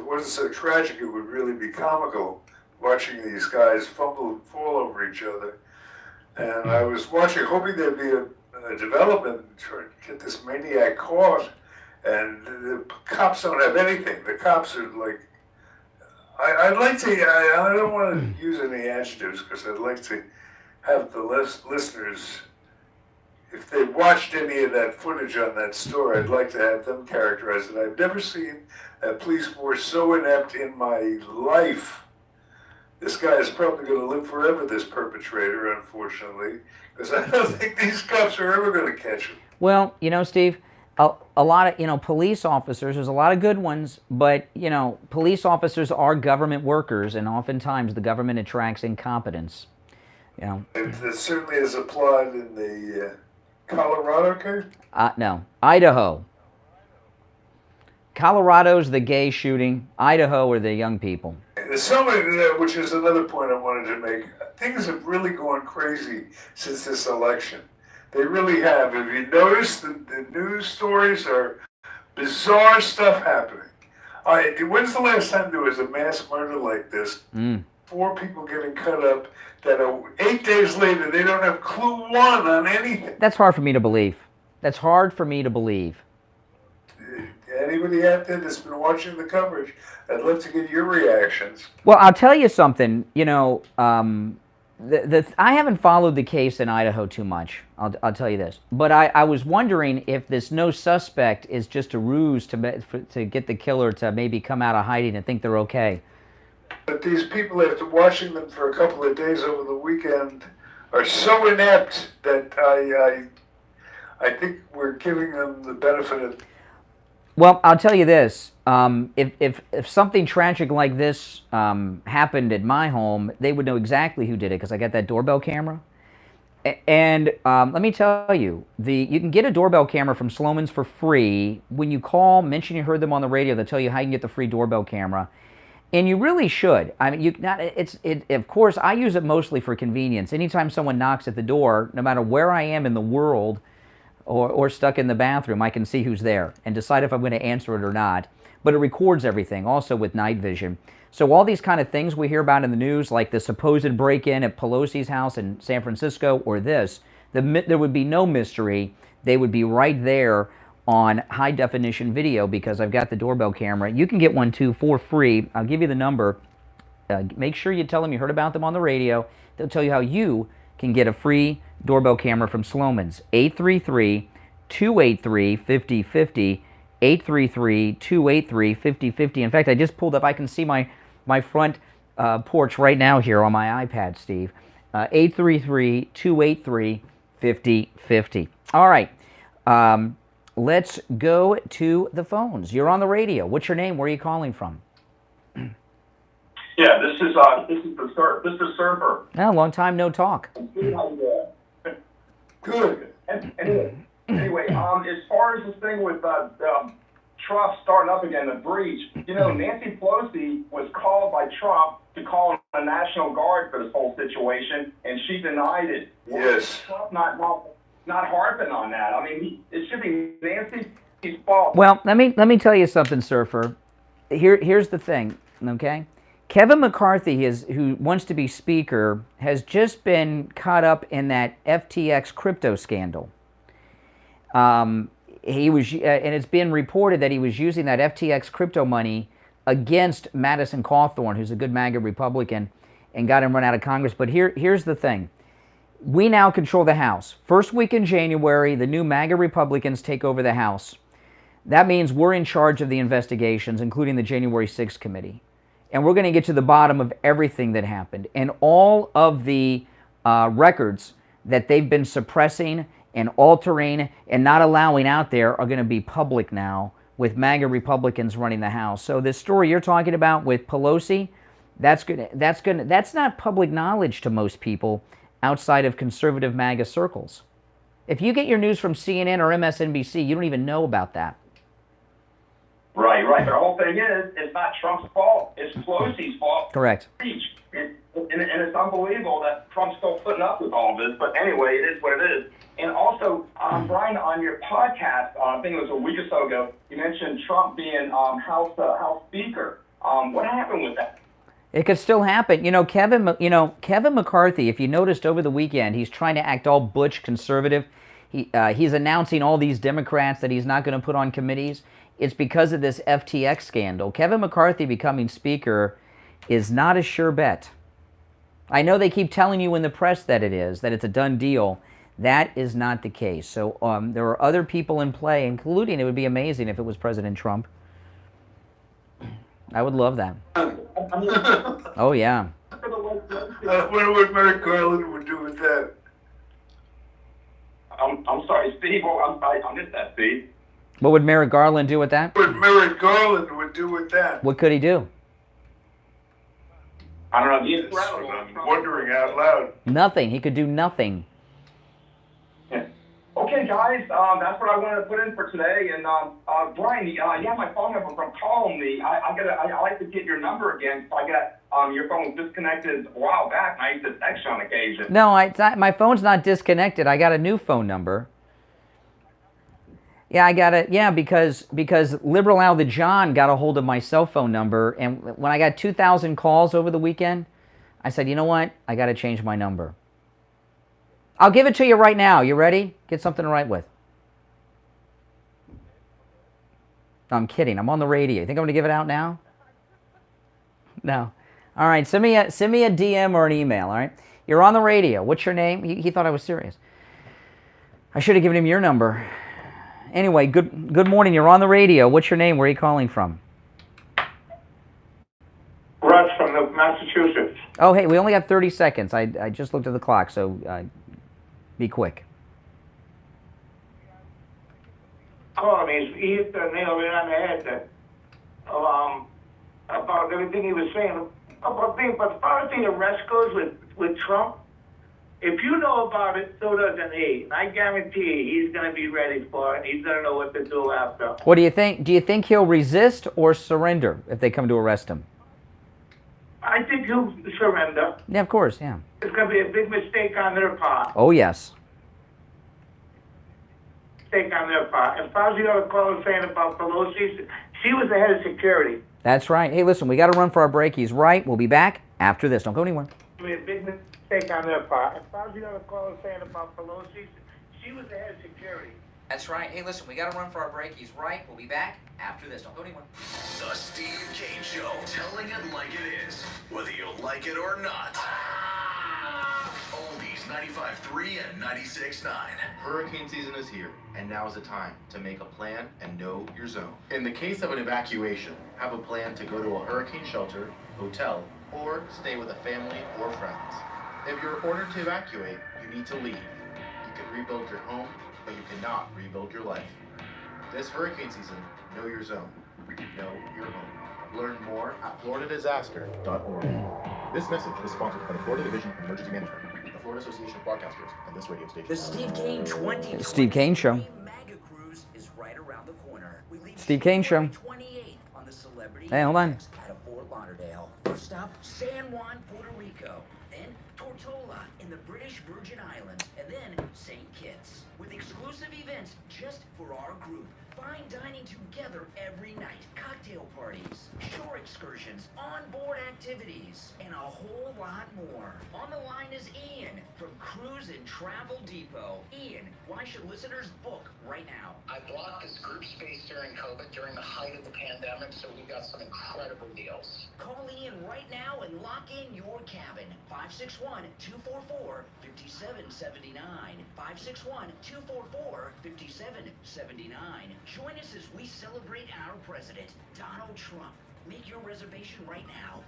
wasn't so tragic, it would really be comical watching these guys fumble and fall over each other. And I was watching, hoping there'd be a development to get this maniac caught. And the cops don't have anything. The cops are like, I'd like to, I don't want to use any adjectives because I'd like to have the listeners, if they watched any of that footage on that story, I'd like to have them characterize it. I've never seen a police force so inept in my life. This guy is probably going to live forever, this perpetrator, unfortunately, because I don't think these cops are ever going to catch him. Well, Steve, a lot of, police officers, there's a lot of good ones, but, police officers are government workers, and oftentimes the government attracts incompetence. It certainly is applied in the Colorado case? No, Idaho. Colorado's the gay shooting. Idaho are the young people. There's so many, which is another point I wanted to make. Things have really gone crazy since this election. They really have. If you notice, the news stories are bizarre stuff happening. When's the last time there was a mass murder like this? 4 people getting cut up that 8 days later they don't have clue one on anything. That's hard for me to believe. That's hard for me to believe. Anybody out there that's been watching the coverage, I'd love to get your reactions. Well, I'll tell you something. You know, I haven't followed the case in Idaho too much. I'll tell you this. But I was wondering if this no suspect is just a ruse to get the killer to maybe come out of hiding and think they're okay. But these people, after watching them for a couple of days over the weekend, are so inept that I think we're giving them the benefit of... Well, I'll tell you this. If something tragic like this happened at my home, they would know exactly who did it because I got that doorbell camera. And let me tell you, you can get a doorbell camera from Sloman's for free. When you call, mention you heard them on the radio, they'll tell you how you can get the free doorbell camera. And you really should. I mean, of course, I use it mostly for convenience. Anytime someone knocks at the door, no matter where I am in the world or stuck in the bathroom, I can see who's there and decide if I'm going to answer it or not. But it records everything, also with night vision. So all these kind of things we hear about in the news, like the supposed break-in at Pelosi's house in San Francisco or this, there would be no mystery. They would be right there on high-definition video because I've got the doorbell camera. You can get one, too, for free. I'll give you the number. Make sure you tell them you heard about them on the radio. They'll tell you how you can get a free doorbell camera from Sloman's. 833-283-5050. 833-283-5050. In fact, I just pulled up. I can see my front porch right now here on my iPad, Steve. 833-283-5050. All right. Let's go to the phones. You're on the radio. What's your name? Where are you calling from? Yeah, this is the Surfer. Oh, long time no talk. Good. Anyway, as far as this thing with Trump starting up again, the breach, Nancy Pelosi was called by Trump to call in the National Guard for this whole situation, and she denied it. Yes. Trump not harping on that. I mean, it should be Nancy's fault. Well, let me tell you something, Surfer. Here's the thing, okay? Kevin McCarthy, who wants to be Speaker, has just been caught up in that FTX crypto scandal. He was, and it's been reported that he was using that FTX crypto money against Madison Cawthorn, who's a good MAGA Republican, and got him run out of Congress. But here's the thing. We now control the House. First week in January, the new MAGA Republicans take over the House. That means we're in charge of the investigations, including the January 6th committee. And we're going to get to the bottom of everything that happened. And all of the records that they've been suppressing and altering and not allowing out there are going to be public now with MAGA Republicans running the House. So this story you're talking about with Pelosi, that's not public knowledge to most people outside of conservative MAGA circles. If you get your news from CNN or MSNBC, you don't even know about that. Right. The whole thing is, it's not Trump's fault. It's Pelosi's fault. Correct. And it's unbelievable that Trump's still putting up with all this. But anyway, it is what it is. And also, Brian, on your podcast, I think it was a week or so ago, you mentioned Trump being House Speaker. What happened with that? It could still happen. Kevin McCarthy, if you noticed over the weekend, he's trying to act all butch conservative. He's announcing all these Democrats that he's not going to put on committees. It's because of this FTX scandal. Kevin McCarthy becoming Speaker is not a sure bet. I know they keep telling you in the press that it's a done deal. That is not the case. So there are other people in play, including, it would be amazing if it was President Trump. I would love that. Oh, yeah. I wonder what Merrick Garland would do with that. I'm sorry, Steve. I missed that, Steve. What would Merrick Garland do with that? What Merrick Garland would do with that? What could he do? I don't know. That's what I'm wondering out loud. Nothing. He could do nothing. Yeah. Okay, Okay, guys, that's what I wanted to put in for today. And Brian, you have my phone number from calling me. I like to get your number again. So I got your phone was disconnected a while back, and I used to text you on occasion. No, it's not, my phone's not disconnected. I got a new phone number. Yeah, I got it. Yeah, because Liberal Al the John got a hold of my cell phone number, and when I got 2,000 calls over the weekend, I said, you know what? I got to change my number. I'll give it to you right now. You ready? Get something to write with. No, I'm kidding. I'm on the radio. You think I'm going to give it out now? No. All right. Send me a DM or an email. All right. You're on the radio. What's your name? He thought I was serious. I should have given him your number. Anyway, good morning. You're on the radio. What's your name? Where are you calling from? Russ from Massachusetts. Oh, hey, we only got 30 seconds. I just looked at the clock, so be quick. He's hit the nail right on the head that, about everything he was saying. But as far as the arrest goes with Trump, if you know about it, so doesn't he. And I guarantee you, he's going to be ready for it. He's going to know what to do after. What do you think? Do you think he'll resist or surrender if they come to arrest him? I think he'll surrender. Yeah, of course, yeah. It's going to be a big mistake on their part. Oh, yes. Mistake on their part. As far as the other caller saying about Pelosi, she was the head of security. That's right. Hey, listen, we got to run for our break. He's right. We'll be back after this. Don't go anywhere. It's going to be a big mistake on their part. As far as the other caller saying about Pelosi, she was the head of security. That's right. Hey, listen, we got to run for our break. He's right. We'll be back after this. Don't go anywhere. The Steve Kane Show, telling it like it is, whether you like it or not. Oldies 95.3 and 96.9. Hurricane season is here, and now is the time to make a plan and know your zone. In the case of an evacuation, have a plan to go to a hurricane shelter, hotel, or stay with a family or friends. If you're ordered to evacuate, you need to leave. You can rebuild your home, but you cannot rebuild your life. This hurricane season, know your zone. Know your home. Learn more at floridadisaster.org. This message is sponsored by the Florida Division of Emergency Management, the Florida Association of Broadcasters, and this radio station. The Steve Kane 2023 Steve Kane Show. Mega Cruise is right around the corner. We leave Steve Kane Show. 28th on the Celebrity Hey, hold on. out of Fort Lauderdale. First stop, San Juan, Puerto Rico. Then Tortola in the British Virgin Islands. And then St. Kitts. With exclusive events just for our group. Fine dining together every night, cocktail parties, shore excursions, onboard activities, and a whole lot more. On the line is Ian from Cruise and Travel Depot. Ian, why should listeners book right now? I blocked this group space during COVID, during the height of the pandemic, so we got some incredible deals. Call Ian right now and lock in your cabin. 561-244-5779. 561-244-5779. Join us as we celebrate our president, Donald Trump. Make your reservation right now.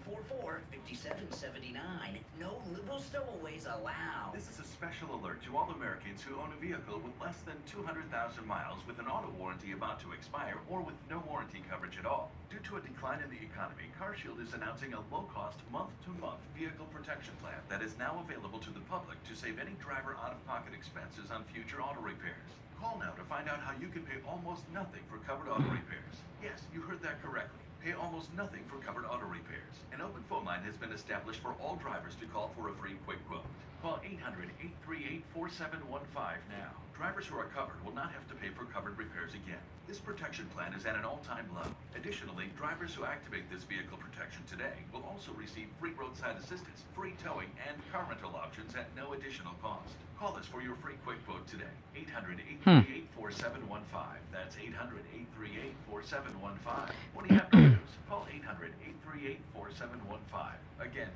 561-244-5779. No liberal stowaways allowed. This is a special alert to all Americans who own a vehicle with less than 200,000 miles with an auto warranty about to expire or with no warranty coverage at all. Due to a decline in the economy, CarShield is announcing a low-cost month-to-month vehicle protection plan that is now available to the public to save any driver out-of-pocket expenses on future auto repairs. Call now to find out how you can pay almost nothing for covered auto repairs. Yes, you heard that correctly. Pay almost nothing for covered auto repairs. An open phone line has been established for all drivers to call for a free quick quote. Call 800-838-4715 now. Drivers who are covered will not have to pay for covered repairs again. This protection plan is at an all-time low. Additionally, drivers who activate this vehicle protection today will also receive free roadside assistance, free towing, and car rental options at no additional cost. Call us for your free quick quote today. 800-838-4715. That's 800-838-4715. What do you have to lose? Call 800-838-4715. Again,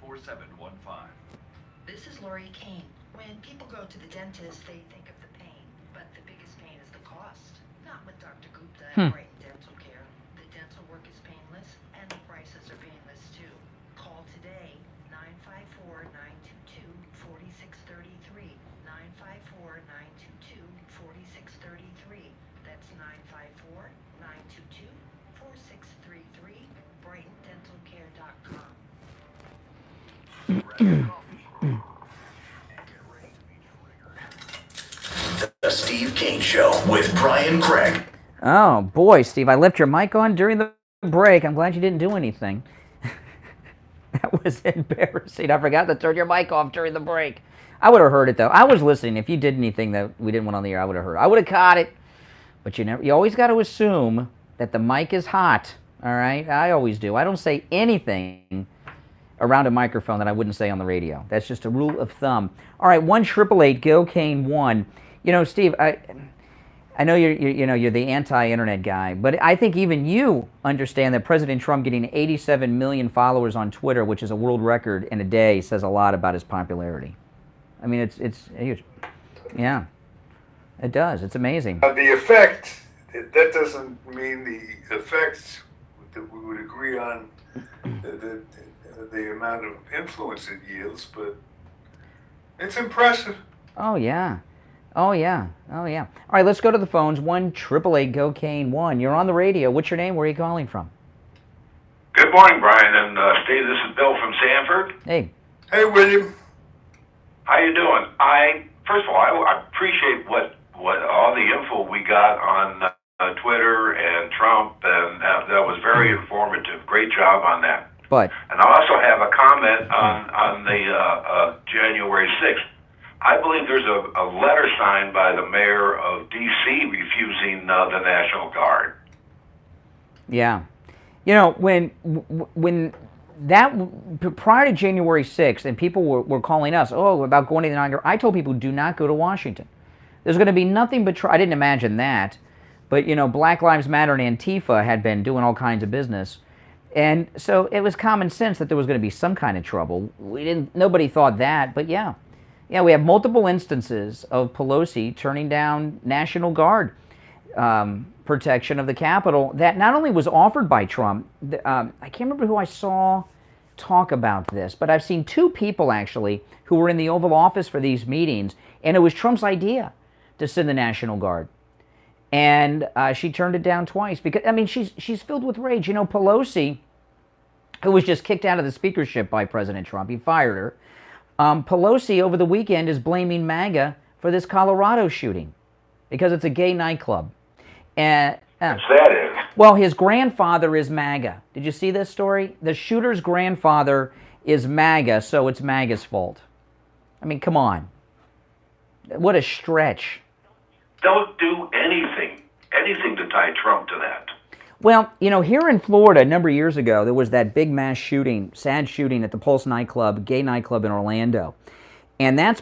800-838-4715. This is Lori Kane. When people go to the dentist, they think of the pain, but the biggest pain is the cost. Not with Dr. Gupta and Brighton Dental Care. The dental work is painless, and the prices are painless too. Call today, 954-922-4633. 954-922-4633. That's 954-922-4633. BrightonDentalCare.com. Steve Kane Show with Brian Craig. Oh, boy, Steve, I left your mic on during the break. I'm glad you didn't do anything. That was embarrassing. I forgot to turn your mic off during the break. I would have heard it, though. I was listening. If you did anything that we didn't want on the air, I would have heard it. I would have caught it. But you always got to assume that the mic is hot, all right? I always do. I don't say anything around a microphone that I wouldn't say on the radio. That's just a rule of thumb. All right, 1-888-GO-CANE-1. You know, Steve, I know you're the anti-internet guy, but I think even you understand that President Trump getting 87 million followers on Twitter, which is a world record in a day, says a lot about his popularity. I mean, it's huge. Yeah, it does. It's amazing. The effect, that doesn't mean the effects that we would agree on, the amount of influence it yields, but it's impressive. Oh, yeah. Oh, yeah. Oh, yeah. All right, let's go to the phones. 1-888-GO-CANE-1. You're on the radio. What's your name? Where are you calling from? Good morning, Brian and Steve. This is Bill from Sanford. Hey. Hey, William. How you doing? First of all, I appreciate what all the info we got on Twitter and Trump, and that was very informative. Great job on that. But and I also have a comment on the January 6th. I believe there's a letter signed by the mayor of D.C. refusing the National Guard. Yeah. You know, when that, prior to January 6th, and people were calling us, about going to the inauguration, I told people, do not go to Washington. There's going to be nothing but I didn't imagine that. But, you know, Black Lives Matter and Antifa had been doing all kinds of business. And so it was common sense that there was going to be some kind of trouble. Nobody thought that, but yeah. Yeah, we have multiple instances of Pelosi turning down National Guard protection of the Capitol that not only was offered by Trump, I can't remember who I saw talk about this, but I've seen two people actually who were in the Oval Office for these meetings, and it was Trump's idea to send the National Guard. And she turned it down twice because, I mean, she's filled with rage. You know, Pelosi, who was just kicked out of the speakership by President Trump, he fired her. Pelosi over the weekend is blaming MAGA for this Colorado shooting because it's a gay nightclub. And What's that is? well, his grandfather is MAGA. Did you see this story? The shooter's grandfather is MAGA, so it's MAGA's fault. I mean, come on. What a stretch. Don't do anything to tie Trump to that. Well, you know, here in Florida, a number of years ago, there was that big mass shooting, sad shooting at the Pulse nightclub, gay nightclub in Orlando. And that's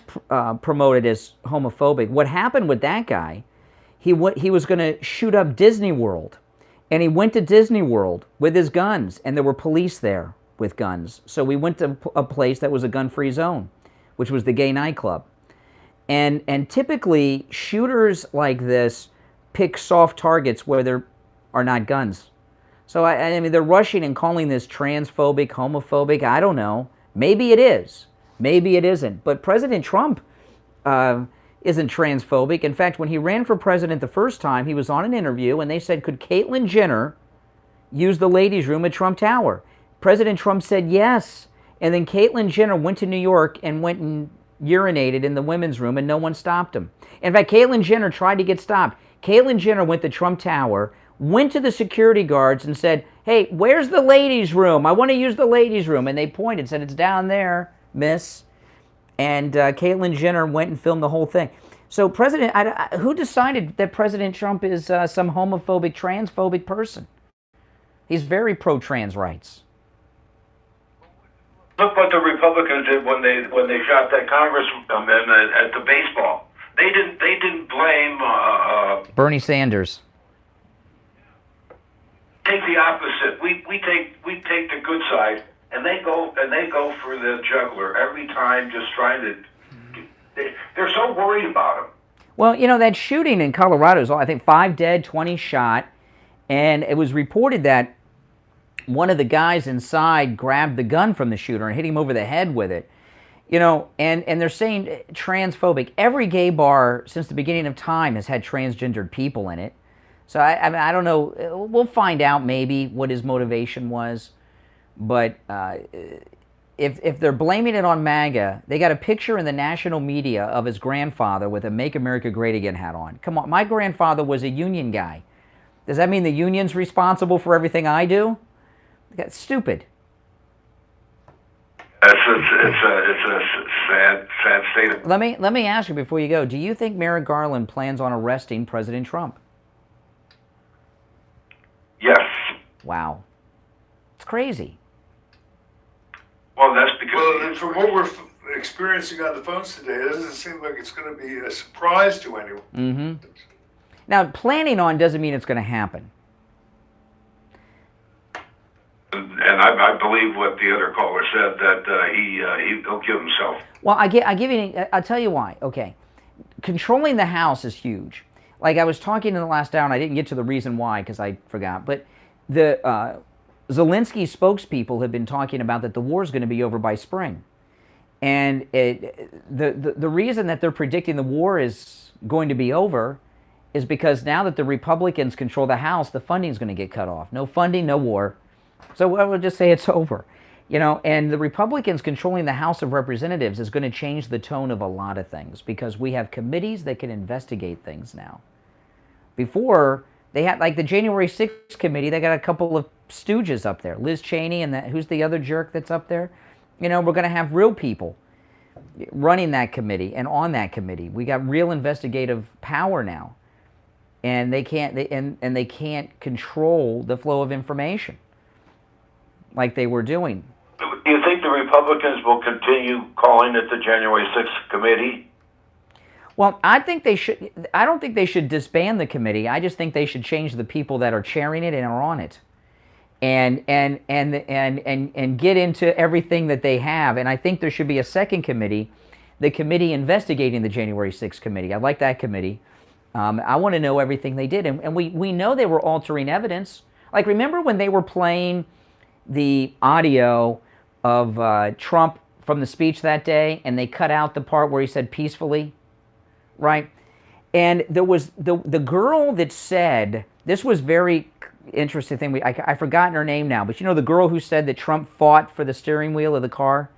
promoted as homophobic. What happened with that guy, he was going to shoot up Disney World. And he went to Disney World with his guns, and there were police there with guns. So we went to a place that was a gun-free zone, which was the gay nightclub. And typically, shooters like this pick soft targets where there are not guns. So, I mean, they're rushing and calling this transphobic, homophobic. I don't know. Maybe it is. Maybe it isn't. But President Trump isn't transphobic. In fact, when he ran for president the first time, he was on an interview, and they said, could Caitlyn Jenner use the ladies' room at Trump Tower? President Trump said yes. And then Caitlyn Jenner went to New York and went and urinated in the women's room, and no one stopped him. In fact, Caitlyn Jenner tried to get stopped. Caitlyn Jenner went to Trump Tower, went to the security guards and said, hey, where's the ladies' room? I want to use the ladies' room. And they pointed, said, it's down there, miss. And Caitlyn Jenner went and filmed the whole thing. So who decided that President Trump is some homophobic, transphobic person? He's very pro-trans rights. Look what the Republicans did when they shot that congressman at the baseball. They didn't blame Bernie Sanders. Take the opposite. We take the good side, and they go for the jugular every time, just trying to. They're so worried about him. Well, you know, that shooting in Colorado is, I think, 5 dead, 20 shot, and it was reported that one of the guys inside grabbed the gun from the shooter and hit him over the head with it. You know, and they're saying transphobic. Every gay bar since the beginning of time has had transgendered people in it. So I don't know. We'll find out maybe what his motivation was, but if they're blaming it on MAGA, they got a picture in the national media of his grandfather with a Make America Great Again hat on. Come on, my grandfather was a union guy. Does that mean the union's responsible for everything I do? That's stupid. It's a sad state of... Let me ask you before you go, do you think Merrick Garland plans on arresting President Trump? Yes. Wow. It's crazy. Well, that's because... Well, from what we're experiencing on the phones today, it doesn't seem like it's going to be a surprise to anyone. Mm-hmm. Now, planning on doesn't mean it's going to happen. And I believe what the other caller said, that he'll give himself. Well, I'll tell you why. Okay. Controlling the House is huge. Like I was talking in the last hour, and I didn't get to the reason why because I forgot. But the Zelensky spokespeople have been talking about that the war is going to be over by spring. And the reason that they're predicting the war is going to be over is because now that the Republicans control the House, the funding is going to get cut off. No funding, no war. So I would just say it's over. You know, and the Republicans controlling the House of Representatives is going to change the tone of a lot of things because we have committees that can investigate things now. Before, they had, like the January 6th committee, they got a couple of stooges up there. Liz Cheney and who's the other jerk that's up there? You know, we're going to have real people running that committee and on that committee. We got real investigative power now. And they can't control the flow of information like they were doing. Do you think the Republicans will continue calling it the January 6th committee? Well, I think they should. I don't think they should disband the committee. I just think they should change the people that are chairing it and are on it, and get into everything that they have. And I think there should be a second committee, the committee investigating the January 6th committee. I like that committee. I want to know everything they did, and we know they were altering evidence. Like remember when they were playing the audio of Trump from the speech that day, and they cut out the part where he said peacefully, right? And there was the girl that said, this was very interesting thing. I've forgotten her name now, but you know the girl who said that Trump fought for the steering wheel of the car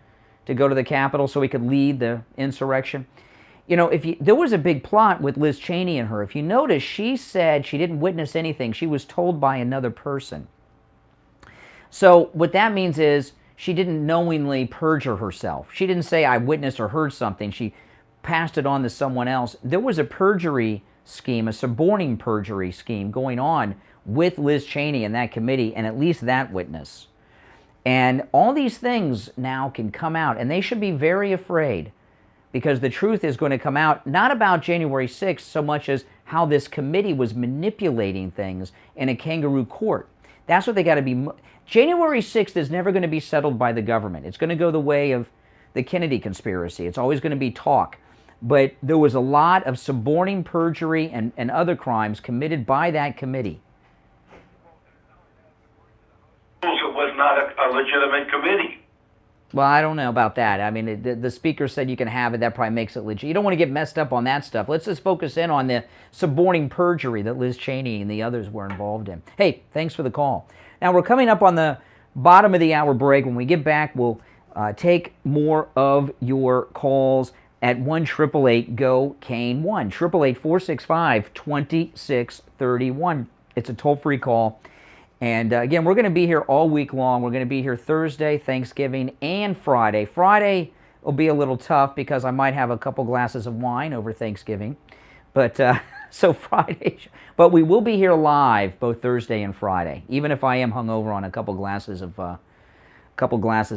to go to the Capitol so he could lead the insurrection. You know, there was a big plot with Liz Cheney and her. If you notice, she said she didn't witness anything. She was told by another person. So what that means is she didn't knowingly perjure herself. She didn't say, I witnessed or heard something. She passed it on to someone else. There was a perjury scheme, a suborning perjury scheme going on with Liz Cheney and that committee and at least that witness. And all these things now can come out, and they should be very afraid because the truth is going to come out, not about January 6th so much as how this committee was manipulating things in a kangaroo court. That's what they got to be. January 6th is never going to be settled by the government. It's going to go the way of the Kennedy conspiracy. It's always going to be talk. But there was a lot of suborning perjury and other crimes committed by that committee. It was not a legitimate committee. Well, I don't know about that. I mean, the speaker said you can have it. That probably makes it legit. You don't want to get messed up on that stuff. Let's just focus in on the suborning perjury that Liz Cheney and the others were involved in. Hey, thanks for the call. Now, we're coming up on the bottom of the hour break. When we get back, we'll take more of your calls at 1-888-GO-CANE, 1-888-465-2631. It's a toll-free call. And again, we're going to be here all week long. We're going to be here Thursday, Thanksgiving, and Friday. Friday will be a little tough because I might have a couple glasses of wine over Thanksgiving. But so Friday, but we will be here live both Thursday and Friday, even if I am hungover on a couple glasses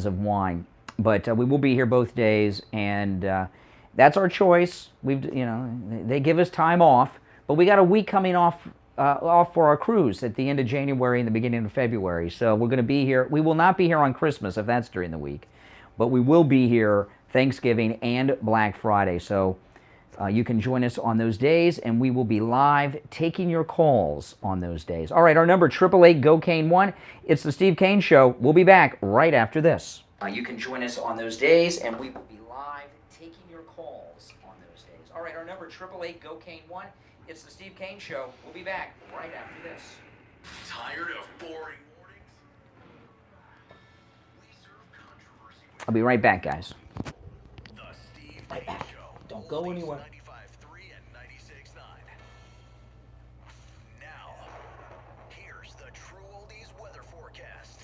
of wine. But we will be here both days, and that's our choice. They give us time off, but we got a week coming off for our cruise at the end of January and the beginning of February. So we're going to be here. We will not be here on Christmas if that's during the week, but we will be here Thanksgiving and Black Friday. So you can join us on those days, and we will be live taking your calls on those days. All right, our number, 888-GO-CANE1. It's the Steve Kane Show. We'll be back right after this. You can join us on those days, and we will be live taking your calls on those days. All right, our number, 888-GO-CANE1. It's the Steve Kane Show. We'll be back right after this. Tired of boring mornings? I'll be right back, guys. The Steve Right Kane back. Show. Don't go anywhere. 95.3 and 96.9. Now, here's the True Oldies weather forecast.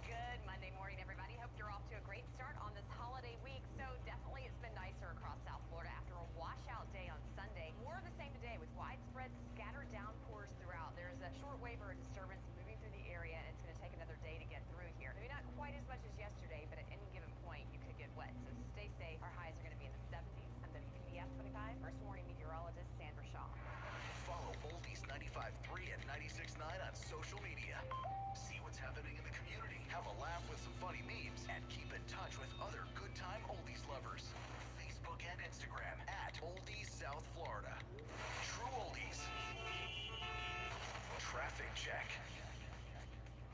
Good Monday morning, everybody. Hope you're off to a great start on this holiday week. So definitely it's been nicer across South Florida after a washout day on Sunday. More of the same today with widespread scattered downpours throughout. There's a short wave or a disturbance moving through the area, and it's going to take another day to get through here. Maybe not quite as much as yesterday, but at any given point, you could get wet. So stay safe. Our highs are going to be in the 70s. I'm WPDF 25. First warning meteorologist Sandra Shaw. Follow Oldies 95.3 and 96.9 on social media. See what's happening in the community, have a laugh with some funny memes, and keep in touch with other good time Oldies lovers. Facebook and Instagram at Oldies South Florida. True Oldies. Traffic check.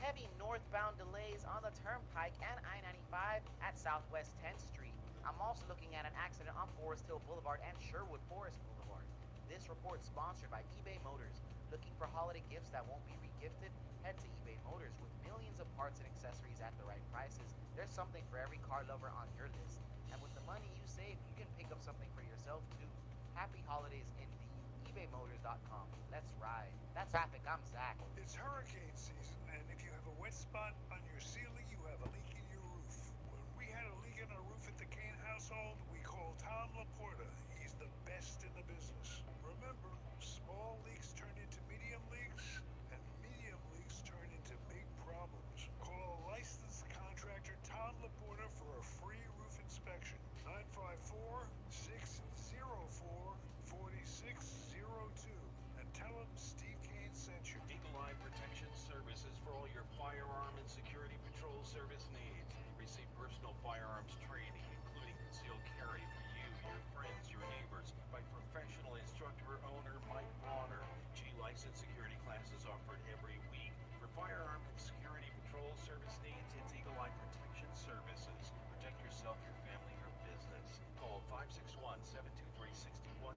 Heavy northbound delays on the Turnpike and I-95 at Southwest 10th Street. I'm also looking at an accident on Forest Hill Boulevard and Sherwood Forest Boulevard. This report sponsored by eBay Motors. Looking for holiday gifts that won't be regifted? Head to eBay Motors with millions of parts and accessories at the right prices. There's something for every car lover on your list. And with the money you save, you can pick up something for yourself too. Happy holidays indeed. ebaymotors.com. Let's ride. That's traffic. I'm Zach. It's hurricane season, and if you have a wet spot on your ceiling, you have a leak in your roof. When we had a leak in our roof at the Kane household, we called Tom Laporta. He's the best in the business. Remember, small leaks turn into medium leaks, and medium leaks turn into big problems. Call a licensed contractor, Tom Laporta, for a free roof inspection. 954-604-4602. And tell him Steve Kane sent you. Eagle Eye Protection Services for all your firearm and security patrol service needs. Receive personal firearms training, including concealed carry for you, your friends, your neighbors, by professional instructor owner Mike Bronner. G-licensed security classes offered every week. For firearm and security patrol service needs, it's Eagle Eye Protection Services. Protect yourself, your family, your business. Call 561-723-6191.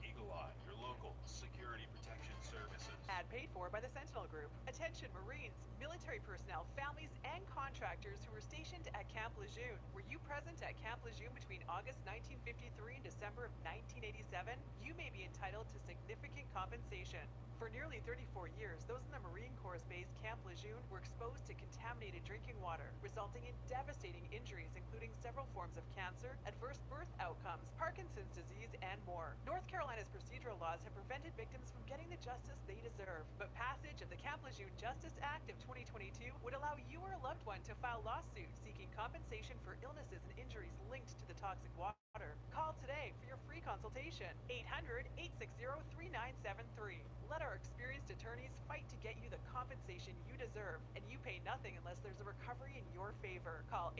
Eagle Eye, your local security protection services. Ad paid for by the Sentinel Group. Attention Marines, military personnel, families, and contractors who were stationed at Camp Lejeune. Were you present at Camp Lejeune between August 1953 and December of 1987? You may be entitled to significant compensation. For nearly 34 years, those in the Marine Corps' base Camp Lejeune were exposed to contaminated drinking water, resulting in devastating injuries, including several forms of cancer, adverse birth outcomes, Parkinson's disease, and more. North Carolina's procedural laws have prevented victims from getting the justice they deserve. But passage of the Camp Lejeune Justice Act of 2022 would allow you or a loved one to file lawsuits seeking compensation for illnesses and injuries linked to the toxic water. Call today for your free consultation. 800-860-3973. Let our experienced attorneys fight to get you the compensation you deserve, and you pay nothing unless there's a recovery in your favor. Call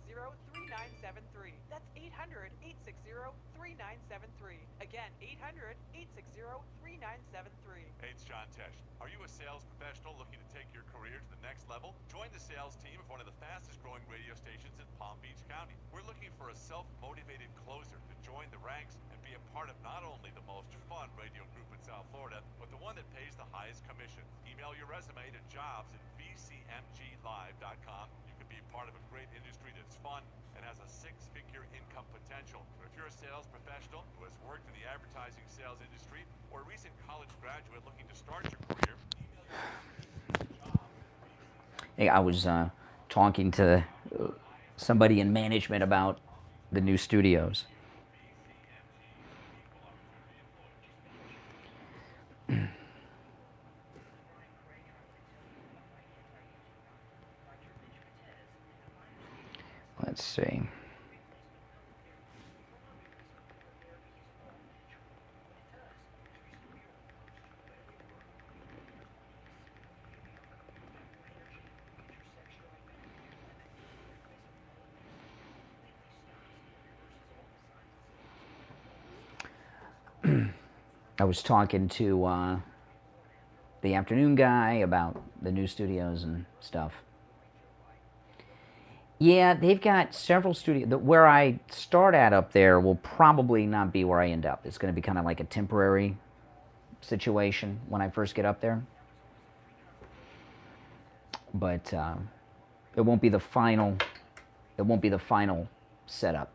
800-860-3973. That's 800-860-3973. Again, 800-860-3973. Hey, it's John Tesh. Are you a sales professional looking to take your career to the next level? Join the sales team of one of the fastest growing radio stations in Palm Beach County. We're looking for a self-motivated closer to join the ranks and be a part of not only the most fun radio group in South Florida, but the one that pays the highest commission. Email your resume to jobs@vcmglive.com. You can be part of a great industry that's fun and has a six-figure income potential. But if you're a sales professional who has worked in the advertising sales industry or a recent college graduate looking to start your career, Hey, I was talking to somebody in management about the new studios. Let's see. I was talking to the afternoon guy about the new studios and stuff. Yeah, they've got several studios. Where I start at up there will probably not be where I end up. It's going to be kind of like a temporary situation when I first get up there. But it won't be the final It won't be the final setup.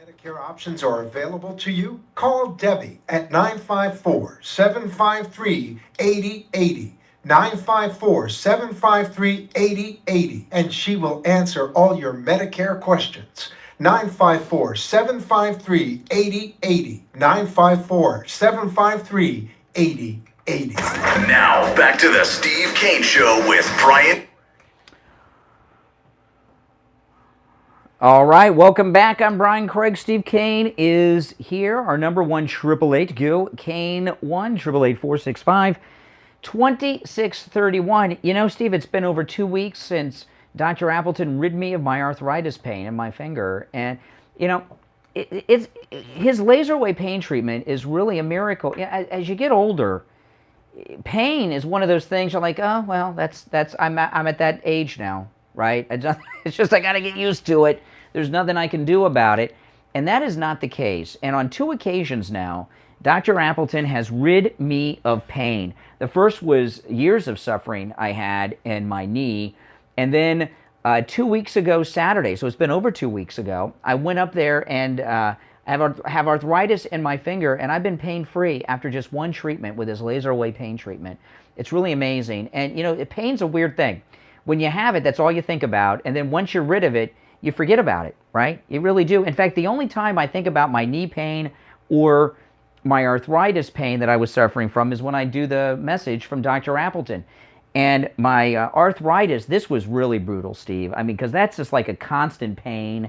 Medicare options are available to you? Call Debbie at 954-753-8080. 954-753-8080, and she will answer all your Medicare questions. 954-753-8080. 954-753-8080. Now, back to the Steve Kane Show with Brian. All right, welcome back. I'm Brian Craig. Steve Kane is here. Our number one 888 Kane 1-888-465-2631. You know, Steve, it's been over 2 weeks since Dr. Appleton rid me of my arthritis pain in my finger, and you know, his laser wave pain treatment is really a miracle. As you get older, pain is one of those things you're like, oh well, I'm at that age now, right? It's just I got to get used to it. There's nothing I can do about it. And that is not the case. And on 2 occasions now, Dr. Appleton has rid me of pain. The first was years of suffering I had in my knee. And then 2 weeks ago, Saturday, so it's been over 2 weeks ago, I went up there and have arthritis in my finger, and I've been pain-free after just one treatment with his laser away pain treatment. It's really amazing. And, you know, pain's a weird thing. When you have it, that's all you think about. And then once you're rid of it, you forget about it, right? You really do. In fact, the only time I think about my knee pain or my arthritis pain that I was suffering from is when I do the message from Dr. Appleton. And my arthritis, this was really brutal, Steve. I mean, because that's just like a constant pain,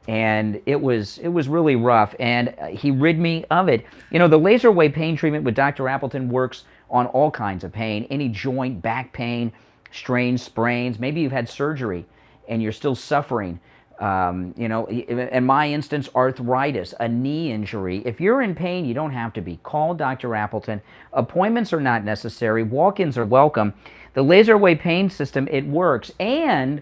and it was really rough, and he rid me of it. You know, the laser wave pain treatment with Dr. Appleton works on all kinds of pain, any joint, back pain, strains, sprains. Maybe you've had surgery and you're still suffering. You know, in my instance, arthritis, a knee injury. If you're in pain, you don't have to be. Call Dr. Appleton. Appointments are not necessary. Walk-ins are welcome. The laser wave pain system, it works. And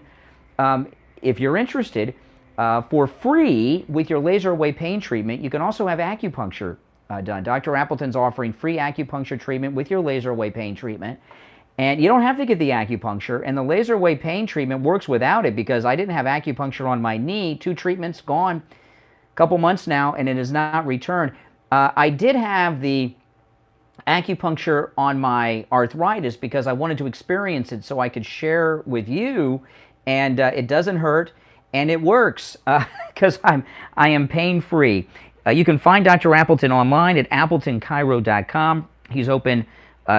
if you're interested, for free with your laser wave pain treatment, you can also have acupuncture done. Dr. Appleton's offering free acupuncture treatment with your laser wave pain treatment. And you don't have to get the acupuncture, and the laser wave pain treatment works without it, because I didn't have acupuncture on my knee. 2 treatments gone, a couple months now, and it has not returned. I did have the acupuncture on my arthritis because I wanted to experience it so I could share with you, and it doesn't hurt, and it works because I am pain-free. You can find Dr. Appleton online at AppletonChiro.com. He's open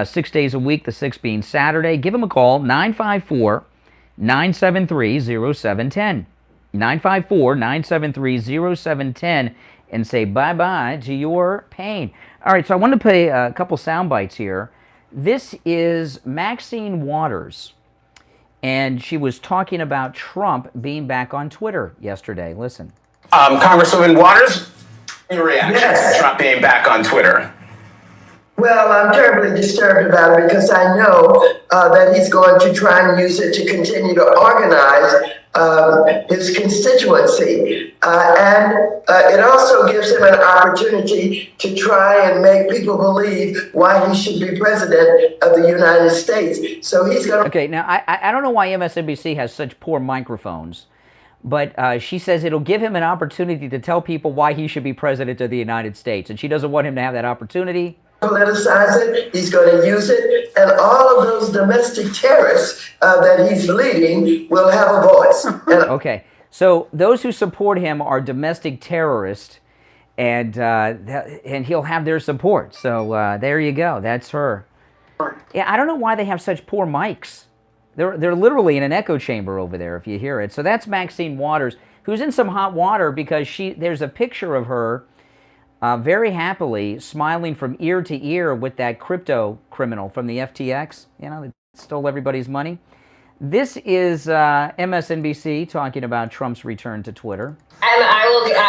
6 days a week, the 6th being Saturday. Give him a call, 954-973-0710. 954-973-0710, and say bye-bye to your pain. All right, so I want to play a couple sound bites here. This is Maxine Waters, and she was talking about Trump being back on Twitter yesterday. Listen. Congresswoman Waters, your reaction to Trump being back on Twitter? Well, I'm terribly disturbed about it because I know that he's going to try and use it to continue to organize his constituency. And it also gives him an opportunity to try and make people believe why he should be president of the United States. So he's going to... Okay, now I don't know why MSNBC has such poor microphones, but she says it'll give him an opportunity to tell people why he should be president of the United States, and she doesn't want him to have that opportunity. Politicize it, he's going to use it, and all of those domestic terrorists that he's leading will have a voice. Okay, so those who support him are domestic terrorists, and he'll have their support. So there you go. That's her. Yeah, I don't know why they have such poor mics. They're literally in an echo chamber over there if you hear it. So that's Maxine Waters, who's in some hot water because there's a picture of her very happily smiling from ear to ear with that crypto criminal from the FTX, that stole everybody's money. This is MSNBC talking about Trump's return to Twitter. And I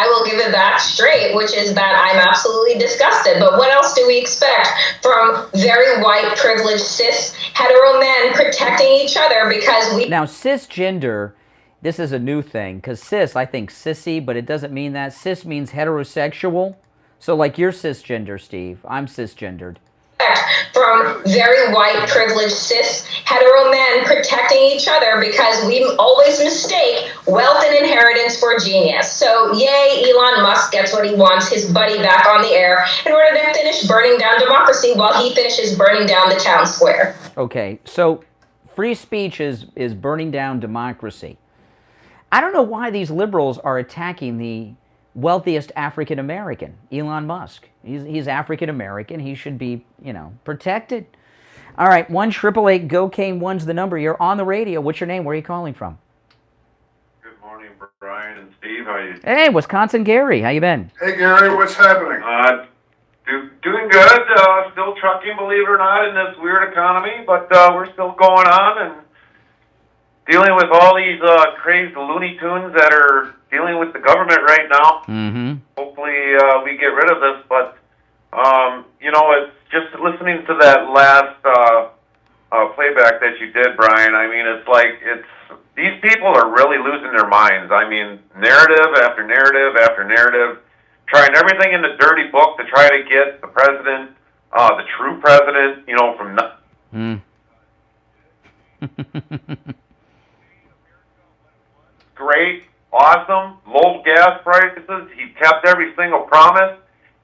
will give it back straight, which is that I'm absolutely disgusted. But what else do we expect from very white, privileged, cis, hetero men protecting each other because we... Now, cisgender, this is a new thing, because cis, I think sissy, but it doesn't mean that. Cis means heterosexual. So like you're cisgender, Steve. I'm cisgendered. From very white, privileged, cis, hetero men protecting each other because we always mistake wealth and inheritance for genius. So, yay, Elon Musk gets what he wants, his buddy back on the air, in order to finish burning down democracy while he finishes burning down the town square. Okay, so free speech is burning down democracy. I don't know why these liberals are attacking the wealthiest African American, Elon Musk. He's African American. He should be, protected. All right, 1-888-GO-CANE-1's the number. You're on the radio. What's your name? Where are you calling from? Good morning, Brian and Steve. How you? Hey, Wisconsin Gary. How you been? Hey, Gary, what's happening? Doing good. Still trucking, believe it or not, in this weird economy, but we're still going on and dealing with all these crazed Looney Tunes that are dealing with the government right now. Mm-hmm. Hopefully we get rid of this, but it's just listening to that last playback that you did, Brian. I mean, these people are really losing their minds. I mean, narrative after narrative after narrative, trying everything in the dirty book to try to get the president, the true president, from. Great, awesome, low gas prices. He kept every single promise.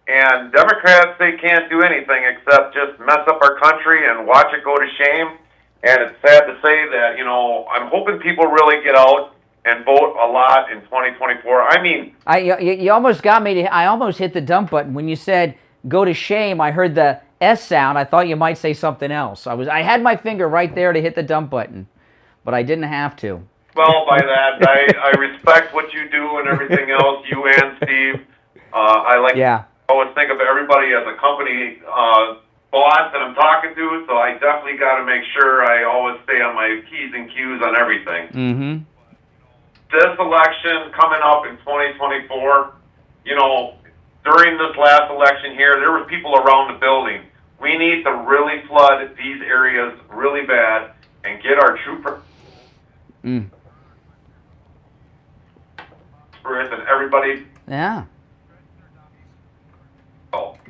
And Democrats, they can't do anything except just mess up our country and watch it go to shame. And it's sad to say that, I'm hoping people really get out and vote a lot in 2024. I mean... You almost got me. I almost hit the dump button. When you said go to shame, I heard the S sound. I thought you might say something else. I had my finger right there to hit the dump button, but I didn't have to. Well, by that, I respect what you do and everything else, you and Steve. I always think of everybody as a company boss that I'm talking to, so I definitely got to make sure I always stay on my P's and Q's on everything. Mm-hmm. This election coming up in 2024, during this last election here, there were people around the building. We need to really flood these areas really bad and get our true and everybody. Yeah.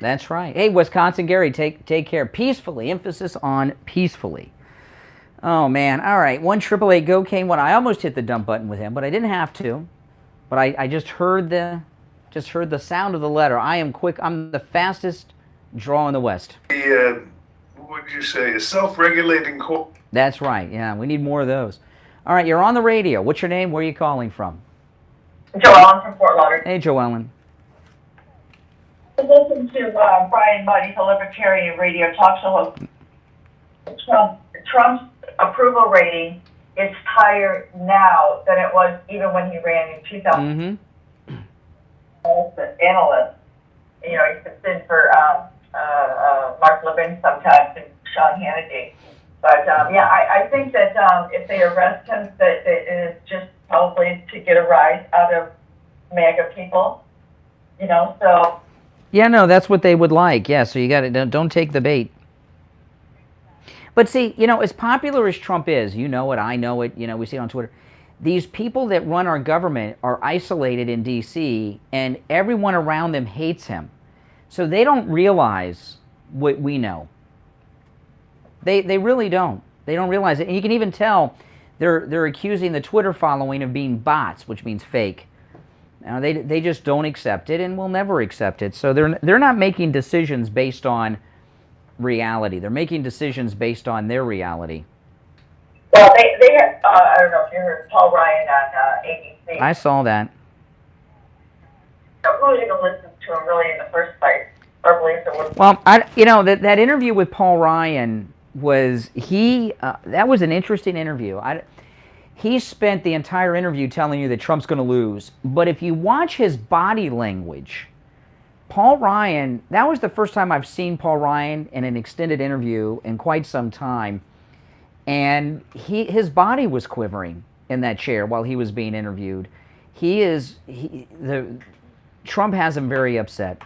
That's right. Hey, Wisconsin Gary, take care. Peacefully. Emphasis on peacefully. Oh, man. All right. 1-888-GO-CANE-1. I almost hit the dump button with him, but I didn't have to. But I just heard the sound of the letter. I am quick. I'm the fastest draw in the West. What did you say? A self-regulating court. That's right. Yeah, we need more of those. All right, you're on the radio. What's your name? Where are you calling from? Joellen from Fort Lauderdale. Hey, Joellen. Listen to Brian Mudd. He's a libertarian radio talk show host. Trump's approval rating is higher now than it was even when he ran in 2000. As an analyst, he sits in for Mark Levin sometimes and Sean Hannity. But I think that if they arrest him, that it is just probably to get a rise out of MAGA people. So. Yeah, no, that's what they would like. Yeah, so you got to don't take the bait. But see, as popular as Trump is, you know it, I know it, we see it on Twitter. These people that run our government are isolated in D.C., and everyone around them hates him. So they don't realize what we know. They really don't. They don't realize it. And you can even tell they're accusing the Twitter following of being bots, which means fake. Now, they just don't accept it and will never accept it. So they're not making decisions based on reality. They're making decisions based on their reality. Well, they had, I don't know if you heard Paul Ryan on ABC. I saw that. Who are you going to listen to him really in the first place, or believes it would. Well, that interview with Paul Ryan was that was an interesting interview. He spent the entire interview telling you that Trump's going to lose, but if you watch his body language, Paul Ryan, that was the first time I've seen Paul Ryan in an extended interview in quite some time, and his body was quivering in that chair while he was being interviewed. Trump has him very upset.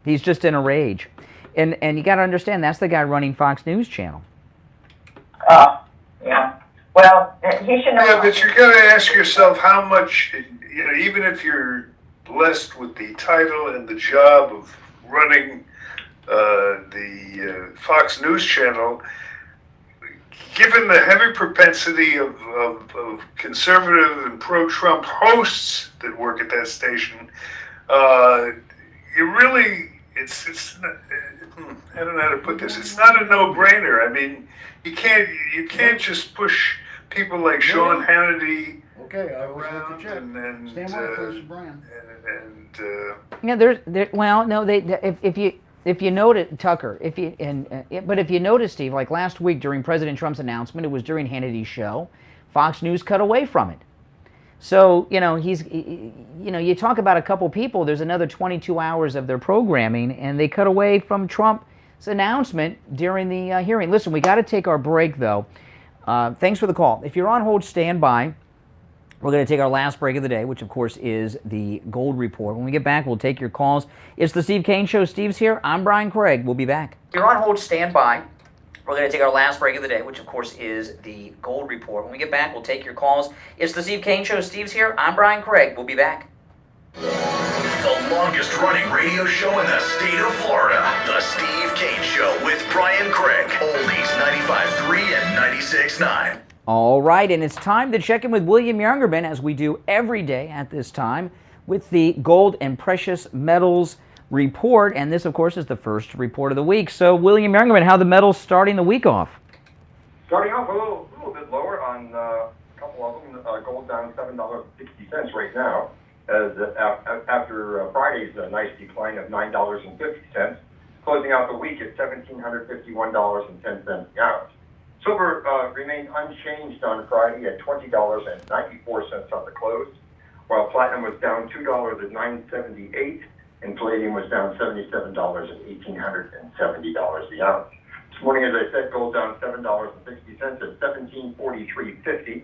He's just in a rage. And you got to understand, that's the guy running Fox News Channel. Yeah. Well, he should know. Yeah, but you got to ask yourself how much, even if you're blessed with the title and the job of running the Fox News Channel, given the heavy propensity of conservative and pro-Trump hosts that work at that station, you really, it's not, I don't know how to put this. It's not a no-brainer. I mean, you can't just push people like Sean Hannity around and if you notice, Tucker, but if you notice, Steve, like last week during President Trump's announcement, it was during Hannity's show, Fox News cut away from it. So, you talk about a couple people, there's another 22 hours of their programming, and they cut away from Trump's announcement during the hearing. Listen, we got to take our break, though. Thanks for the call. If you're on hold, stand by. We're going to take our last break of the day, which, of course, is the Gold Report. When we get back, we'll take your calls. It's the Steve Kane Show. Steve's here. I'm Brian Craig. We'll be back. If you're on hold, stand by. We're going to take our last break of the day, which, of course, is the Gold Report. When we get back, we'll take your calls. It's the Steve Kane Show. Steve's here. I'm Brian Craig. We'll be back. The longest-running radio show in the state of Florida. The Steve Kane Show with Brian Craig. Oldies 95.3 and 96.9. All right, and it's time to check in with William Youngerman, as we do every day at this time, with the Gold and Precious Metals Report. And this, of course, is the first report of the week. So, William Youngerman, how are the metals starting the week off? Starting off a little bit lower on a couple of them. Gold down $7.60 right now, as after Friday's nice decline of $9.50, closing out the week at $1,751.10 the ounce. Silver remained unchanged on Friday at $20.94 on the close, while platinum was down $2 at $9.78, and palladium was down $77 at $1,870 the ounce. This morning, as I said, gold down $7.60 at $1743.50.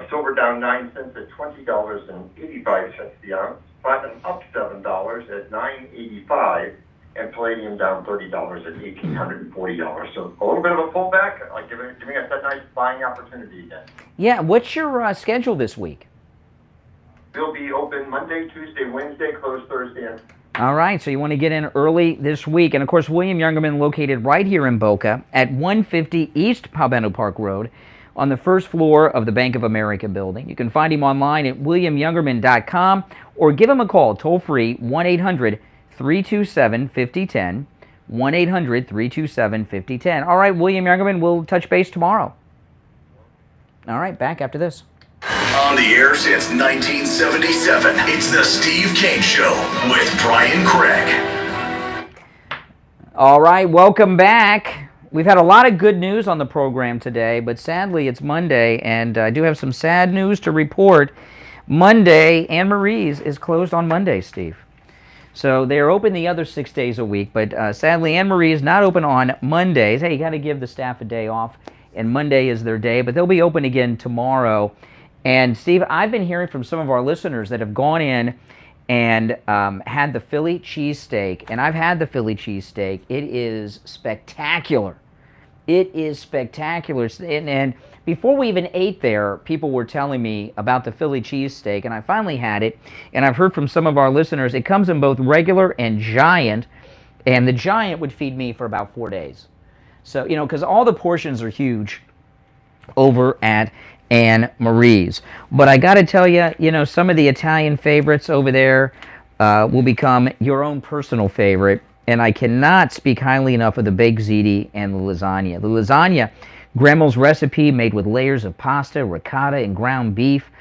Silver down 9 cents at $20.85 the ounce. Platinum up $7 at $9.85. And palladium down $30 at $1,840. So a little bit of a pullback, like giving us that nice buying opportunity again. Yeah, what's your schedule this week? We'll be open Monday, Tuesday, Wednesday, closed Thursday. All right, so you want to get in early this week. And, of course, William Youngerman located right here in Boca at 150 East Palmetto Park Road on the first floor of the Bank of America building. You can find him online at williamyoungerman.com or give him a call toll-free 1-800-327-5010, 1-800-327-5010. All right, William Youngerman, we'll touch base tomorrow. All right, back after this. On the air since 1977, it's the Steve Kane Show with Brian Craig. All right, welcome back. We've had a lot of good news on the program today, but sadly it's Monday, and I do have some sad news to report. Monday, Anne Marie's is closed on Monday, Steve. So they're open the other 6 days a week, but sadly Anne Marie is not open on Mondays. Hey, you got to give the staff a day off, and Monday is their day, but they'll be open again tomorrow. And Steve, I've been hearing from some of our listeners that have gone in and had the Philly cheesesteak, and I've had the Philly cheesesteak. It is spectacular. It is spectacular. And before we even ate there, people were telling me about the Philly cheesesteak, and I finally had it. And I've heard from some of our listeners, it comes in both regular and giant, and the giant would feed me for about 4 days. So, because all the portions are huge over at Anne Marie's. But I got to tell you, some of the Italian favorites over there will become your own personal favorite. And I cannot speak highly enough of the baked ziti and the lasagna. The lasagna, Grandma's recipe, made with layers of pasta, ricotta, and ground beef.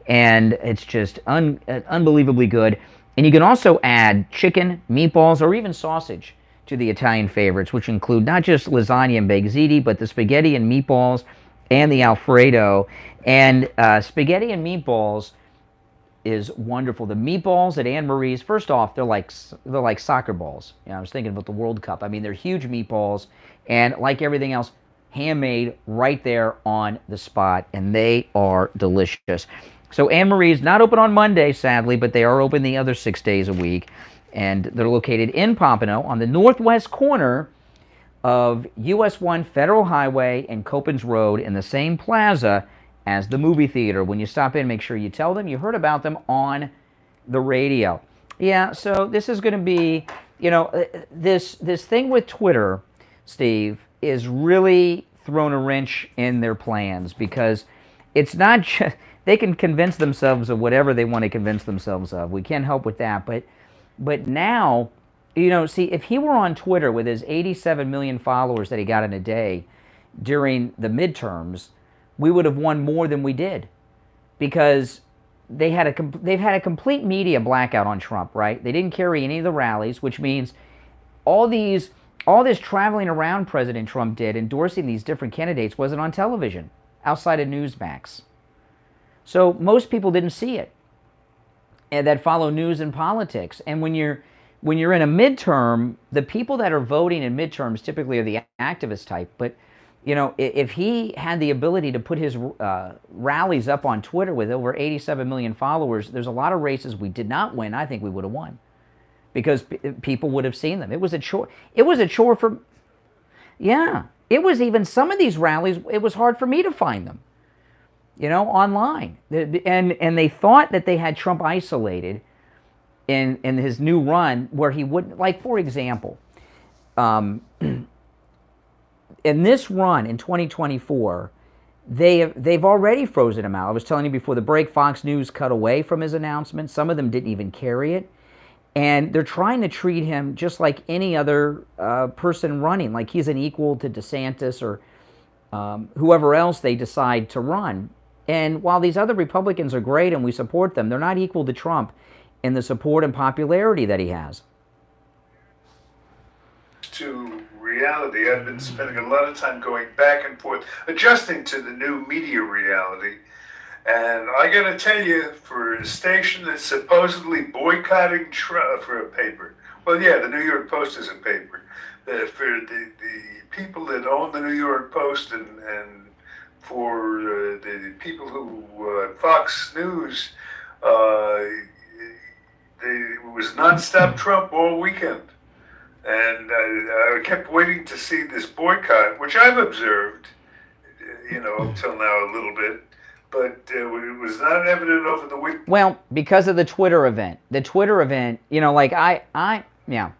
And it's just unbelievably good. And you can also add chicken, meatballs, or even sausage to the Italian favorites, which include not just lasagna and baked ziti, but the spaghetti and meatballs and the Alfredo. And spaghetti and meatballs is wonderful. The meatballs at Anne Marie's, first off, they're like soccer balls. You know, I was thinking about the World Cup. I mean, they're huge meatballs, and like everything else, handmade right there on the spot, and they are delicious. So Anne Marie's not open on Monday, sadly, but they are open the other 6 days a week, and they're located in Pompano on the northwest corner of US 1 Federal Highway and Copans Road in the same plaza as the movie theater. When you stop in, make sure you tell them you heard about them on the radio. Yeah, so this is going to be, you know, this thing with Twitter, Steve, is really thrown a wrench in their plans, because it's not just, they can convince themselves of whatever they want to convince themselves of. We can't help with that. But now, you know, see, if he were on Twitter with his 87 million followers that he got in a day during the midterms, we would have won more than we did, because they've had a complete media blackout on Trump, right? They didn't carry any of the rallies, which means all this traveling around President Trump did, endorsing these different candidates, wasn't on television outside of Newsmax. So most people didn't see it, and that follow news and politics. And when you're in a midterm, the people that are voting in midterms typically are the activist type. But you know, if he had the ability to put his rallies up on Twitter with over 87 million followers, there's a lot of races we did not win. I think we would have won, because people would have seen them. It was a chore. It was a chore for, yeah. It was even some of these rallies, it was hard for me to find them, you know, online. And they thought that they had Trump isolated in his new run, where he wouldn't, like, for example, in this run in 2024, they've already frozen him out. I was telling you before the break, Fox News cut away from his announcement. Some of them didn't even carry it. And they're trying to treat him just like any other person running, like he's an equal to DeSantis or whoever else they decide to run. And while these other Republicans are great and we support them, they're not equal to Trump in the support and popularity that he has. To reality, I've been spending a lot of time going back and forth, adjusting to the new media reality. And I got to tell you, for a station that's supposedly boycotting Trump for a paper, well, yeah, the New York Post is a paper. For the people that own the New York Post and for the people who, Fox News, it was nonstop Trump all weekend. And I kept waiting to see this boycott, which I've observed, you know, up till now a little bit, but it was not evident over the week. Well, because of the Twitter event. The Twitter event, you know, like yeah.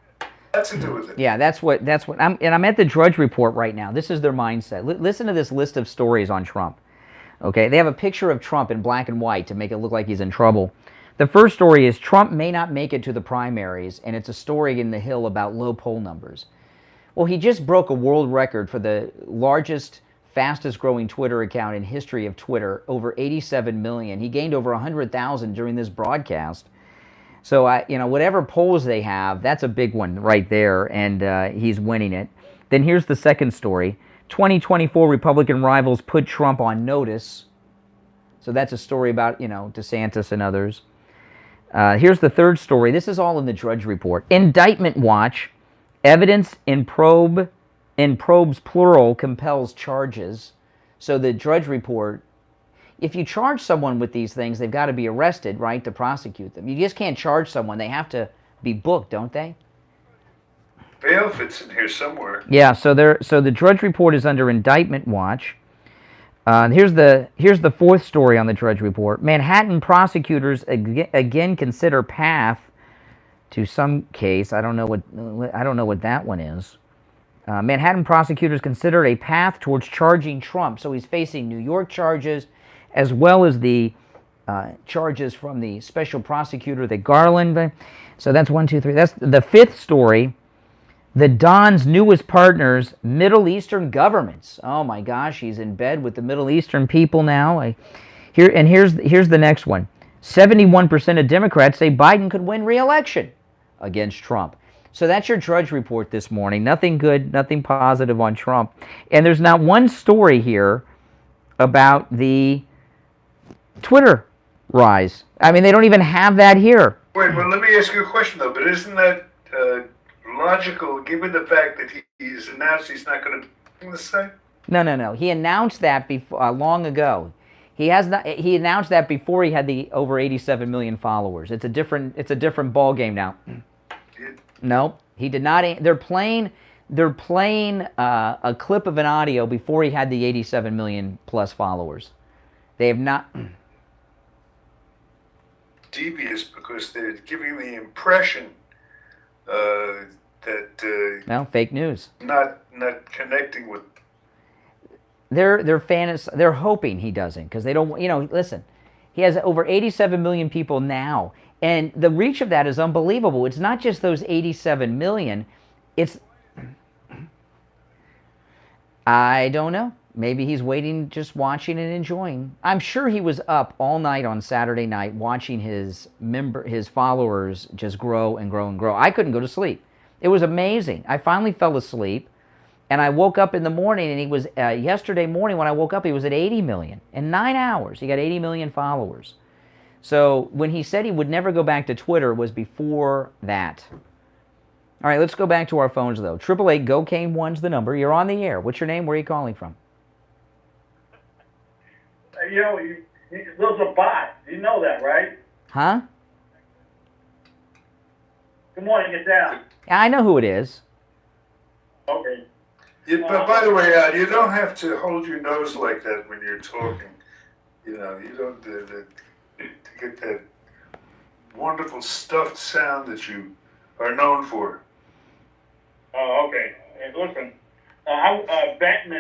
That's to do with it. Yeah, that's what I'm at the Drudge Report right now. This is their mindset. Listen to this list of stories on Trump. Okay, they have a picture of Trump in black and white to make it look like he's in trouble. The first story is Trump may not make it to the primaries, and it's a story in The Hill about low poll numbers. Well, he just broke a world record for the largest, fastest growing Twitter account in history of Twitter, over 87 million. He gained over 100,000 during this broadcast. So, you know, whatever polls they have, that's a big one right there, and he's winning it. Then here's the second story. 2024 Republican rivals put Trump on notice. So that's a story about, you know, DeSantis and others. Here's the third story. This is all in the Drudge Report. Indictment Watch. Evidence in probes plural compels charges. So the Drudge Report, if you charge someone with these things, they've got to be arrested, right, to prosecute them. You just can't charge someone. They have to be booked, don't they? Bail fits in here somewhere. Yeah, so the Drudge Report is under Indictment Watch. Here's the fourth story on the Drudge Report. Manhattan prosecutors again consider path to some case. I don't know what that one is. Manhattan prosecutors consider a path towards charging Trump. So he's facing New York charges, as well as the charges from the special prosecutor, the Garland. So that's 1, 2, 3. That's the fifth story. The Don's newest partners, Middle Eastern governments. Oh my gosh, he's in bed with the Middle Eastern people now. Here's the next one. 71% of Democrats say Biden could win re-election against Trump. So that's your Drudge Report this morning. Nothing good, nothing positive on Trump. And there's not one story here about the Twitter rise. I mean, they don't even have that here. Wait, well, let me ask you a question, though. But isn't that logical, given the fact that he's announced he's not going to be the site? No. He announced that long ago. He announced that before he had the over 87 million followers. It's a different ball game now. No, he did not. They're playing a clip of an audio before he had the 87 million plus followers. They have not. Devious, because they're giving the impression that no, fake news. Not connecting with. They're hoping he doesn't, because they don't. Listen, he has over 87 million people now, and the reach of that is unbelievable. It's not just those 87 million. It's. I don't know. Maybe he's waiting, just watching and enjoying. I'm sure he was up all night on Saturday night watching his followers just grow and grow and grow. I couldn't go to sleep. It was amazing. I finally fell asleep, and I woke up in the morning, and he was, yesterday morning when I woke up, he was at 80 million. In 9 hours, he got 80 million followers. So when he said he would never go back to Twitter, it was before that. All right, let's go back to our phones, though. 888-GO-CANE-1's the number. You're on the air. What's your name? Where are you calling from? Those are bots. You know that, right? Huh? Good morning, it's Al. Yeah, I know who it is. Okay. But by the way, you don't have to hold your nose like that when you're talking. You don't to get that wonderful stuffed sound that you are known for. Oh, okay. And listen, Benton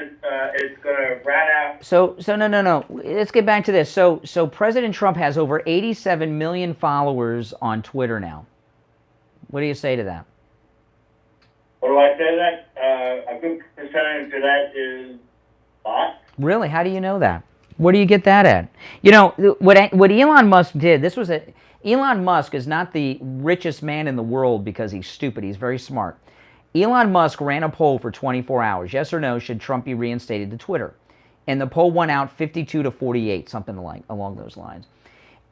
is going to rat out. So no. Let's get back to this. So President Trump has over 87 million followers on Twitter now. What do you say to that? What do I say to that? A good percentage of that is bots. Really? How do you know that? Where do you get that at? What Elon Musk did, Elon Musk is not the richest man in the world because he's stupid. He's very smart. Elon Musk ran a poll for 24 hours. Yes or no, should Trump be reinstated to Twitter? And the poll went out 52-48, something along those lines.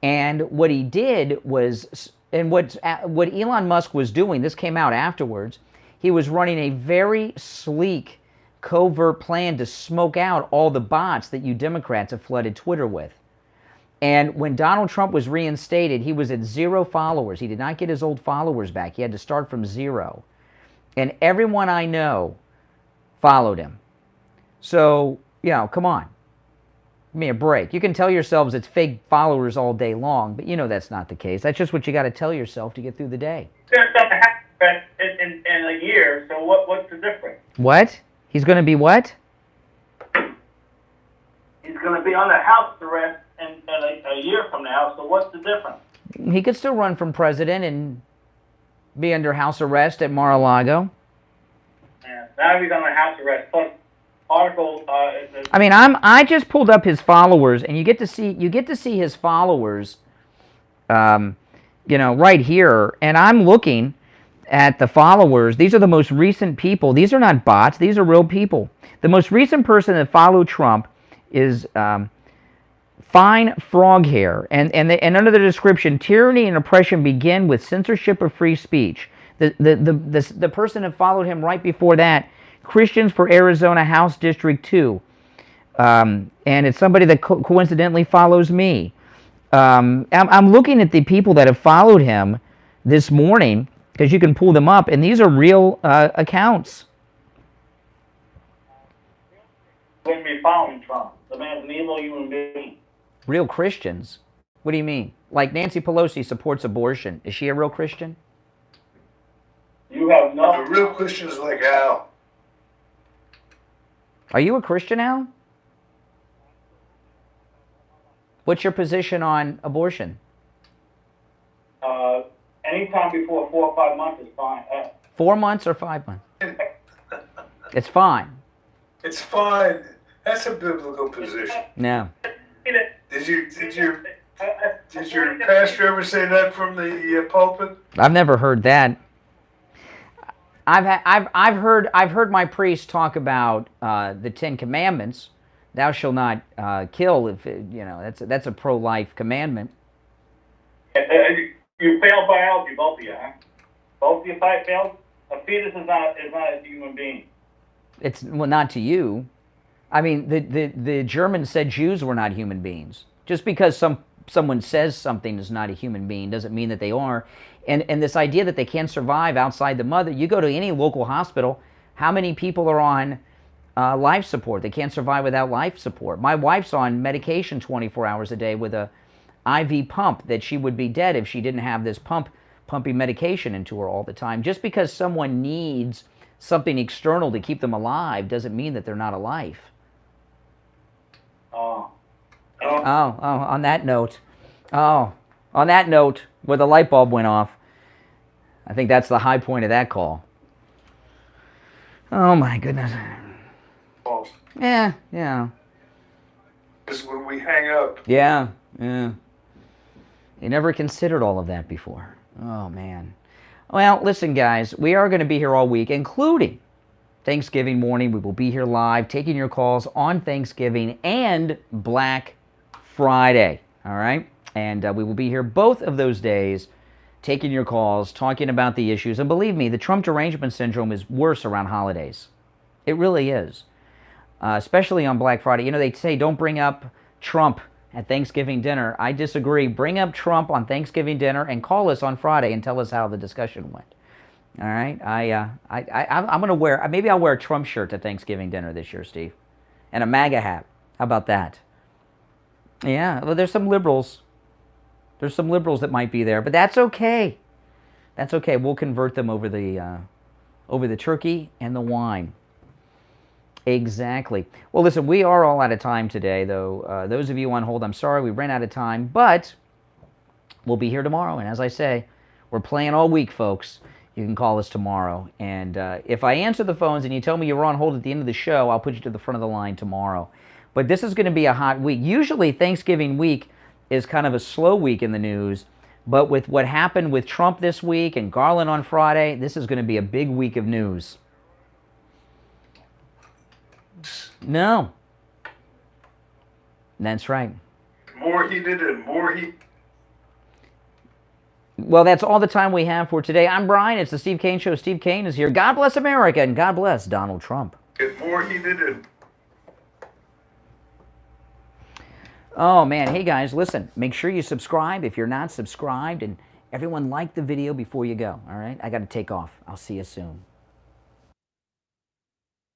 And what he did was, and what Elon Musk was doing, this came out afterwards, he was running a very sleek, covert plan to smoke out all the bots that you Democrats have flooded Twitter with. And when Donald Trump was reinstated, he was at 0 followers. He did not get his old followers back. He had to start from 0. And everyone I know followed him. So, come on. Give me a break. You can tell yourselves it's fake followers all day long, but that's not the case. That's just what you got to tell yourself to get through the day. There's something happened in a year, so what's the difference? What? He's going to be what? He's going to be under house arrest in a year from now, so what's the difference? He could still run for president and be under house arrest at Mar-a-Lago. Yeah, now he's under house arrest. Plus, article. I mean, I just pulled up his followers, and you get to see his followers, right here. And I'm looking at the followers. These are the most recent people. These are not bots. These are real people. The most recent person that followed Trump is Fine Frog Hair, and under the description, tyranny and oppression begin with censorship of free speech. The person that followed him right before that, Christians for Arizona House District 2, and it's somebody that coincidentally follows me. I'm looking at the people that have followed him this morning, because you can pull them up, and these are real accounts. Wouldn't be following Trump. The man's an evil human being. Real Christians? What do you mean? Like Nancy Pelosi supports abortion. Is she a real Christian? You have no... The real Christians like Al. Are you a Christian, Al? What's your position on abortion? Anytime before 4 or 5 months is fine. 4 months or 5 months? It's fine. It's fine. That's a biblical position. No. Did you Did your pastor ever say that from the pulpit? I've never heard that. I've heard my priest talk about the 10 Commandments. Thou shalt not kill. If that's a pro-life commandment. You failed biology, both of you, huh? Both of you failed. A fetus is not a human being. It's not to you. I mean, the Germans said Jews were not human beings. Just because someone says something is not a human being doesn't mean that they are. And this idea that they can't survive outside the mother, you go to any local hospital, how many people are on life support? They can't survive without life support. My wife's on medication 24 hours a day with a IV pump that she would be dead if she didn't have this pumping medication into her all the time. Just because someone needs something external to keep them alive doesn't mean that they're not alive. On that note, where the light bulb went off, I think that's the high point of that call. Oh my goodness. Yeah. This is when we hang up. Yeah. You never considered all of that before. Oh man. Well, listen guys, we are going to be here all week, including Thanksgiving morning. We will be here live, taking your calls on Thanksgiving and Black Friday. All right? And we will be here both of those days, taking your calls, talking about the issues. And believe me, the Trump derangement syndrome is worse around holidays. It really is. Especially on Black Friday. You know, they say don't bring up Trump at Thanksgiving dinner. I disagree. Bring up Trump on Thanksgiving dinner and call us on Friday and tell us how the discussion went. All right? I'm going to wear, maybe I'll wear a Trump shirt to Thanksgiving dinner this year, Steve. And a MAGA hat. How about that? Yeah, well, there's some liberals. There's some liberals that might be there, but that's okay. That's okay. We'll convert them over the turkey and the wine. Exactly. Well, listen, we are all out of time today, though. Those of you on hold, I'm sorry we ran out of time, but we'll be here tomorrow. And as I say, we're playing all week, folks. You can call us tomorrow. And if I answer the phones and you tell me you're on hold at the end of the show, I'll put you to the front of the line tomorrow. But this is going to be a hot week. Usually Thanksgiving week is kind of a slow week in the news. But with what happened with Trump this week and Garland on Friday, this is going to be a big week of news. No. That's right. More heated and more heat. Well, that's all the time we have for today. I'm Brian. It's the Steve Kane Show. Steve Kane is here. God bless America and God bless Donald Trump. Get more heated and... Oh, man. Hey, guys, listen. Make sure you subscribe if you're not subscribed. And everyone like the video before you go, all right? I got to take off. I'll see you soon.